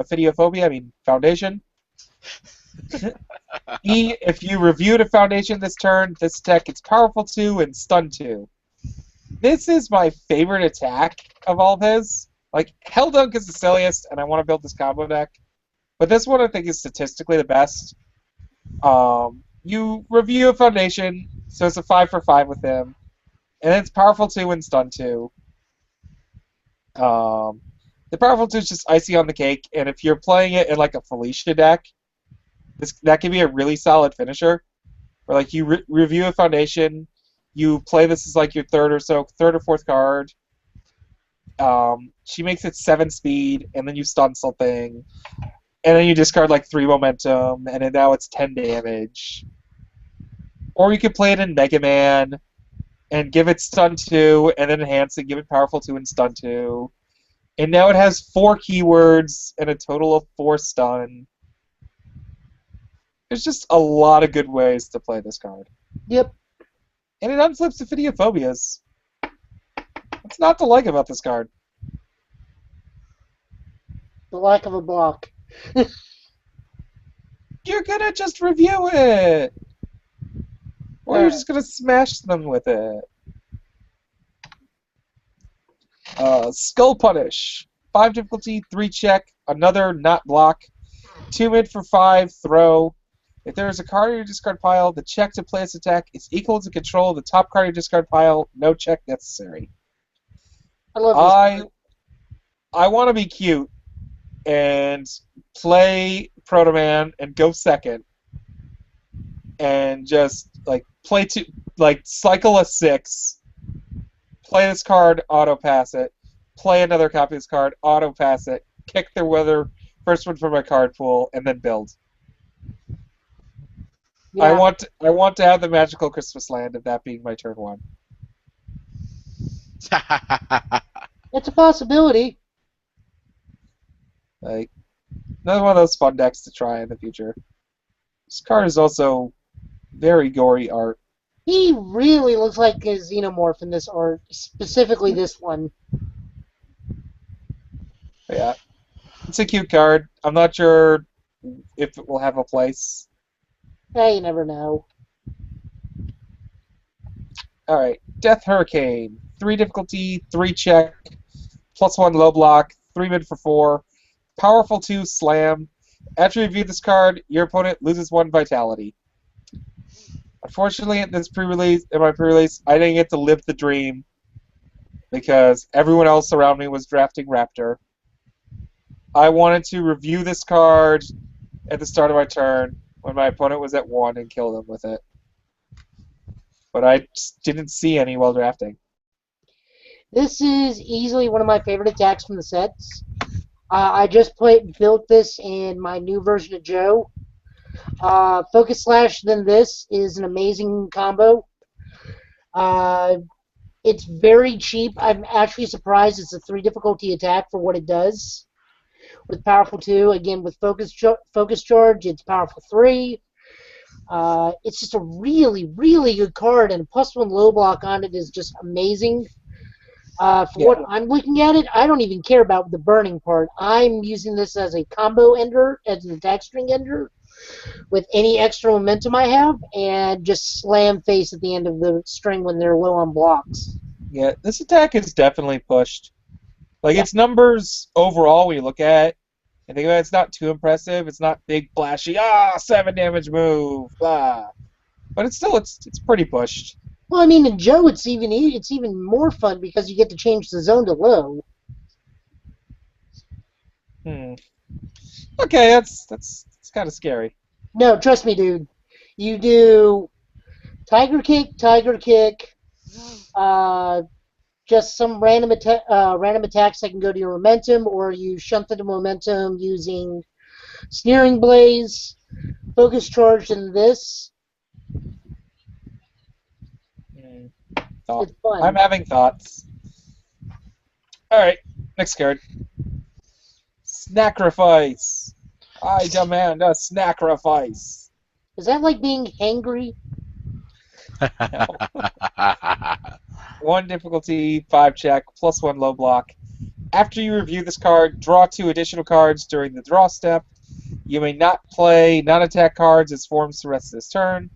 Foundation. E, if you reviewed a Foundation this turn, this attack gets powerful 2 and stun 2. This is my favorite attack of all of his. Like, Hell Dunk is the silliest, and I want to build this combo deck. But this one I think is statistically the best. You review a Foundation, so it's a 5 for 5 with him. And it's powerful 2 and stun 2. The powerful 2 is just icing on the cake, and if you're playing it in like a Felicia deck, that can be a really solid finisher. Where like you review a Foundation, You play this as like your third or fourth card. She makes it 7 speed, and then you stun something, and then you discard like 3 momentum, and then now it's 10 damage. Or you could play it in Mega Man and give it stun 2, and then enhance it, give it powerful 2 and stun 2. And now it has 4 keywords and a total of 4 stun. There's just a lot of good ways to play this card. Yep. And it unflips Ophidiophobia. What's not to like about this card? The lack of a block. You're gonna just review it! Or you're just gonna smash them with it. Skull Punish. 5 difficulty, 3 check, another not block. 2 mid for 5, throw. If there is a card in your discard pile, the check to play this attack is equal to control of the top card in your discard pile. No check necessary. I love this. I want to be cute and play Proto Man and go second, and just like play two, like cycle a 6, play this card, auto pass it, play another copy of this card, auto pass it, kick the weather first one from my card pool, and then build. Yeah. I want to have the magical Christmas land of that being my turn 1. It's a possibility. Like another one of those fun decks to try in the future. This card is also very gory art. He really looks like a xenomorph in this art, specifically this one. Yeah, it's a cute card. I'm not sure if it will have a place. Hey, you never know. Alright, Death Hurricane. 3 difficulty, 3 check, +1 low block, 3 mid for 4, powerful 2 slam. After you review this card, your opponent loses 1 vitality. Unfortunately, in my pre-release, I didn't get to live the dream because everyone else around me was drafting Raptor. I wanted to review this card at the start of my turn when my opponent was at 1 and kill them with it. But I just didn't see any while drafting. This is easily one of my favorite attacks from the sets. I just built this in my new version of Joe. Focus Slash then this is an amazing combo. It's very cheap. I'm actually surprised it's a 3 difficulty attack for what it does. With powerful 2, again with focus charge, it's powerful 3. It's just a really, really good card, and a +1 low block on it is just amazing. What I'm looking at it, I don't even care about the burning part. I'm using this as a combo ender, as an attack string ender, with any extra momentum I have, and just slam face at the end of the string when they're low on blocks. Yeah, this attack is definitely pushed. Like, its numbers overall, when you look at it, and think about it, it's not too impressive. It's not big, flashy, 7 damage move, blah. But it's still, it's pretty pushed. Well, I mean, in Joe, it's even more fun because you get to change the zone to low. Okay, that's kind of scary. No, trust me, dude. You do Tiger Kick, just some random attacks that can go to your momentum, or you shunt into momentum using Sneering Blaze, Focus Charge, and this. It's fun. I'm having thoughts. Alright, next card. Snacrifice. I demand a snacrifice. Is that like being hangry? No. 1 difficulty, 5 check, +1 low block. After you review this card, draw 2 additional cards during the draw step. You may not play non-attack cards as forms the rest of this turn.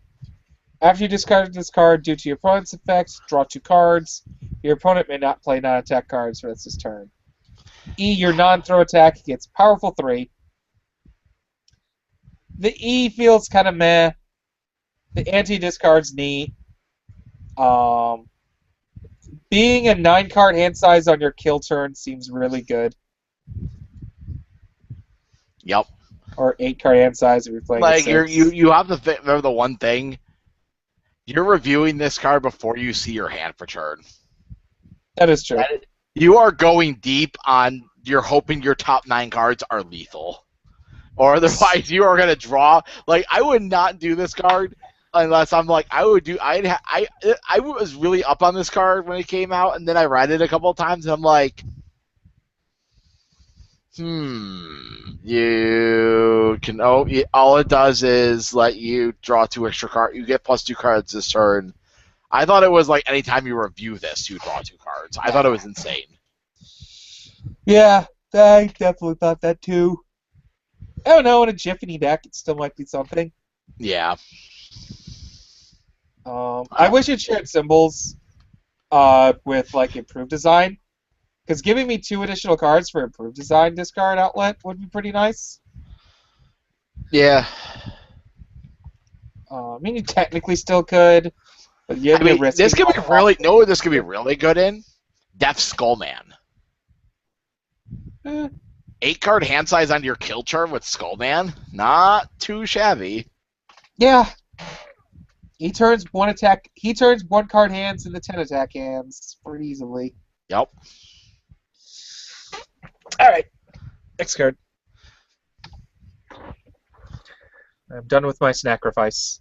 After you discard this card due to your opponent's effect, draw 2 cards. Your opponent may not play non-attack cards for this turn. Your non-throw attack gets powerful 3. The E feels kind of meh. The anti-discard's neat. Being a 9-card hand size on your kill turn seems really good. Yep. Or 8-card hand size if you're playing. Like you have to remember the one thing. you're reviewing this card before you see your hand for turn. That is true. You are going deep on. You're hoping your top 9 cards are lethal, or otherwise you are going to draw. Like, I would not do this card unless I'm like, I was really up on this card when it came out, and then I read it a couple of times, and I'm like, you can. All it does is let you draw 2 extra cards. You get +2 cards this turn. I thought it was like anytime you review this, you draw 2 cards. I thought it was insane. Yeah, I definitely thought that too. I don't know, in a Jiffany deck, it still might be something. Yeah. I wish it shared symbols with like improved design, because giving me 2 additional cards for improved design discard outlet would be pretty nice. Yeah. I mean, you technically still could, but you'd be risking. This could be really This could be really good in Death Skullman. 8-card hand size on your kill chart with Skullman, not too shabby. Yeah. He turns 1 card hands into 10 attack hands pretty easily. Yep. All right. Next card. I'm done with my sacrifice.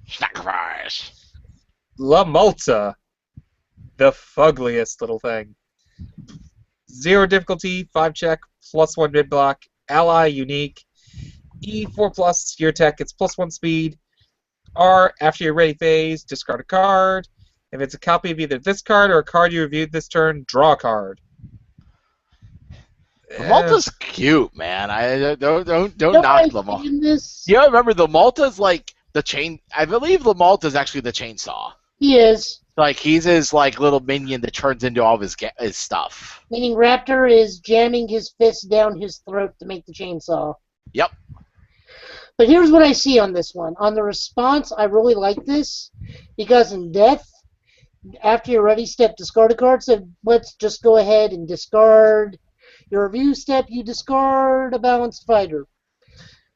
Sacrifice. La Malta. The fuggliest little thing. 0 difficulty, 5 check, +1 mid block, ally unique. E4+, your attack gets +1 speed. R, after your ready phase, discard a card. If it's a copy of either this card or a card you reviewed this turn, draw a card. The Malta's cute, man. I don't knock the Malta. This? Yeah, remember the Malta's like the chain. I believe the Malta's actually the chainsaw. He is. Like he's his like little minion that turns into all of his stuff. Meaning Raptor is jamming his fist down his throat to make the chainsaw. Yep. But here's what I see on this one. On the response, I really like this because in death, after your ready step, discard a card. So let's just go ahead and discard your review step. You discard a balanced fighter.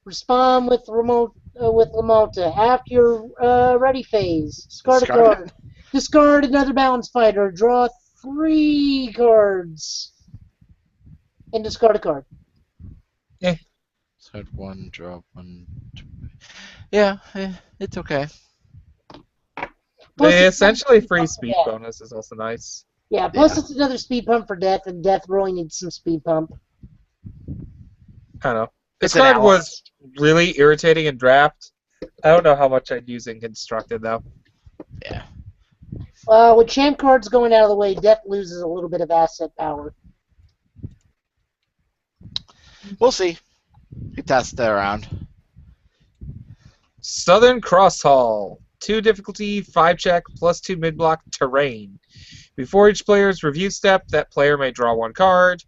Respond with Lamalta. After your ready phase, discard a card. Discard another balanced fighter. Draw 3 cards. And discard a card. Yeah. Set 1, draw 1. 2. Yeah, it's okay. Plus The essentially free speed bonus is also nice. Yeah, plus it's another speed pump for death, and death really needs some speed pump. I don't know. This card was really irritating in draft. I don't know how much I'd use in constructed though. Yeah. With champ cards going out of the way, death loses a little bit of asset power. We'll see. You test that around. Southern Cross Hall. 2 difficulty, 5 check, +2 mid block terrain. Before each player's review step, that player may draw 1 card.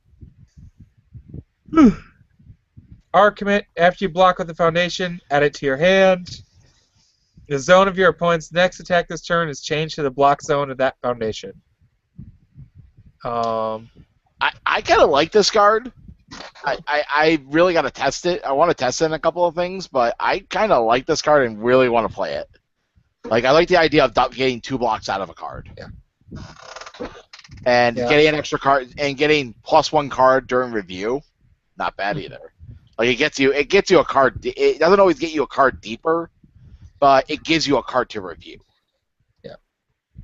R commit. After you block with the foundation, add it to your hand. The zone of your opponent's next attack this turn is changed to the block zone of that foundation. I kind of like this card. I really got to test it. I want to test it in a couple of things, but I kind of like this card and really want to play it. Like, I like the idea of getting 2 blocks out of a card. Yeah. And getting an extra card and getting +1 card during review, not bad either. Like it gets you a card. It doesn't always get you a card deeper, but it gives you a card to review. Yeah.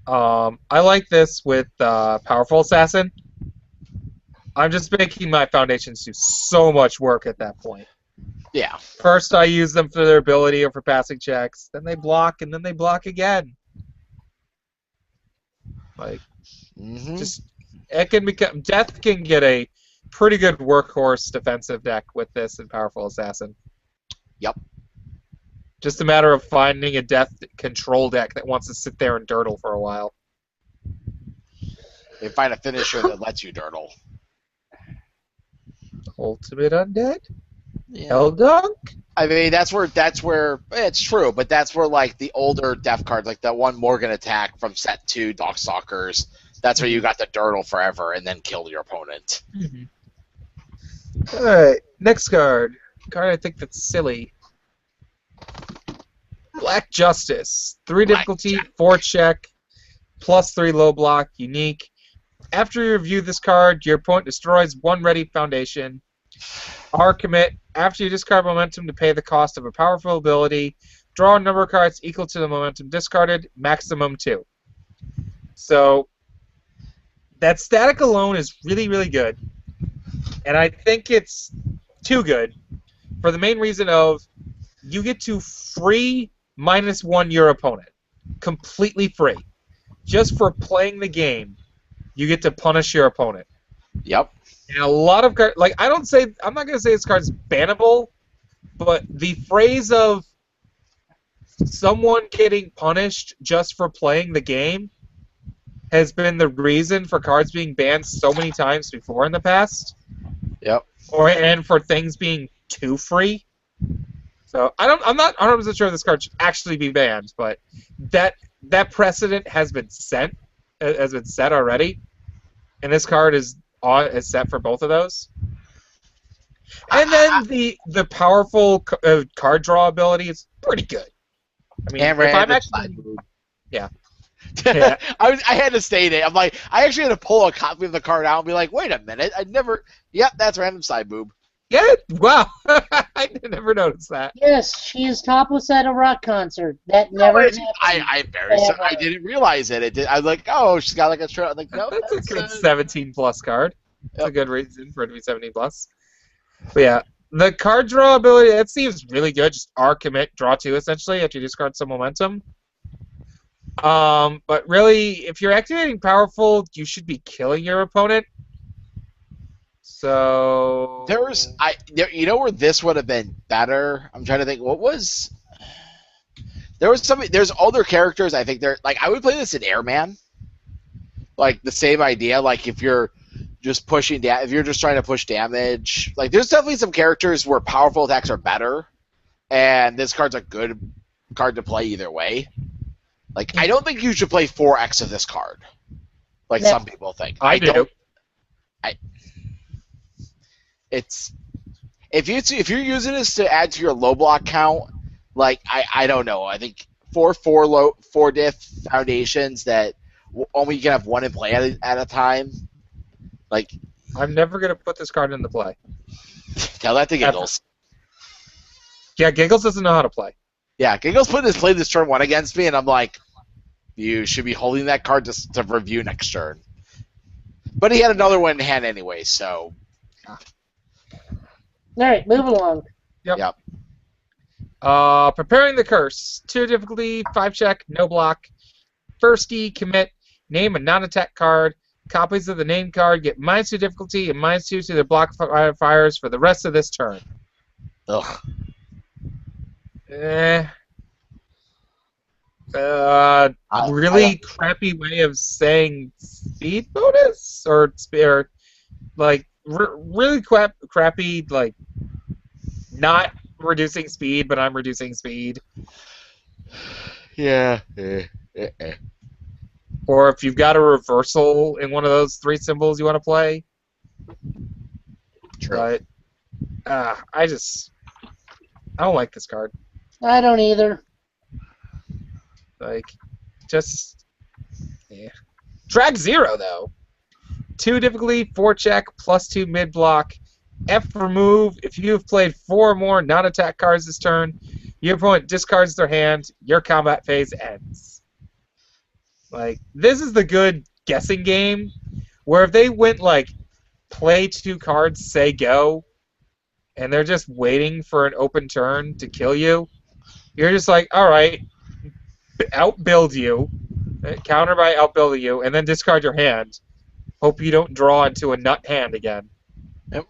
I like this with Powerful Assassin. I'm just making my foundations do so much work at that point. Yeah. First, I use them for their ability or for passing checks. Then they block, and then they block again. Like, just it can become Death can get a pretty good workhorse defensive deck with this and Powerful Assassin. Yep. Just a matter of finding a Death control deck that wants to sit there and dirtle for a while. They find a finisher that lets you dirtle. Ultimate Undead? Yeah. Eldunk? I mean, that's where it's true, but that's where like the older death cards, like that one Morgan attack from set 2, Darkstalkers, that's where you got the dirtle forever and then kill your opponent. Alright, next card. Card I think that's silly. Black Justice. 3 Black difficulty, Jack. 4 check, +3 low block, unique. After you review this card, your opponent destroys 1 ready foundation. R commit. After you discard momentum to pay the cost of a powerful ability, draw a number of cards equal to the momentum discarded, maximum 2. So that static alone is really, really good. And I think it's too good for the main reason of you get to free -1 your opponent. Completely free. Just for playing the game, you get to punish your opponent. Yep. And a lot of cards, like I'm not gonna say this card's bannable, but the phrase of someone getting punished just for playing the game has been the reason for cards being banned so many times before in the past. Yep. And for things being too free. So I'm not 100% sure this card should actually be banned, but that precedent has been set already, and this card is set for both of those. And then the powerful card draw ability is pretty good. I mean, And if I'm random actually, side move. yeah. Yeah. I had to state it. I'm like, I actually had to pull a copy of the card out and be like, wait a minute, I never. Yep, that's random side boob. Yeah, wow. I never noticed that. Yes, she is topless at a rock concert. That never happened. I didn't realize it. I was like, oh, she's got like a shirt. I'm like, no, That's a good 17+ card. That's a good reason for it to be 17+. But yeah, the card draw ability, that seems really good. Just R commit, draw 2 essentially after you discard some momentum. But really, if you're activating powerful, you should be killing your opponent. So you know where this would have been better. I'm trying to think. There's other characters. I think like I would play this in Airman. Like the same idea. Like if you're just pushing if you're just trying to push damage. Like there's definitely some characters where powerful attacks are better, and this card's a good card to play either way. Like I don't think you should play 4x of this card. Like some people think. I do. It's if you're using this to add to your low block count, like I don't know. I think 4 diff foundations that only you can have one in play at a time. Like I'm never gonna put this card into play. Tell that to Giggles. Yeah, Giggles doesn't know how to play. Yeah, Giggles played this turn 1 against me, and I'm like, you should be holding that card to review next turn. But he had another one in hand anyway, so. All right, move along. Yep. Preparing the curse. 2 difficulty, 5 check, no block. First E, commit. Name a non-attack card. Copies of the named card get -2 difficulty and -2 to their block fires for the rest of this turn. Ugh. Really crappy way of saying speed bonus or like really crappy like not reducing speed, but I'm reducing speed. Yeah. Or if you've got a reversal in one of those 3 symbols you want to play. True. But I don't like this card. I don't either. Like, yeah. Drag 0 though. 2 difficulty, 4 check, +2 mid block. F remove. If you have played 4 or more non-attack cards this turn, your opponent discards their hand. Your combat phase ends. Like, this is the good guessing game, where if they went like play 2 cards, say go, and they're just waiting for an open turn to kill you, you're just like, all right, outbuild you, counter by outbuilding you, and then discard your hand. Hope you don't draw into a nut hand again. Yep.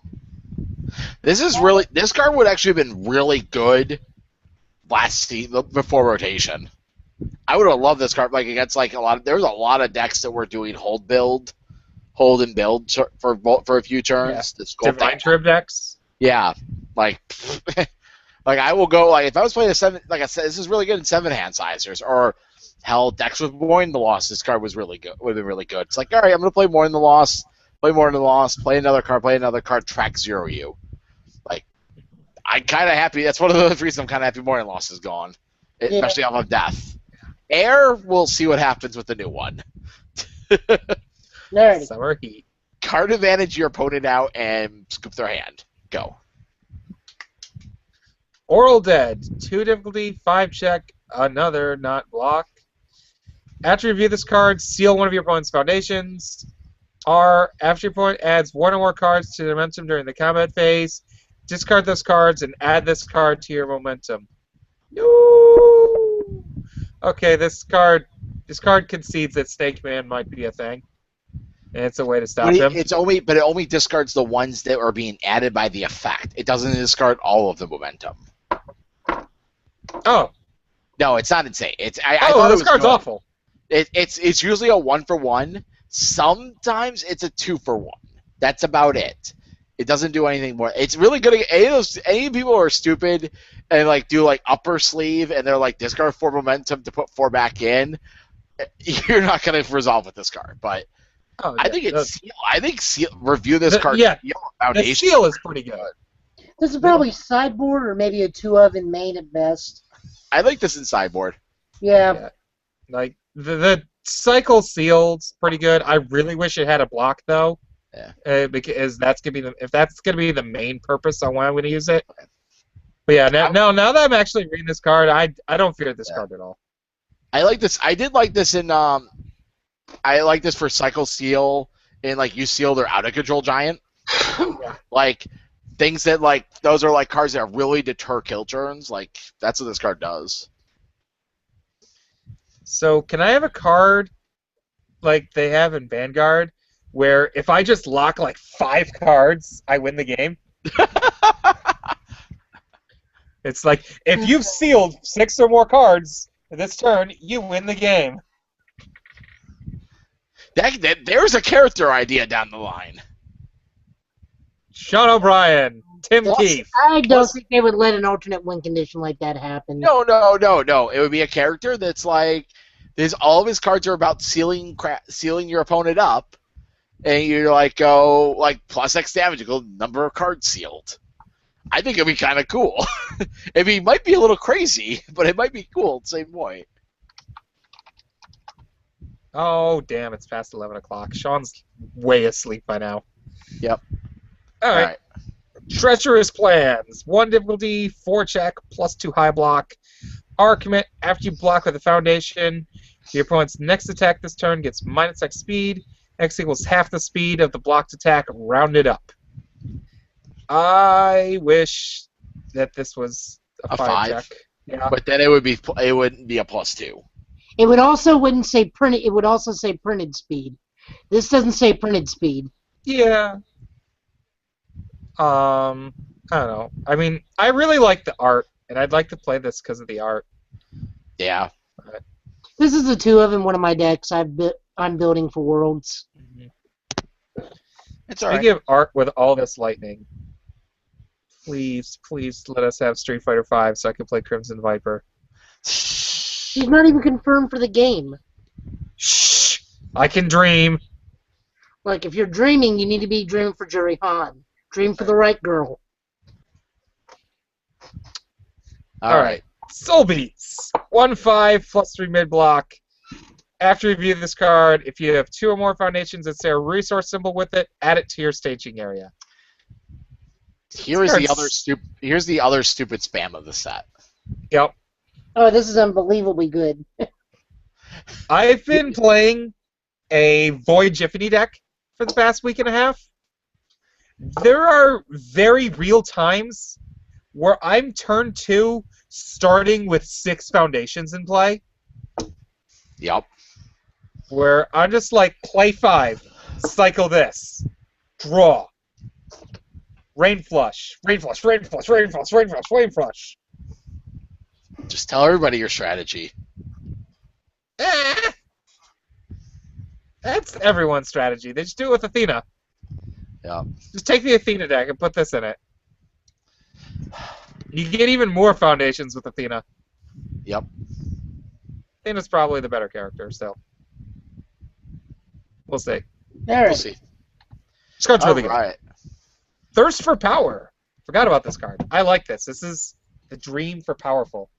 This card would actually have been really good before rotation. I would have loved this card like against like there's a lot of decks that were doing hold and build for a few turns. Yeah. Divine Trib decks. Yeah, like like I will go like if I was playing a 7, like I said, this is really good in 7-hand sizers or hell decks with Mourn the Lost. This card was really good. Would have been really good. It's like all right, I'm gonna play Mourn the Lost, play another card, track 0 you. Like I'm kind of happy. That's one of the reasons I'm kind of happy Mourn the Lost is gone. Yeah. especially off of death. Air, we'll see what happens with the new one. Alrighty. Summer heat. Card advantage your opponent out and scoop their hand. Go. Oral Dead. 2 difficulty, 5 check, another not block. After you review this card, seal one of your opponent's foundations. R. After your opponent adds 1 or more cards to their momentum during the combat phase, discard those cards and add this card to your momentum. No. Okay, this card concedes that Snake Man might be a thing, and it's a way to stop him. It only discards the ones that are being added by the effect. It doesn't discard all of the momentum. Oh. No, it's not insane. I thought this card's good. awful. It's usually a 1-for-1. Sometimes it's a 2-for-1. That's about it. It doesn't do anything more. It's really good. Any people who are stupid and like do like upper sleeve and they're like discard 4 momentum to put 4 back in. You're not going to resolve with this card, but I think review this card. Yeah, Foundation. the seal is pretty good. This is probably sideboard or maybe a 2 of in main at best. I like this in sideboard. Yeah. Like the cycle sealed's pretty good. I really wish it had a block though. Yeah. Because that's gonna be the main purpose on why I'm gonna use it. But yeah, now that I'm actually reading this card, I don't fear this card at all. I like this. I did like this in I like this for cycle seal and like you seal their out of control giant. Like things that like those are like cards that really deter kill turns. Like that's what this card does. So can I have a card like they have in Vanguard where if I just lock like 5 cards, I win the game? It's like if you've sealed 6 or more cards this turn, you win the game. There's a character idea down the line. Sean O'Brien, Tim Keefe. I don't think they would let an alternate win condition like that happen. No. It would be a character that's like, all of his cards are about sealing your opponent up, and you like go like plus X damage, you go number of cards sealed. I think it'd be kind of cool. It might be a little crazy, but it might be cool at the same point. Oh damn! It's past 11 o'clock. Sean's way asleep by now. Yep. All right. Treacherous Plans. 1 difficulty, 4 check, plus 2 high block. R commit. After you block with a foundation, your opponent's next attack this turn gets minus X speed. X equals half the speed of the blocked attack, rounded up. I wish that this was a 5 check. Yeah. But then it wouldn't be a +2. It would also wouldn't say printed. It would also say printed speed. This doesn't say printed speed. Yeah. I don't know. I mean, I really like the art, and I'd like to play this because of the art. Yeah. This is a 2 of in one of my decks I'm building for Worlds. It's all right. Speaking of art with all this lightning, please let us have Street Fighter V so I can play Crimson Viper. She's not even confirmed for the game. Shh! I can dream. Like, if you're dreaming, you need to be dreaming for Jerry Han. Dream for the right girl. All right. Soul Beats. 1/5 plus 3 mid block. After you review this card, if you have 2 or more foundations that say a resource symbol with it, add it to your staging area. Here's the other stupid spam of the set. Yep. Oh, this is unbelievably good. I've been playing a Void Jiffany deck for the past week and a half. There are very real times where I'm turn 2 starting with 6 foundations in play. Yep. Where I'm just like, play 5, cycle this, draw, rain flush, rain flush, rain flush, rain flush, rain flush, rain flush. Just tell everybody your strategy. That's everyone's strategy. They just do it with Athena. Yeah. Just take the Athena deck and put this in it. You get even more foundations with Athena. Yep. Athena's probably the better character, so. We'll see. There. We'll see. This card's really good. Right. Thirst for Power. Forgot about this card. I like this. This is the dream for powerful.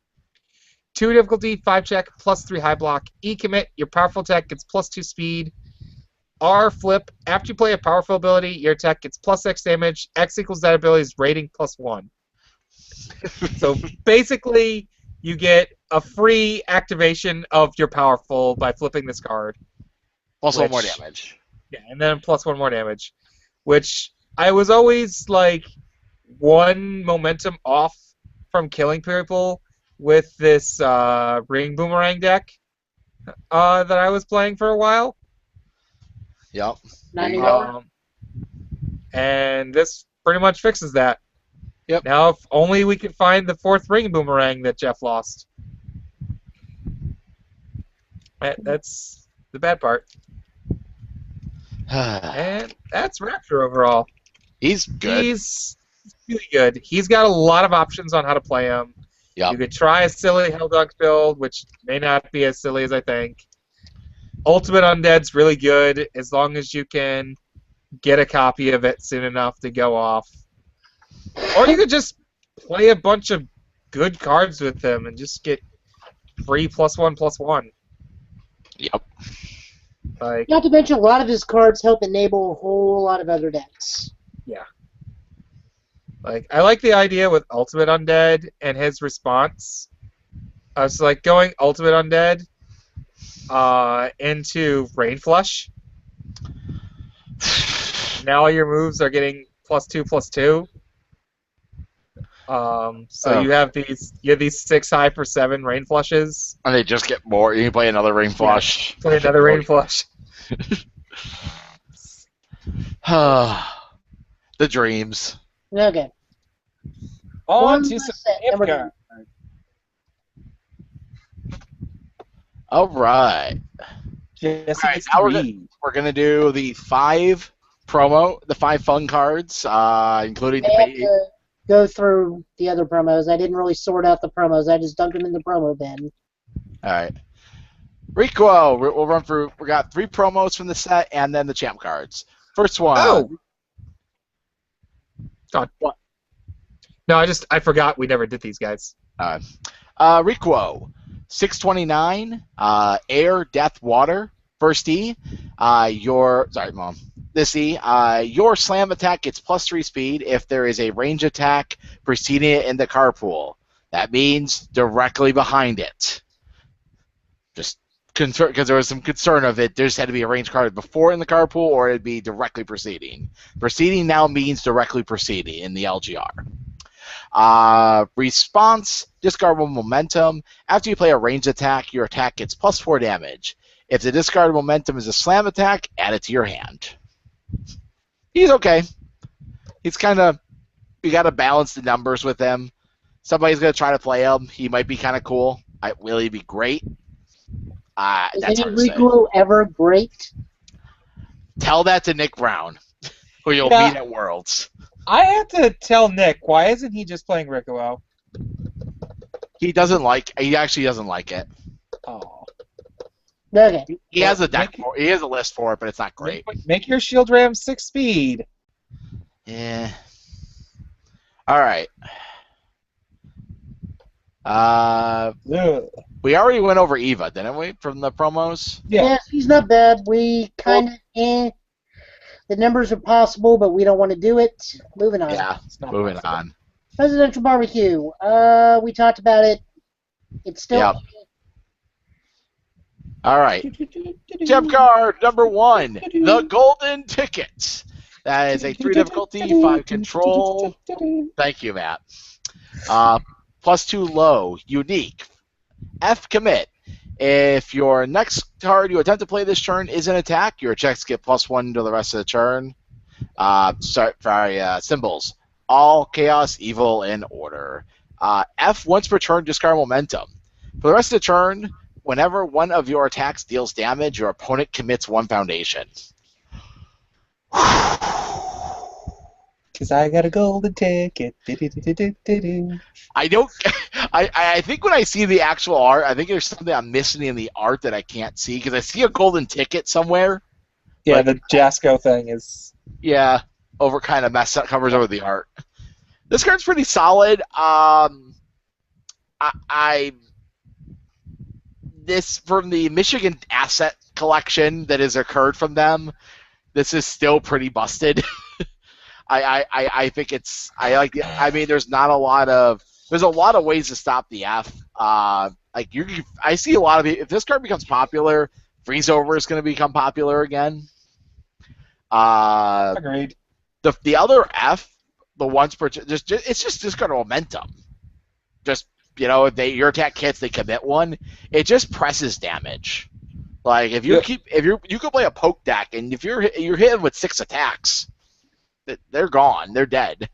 2 difficulty, 5 check, +3 high block. E commit, your powerful attack gets +2 speed. R flip, after you play a powerful ability, your attack gets +X damage. X equals that ability's rating +1. So basically, you get a free activation of your powerful by flipping this card. Plus 1 more damage. Yeah, and then +1 more damage. Which I was always like 1 momentum off from killing people with this ring boomerang deck that I was playing for a while. Yep. Not anymore. And this pretty much fixes that. Yep. Now, if only we could find the 4th ring boomerang that Jeff lost. That's the bad part. And that's Rapture overall. He's good. He's really good. He's got a lot of options on how to play him. Yep. You could try a silly Helldunks build, which may not be as silly as I think. Ultimate Undead's really good as long as you can get a copy of it soon enough to go off. Or you could just play a bunch of good cards with him and just get free +1/+1. Yep. Like, Not to mention, a lot of his cards help enable a whole lot of other decks. yeah. Like, I like the idea with Ultimate Undead and his response. I was like going Ultimate Undead into Rain Flush. Now all your moves are getting +2/+2. So you have these 6 high for 7 Rain Flushes. And they just get more. You can play another Rain Flush. Yeah, play another Rain Flush. The dreams. Okay. On One to last some set, and we're camp done. All right. Jesse All right, gets now to we're read. We're gonna do the 5 fun cards, including I have the. to go through the other promos. I didn't really sort out the promos. I just dumped them in the promo bin. All right. Rico, we'll run through. We got 3 promos from the set, and then the champ cards. First one. Oh. God. What? No, I forgot we never did these guys. Rico, 629, air, death, water. First E, sorry, Mom. This E, your slam attack gets +3 speed if there is a range attack preceding it in the card pool. That means directly behind it. Just because there was some concern of it, there just had to be a range card before in the card pool, or it'd be directly preceding. Preceding now means directly preceding in the LGR. Response, discardable momentum. After you play a range attack, your attack gets +4 damage. If the discarded momentum is a slam attack, add it to your hand. He's okay. He's kind of, you got to balance the numbers with him. Somebody's going to try to play him. He might be kind of cool. Will he be great? Is That's any hard to say. Rico ever great? Tell that to Nick Brown, who you'll Yeah. meet at Worlds. I have to tell Nick, why isn't he just playing Rikuo? He actually doesn't like it. Oh. Okay. He has a deck. He has a list for it, but it's not great. Make your Shield Ram 6 speed. Yeah. All right. Ugh. We already went over Eva, didn't we, from the promos? Yeah. Yes, he's not bad. We kind of, the numbers are possible, but we don't want to do it. Moving on. Yeah. It's not Moving possible. on. Presidential Barbecue. We talked about it. It's still. Yep. All right. Gem card number 1, the Golden Ticket. That is a 3 difficulty, 5 control. Thank you, Matt. +2 low, unique. F commit. If your next card you attempt to play this turn is an attack, your checks get +1 to the rest of the turn. Symbols. All chaos, evil, and order. F, once per turn, discard momentum. For the rest of the turn, whenever one of your attacks deals damage, your opponent commits 1 foundation. Because I got a golden ticket. I don't. I think when I see the actual art, I think there's something I'm missing in the art that I can't see because I see a golden ticket somewhere. Yeah, But- the Jasco thing is. Yeah, covers over the art. This card's pretty solid. I this from the Michigan asset collection that has occurred from them. This is still pretty busted. I think it's I like the, I mean there's a lot of ways to stop the F. I see a lot of it. If this card becomes popular, Freeze Over is going to become popular again. Agreed. The other F, the once per it's just got momentum. Just if your attack hits, they commit one. It just presses damage. Like if you you could play a poke deck, and if you're hitting with 6 attacks, they're gone. They're dead.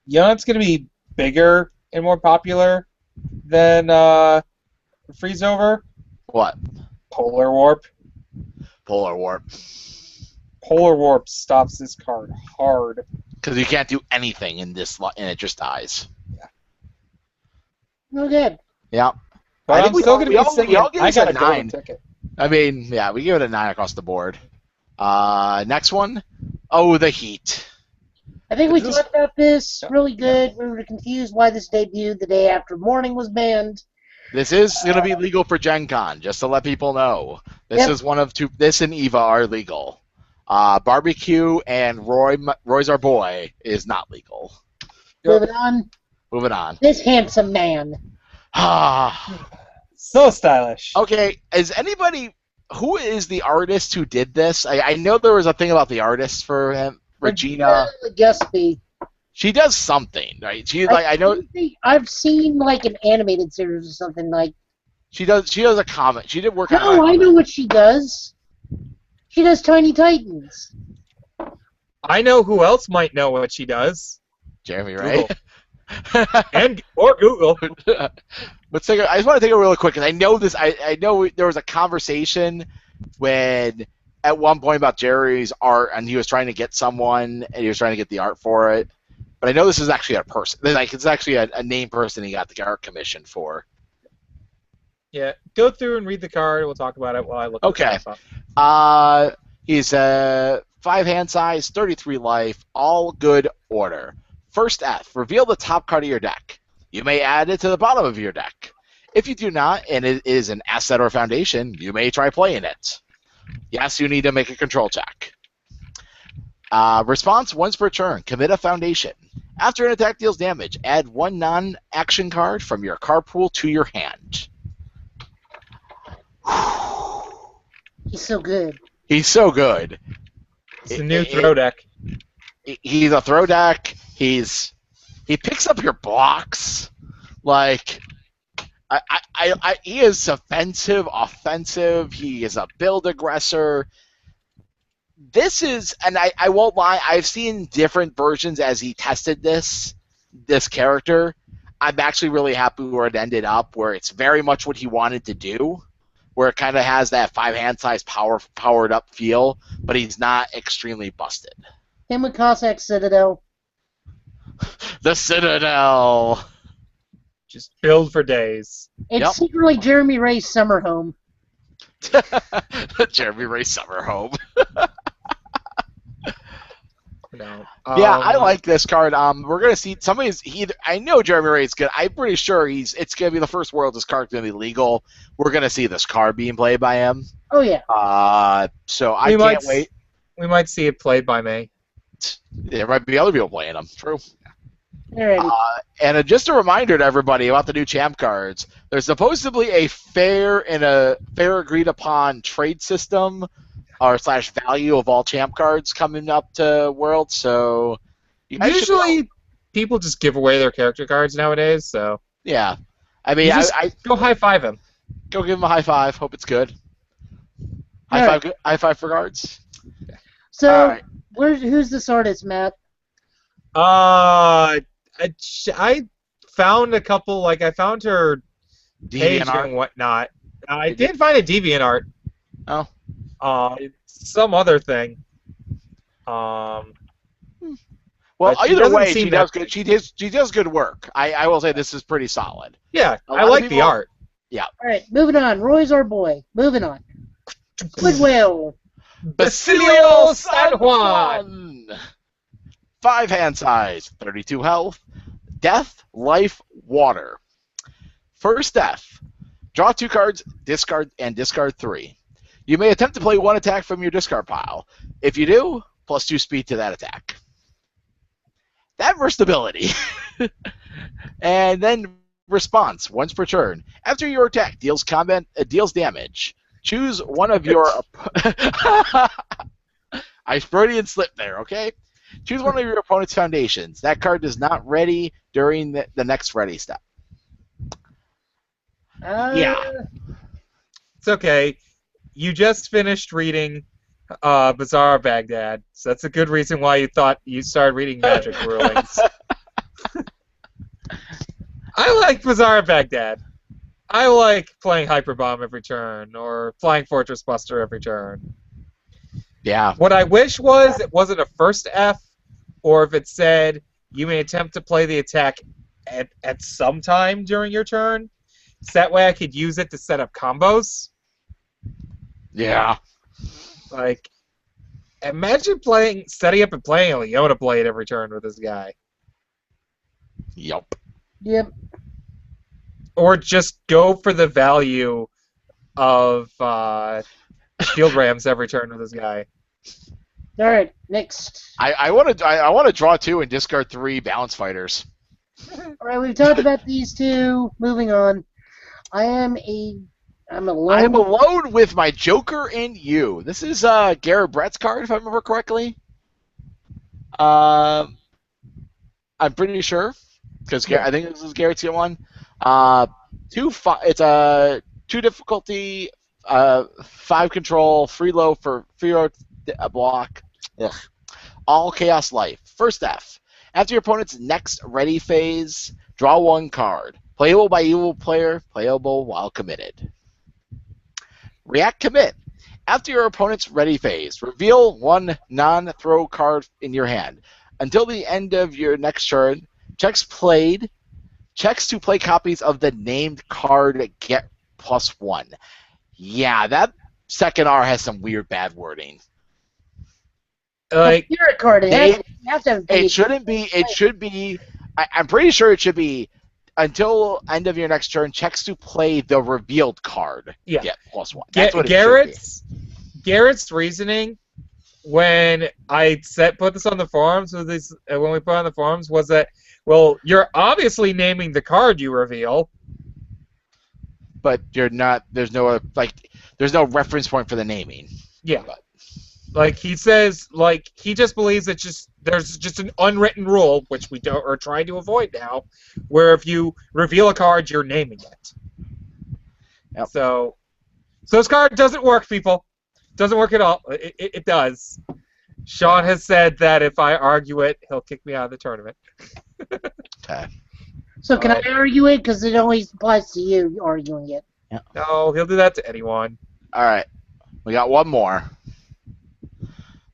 It's going to be bigger and more popular than Freeze Over. What? Polar Warp. Polar Warp. Polar Warp stops this card hard. Because you can't do anything in this, and it just dies. Yeah. No good. Yeah. But I think I'm still going to be we singing. all give I this got a a golden 9. ticket. I mean, yeah, we give it a 9 across the board. Next one. Oh, the Heat. I think we talked about this. Really good. We were confused why this debuted the day after Morning was banned. This is going to be legal for Gen Con, just to let people know. This is one of 2. This and EVA are legal. Barbecue and Roy's Our Boy is not legal. Moving on. Moving on. This handsome man. So stylish. Okay, who is the artist who did this? I know there was a thing about the artist for him. Regina. Gillespie. She does something, right? I know I've seen like an animated series or something like. she does a comic. She did work on. No, I know what she does. She does Tiny Titans. I know who else might know what she does. Jeremy Ray. Or Google. I just want to take it real quick because I know this. I know there was a conversation when at one point about Jerry's art, and he was trying to get someone, and he was trying to get the art for it. But I know this is actually a person. Like it's actually a named person he got the art commission for. Yeah, go through and read the card. We'll talk about it while I look. Okay. He's 5 hand size, 33 life, all good order. First F, reveal the top card of your deck. You may add it to the bottom of your deck. If you do not, and it is an asset or foundation, you may try playing it. Yes, you need to make a control check. Response once per turn. Commit a foundation. After an attack deals damage, add 1 non-action card from your card pool to your hand. He's so good. He's so good. It's a new throw deck. He's a throw deck. He picks up your blocks. Like, he is offensive. He is a build aggressor. This is, and I won't lie, I've seen different versions as he tested this character. I'm actually really happy where it ended up, where it's very much what he wanted to do, where it kind of has that 5 hand size powered up feel, but he's not extremely busted. Him with Cossack Citadel. The Citadel. Just build for days. It's secretly Jeremy Ray's summer home. Jeremy Ray Summer Home. No. Yeah, I like this card. We're gonna see somebody's. I know Jeremy Ray's good. I'm pretty sure it's gonna be the first world this card's gonna be legal. We're gonna see this card being played by him. Oh yeah. So I can't wait. We might see it played by me. There might be other people playing them. True. Alrighty. And just a reminder to everybody about the new champ cards. There's supposedly a fair agreed upon trade system or / value of all champ cards coming up to World. So usually people just give away their character cards nowadays. So yeah, I mean, I go high five him. Go give him a high five. Hope it's good. High five for cards. So who's this artist, Matt? I found a couple, like I found her page and whatnot. I did find a DeviantArt. Oh. Some other thing. Well, either way, she does good. She does good work. I will say this is pretty solid. Yeah, I like the art. Yeah. All right, moving on. Roy's our boy. Moving on. Goodwill. Basilio San Juan. 5 hand size, 32 health, death, life, water. First death. Draw 2 cards, discard 3. You may attempt to play 1 attack from your discard pile. If you do, +2 speed to that attack. That versatility. And then response, once per turn. After your attack deals damage, choose one of your... I Freudian slip there, okay? Choose one of your opponent's foundations. That card is not ready during the next ready step. Yeah. It's okay. You just finished reading Bazaar of Baghdad, so that's a good reason why you thought you started reading Magic Rulings. I like Bazaar of Baghdad. I like playing Hyperbomb every turn, or Flying Fortress Buster every turn. Yeah. What I wish was it wasn't a first F, or if it said you may attempt to play the attack at some time during your turn, so that way I could use it to set up combos. Yeah. Like, imagine setting up and playing a Leona Blade every turn with this guy. Yup. Yep. Or just go for the value of Shield Rams every turn with this guy. All right, next. I want to draw 2 and discard 3 balance fighters. All right, we've talked about these two. Moving on. I'm alone. I am alone with my Joker and you. This is Garrett Brett's card, if I remember correctly. I'm pretty sure, because I think this is Garrett's one. It's a 2 difficulty, 5 control, free low block. Ugh. All Chaos Life. First F. After your opponent's next ready phase, draw 1 card. Playable by evil player, playable while committed. React Commit. After your opponent's ready phase, reveal 1 non-throw card in your hand. Until the end of your next turn, checks to play copies of the named card get +1. Yeah, that second R has some weird bad wording. Like, Spirit card. You have to have it shouldn't be. It should be. I'm pretty sure it should be until end of your next turn. Checks to play the revealed card. Yeah. Get +1. That's what it should be. Garrett's reasoning when I put this on the forums when we put it on the forums was that, well, you're obviously naming the card you reveal, but you're not. There's no reference point for the naming. Yeah. Like, he says, like, he just believes that there's just an unwritten rule, which we are trying to avoid now, where if you reveal a card, you're naming it. Yep. So this card doesn't work, people. Doesn't work at all. It does. Sean has said that if I argue it, he'll kick me out of the tournament. Okay. So can I argue it? Because it always applies to you arguing it. Yeah. No, he'll do that to anyone. All right. We got one more.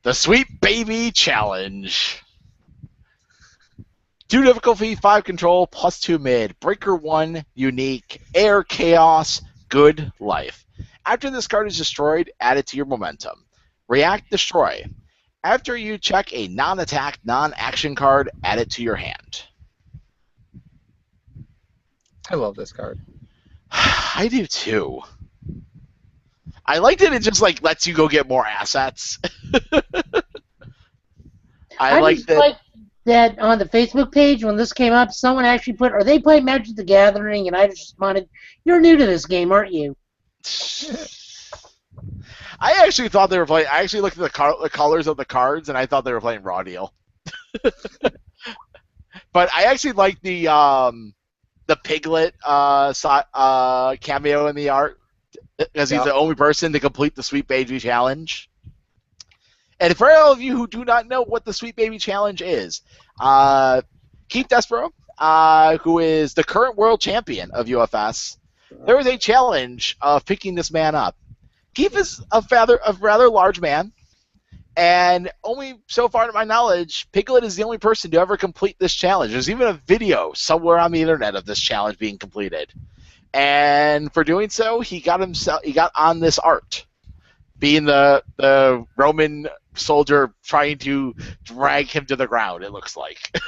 The Sweet Baby Challenge. 2 difficulty, 5 control, +2 mid. Breaker 1, unique. Air, chaos, good life. After this card is destroyed, add it to your momentum. React, destroy. After you check a non-attack, non-action card, add it to your hand. I love this card. I do too. I liked it. It just lets you go get more assets. I like just that. like that on the Facebook page when this came up, someone actually put, "Are they playing Magic the Gathering?" And I just responded, "You're new to this game, aren't you?" I actually thought they were playing. I actually looked at the colors of the cards, and I thought they were playing Raw Deal. But I actually like the Piglet cameo in the art, because he's the only person to complete the Sweet Baby Challenge. And for all of you who do not know what the Sweet Baby Challenge is, Keith Despero, who is the current world champion of UFS, there was a challenge of picking this man up. Keith is a rather large man, and only so far to my knowledge, Piglet is the only person to ever complete this challenge. There's even a video somewhere on the internet of this challenge being completed. And for doing so, he got on this art, being the Roman soldier trying to drag him to the ground, it looks like.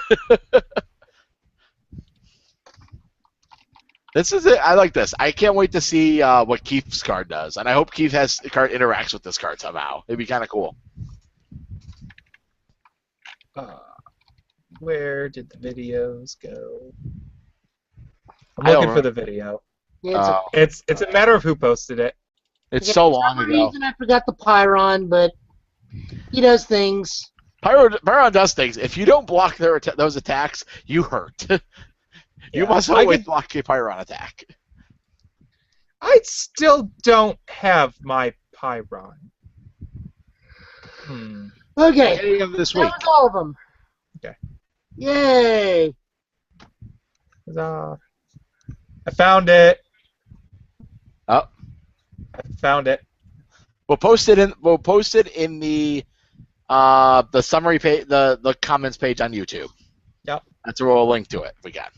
This is it. I like this. I can't wait to see what Keith's card does, and I hope Keith has card interacts with this card somehow. It'd be kind of cool. Where did the videos go? I'm I don't looking for the video. Yeah, It's a matter of who posted it. It's yeah, so for long some ago. reason I forgot the Pyron, but he does things. Pyron does things. If you don't block those attacks, you hurt. You Yeah, must always block a Pyron attack. I still don't have my Pyron. Okay, Beginning of this that week. was all of them. Okay. Yay! Huzzah. I found it. Oh. I found it. We'll post it in the summary page, the comments page on YouTube. Yep. That's where we'll link to it if we can.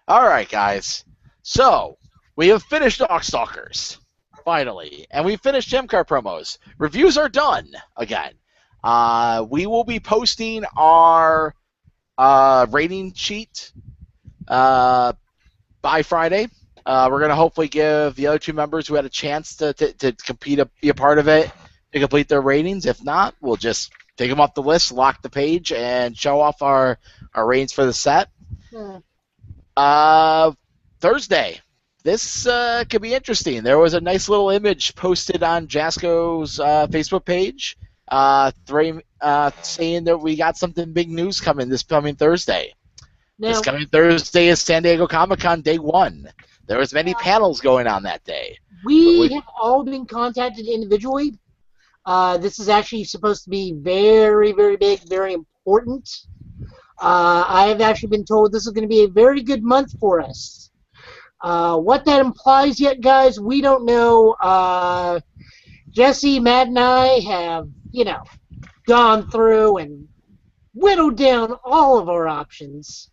All right, guys. So we have finished Darkstalkers finally, and we finished gem card promos. Reviews are done again. We will be posting our rating sheet by Friday. We're going to hopefully give the other two members who had a chance to compete, be a part of it, to complete their ratings. If not, we'll just take them off the list, lock the page, and show off our ratings for the set. Thursday. This could be interesting. There was a nice little image posted on Jasco's Facebook page saying that we got something big news coming this coming Thursday. Now, This coming Thursday is San Diego Comic-Con Day 1. There was many panels going on that day. we have all been contacted individually. This is actually supposed to be very, very big, very important. I have actually been told this is going to be a very good month for us. What that implies yet, guys, we don't know. Jesse, Matt, and I have, gone through and whittled down all of our options.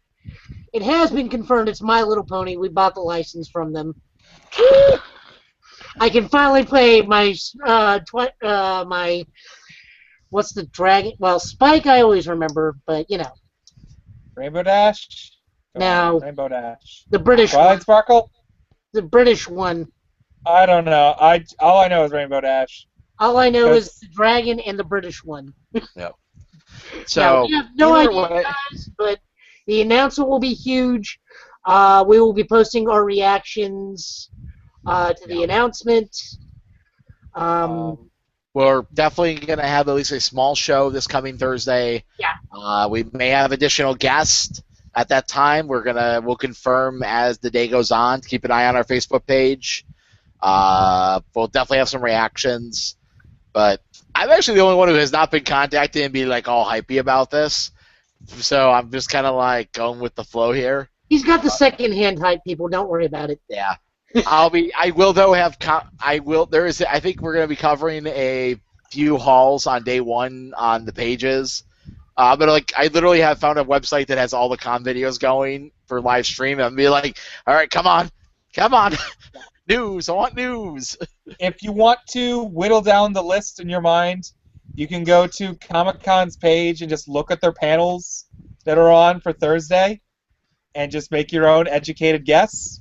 It has been confirmed it's My Little Pony. We bought the license from them. I can finally play my what's the dragon? Well, Spike I always remember, but Rainbow Dash? No. Rainbow Dash. the British Twilight one. Sparkle? The British one. I don't know. All I know is Rainbow Dash. All I know is the dragon and the British one. Yep. Now, So we have no either idea, way- guys, but the announcement will be huge. We will be posting our reactions to the announcement. We're definitely going to have at least a small show this coming Thursday. Yeah. We may have additional guests at that time. We'll confirm as the day goes on. Keep an eye on our Facebook page. We'll definitely have some reactions. But I'm actually the only one who has not been contacted and be like all hypey about this. So I'm just kind of like going with the flow here. He's got the second-hand hype, people. Don't worry about it. Yeah. I will though have I think we're going to be covering a few hauls on day 1 on the pages. But I literally have found a website that has all the con videos going for live stream. And I'm be like, all right, come on, news. I want news. If you want to whittle down the list in your mind, you can go to Comic-Con's page and just look at their panels that are on for Thursday and just make your own educated guess.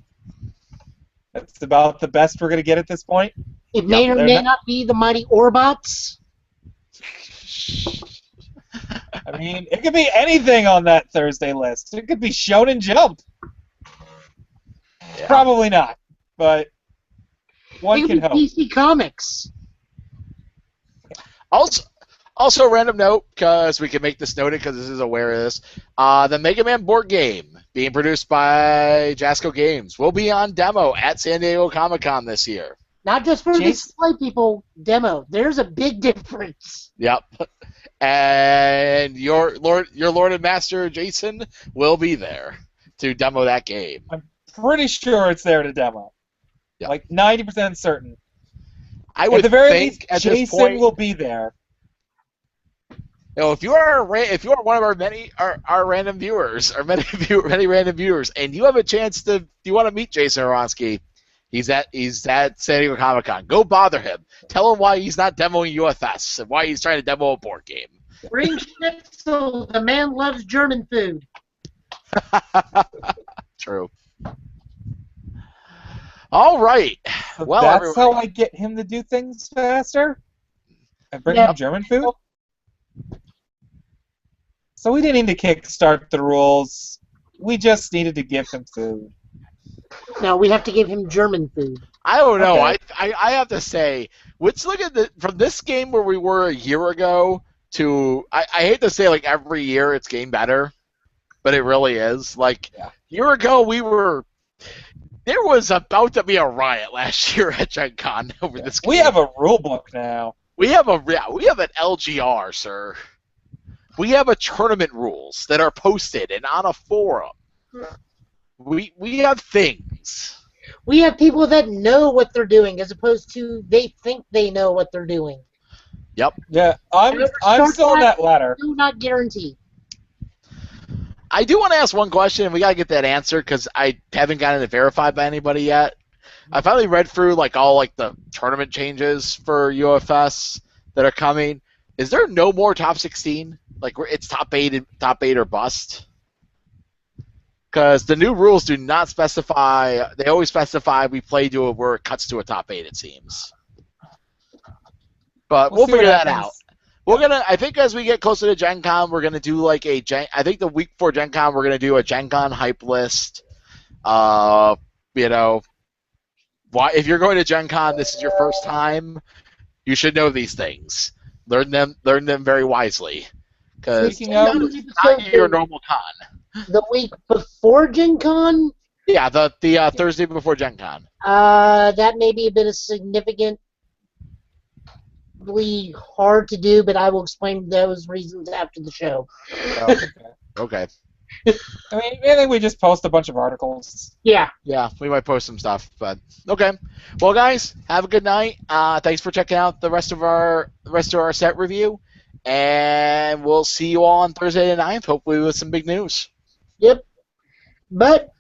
That's about the best we're going to get at this point. It may or may not be the mighty Orbots. I mean, it could be anything on that Thursday list. It could be Shonen Jump. Yeah. Probably not, but one It can could hope. be DC Comics. Also, random note, because we can make this noted because this is aware of this. The Mega Man board game being produced by Jasco Games will be on demo at San Diego Comic-Con this year. Not just for display people, demo. There's a big difference. Yep. And your Lord and Master Jason will be there to demo that game. I'm pretty sure it's there to demo. Yep. Like 90% certain. I would At the very think least, at this Jason point, will be there. if you are one of our many our random viewers, or many random viewers, and you have a chance you want to meet Jason Oronsky, he's at San Diego Comic-Con. Go bother him. Tell him why he's not demoing UFS and why he's trying to demo a board game. Bring schnitzel. The man loves German food. True. All right. So Well, that's everybody. how I get him to do things faster? I bring Yeah. him German food? So we didn't need to kickstart the rules. We just needed to give him food. No, we have to give him German food. I don't know. Okay. I have to say, let's look at from this game where we were a year ago to I hate to say like every year it's getting better, but it really is. Like Yeah. a year ago there was about to be a riot last year at Gen Con over this game. We have a rule book now. we have an LGR, sir. We have a tournament rules that are posted and on a forum. We have things. We have people that know what they're doing, as opposed to they think they know what they're doing. Yep. Yeah, I'm Start still on that ladder. Do not guarantee. I do want to ask one question, and we gotta get that answered because I haven't gotten it verified by anybody yet. I finally read through all the tournament changes for UFS that are coming. Is there no more top 16? Like it's top eight or bust? Because the new rules do not specify. They always specify we play to it where it cuts to a top 8. It seems. But we'll see what figure that happens. out. We're gonna. I think as we get closer to Gen Con, we're gonna do I think the week before Gen Con, we're gonna do a Gen Con hype list. You know, if you're going to Gen Con, this is your first time. You should know these things. Learn them very wisely. Because Speaking of- it's not your normal con. The week before Gen Con, Yeah, the Thursday before Gen Con. that may be a bit of significantly hard to do, but I will explain those reasons after the show. Oh, okay. Okay. I think we just post a bunch of articles. Yeah. Yeah, we might post some stuff, but okay. Well, guys, have a good night. Thanks for checking out the rest of our set review, and we'll see you all on Thursday the 9th, hopefully with some big news. Yep. But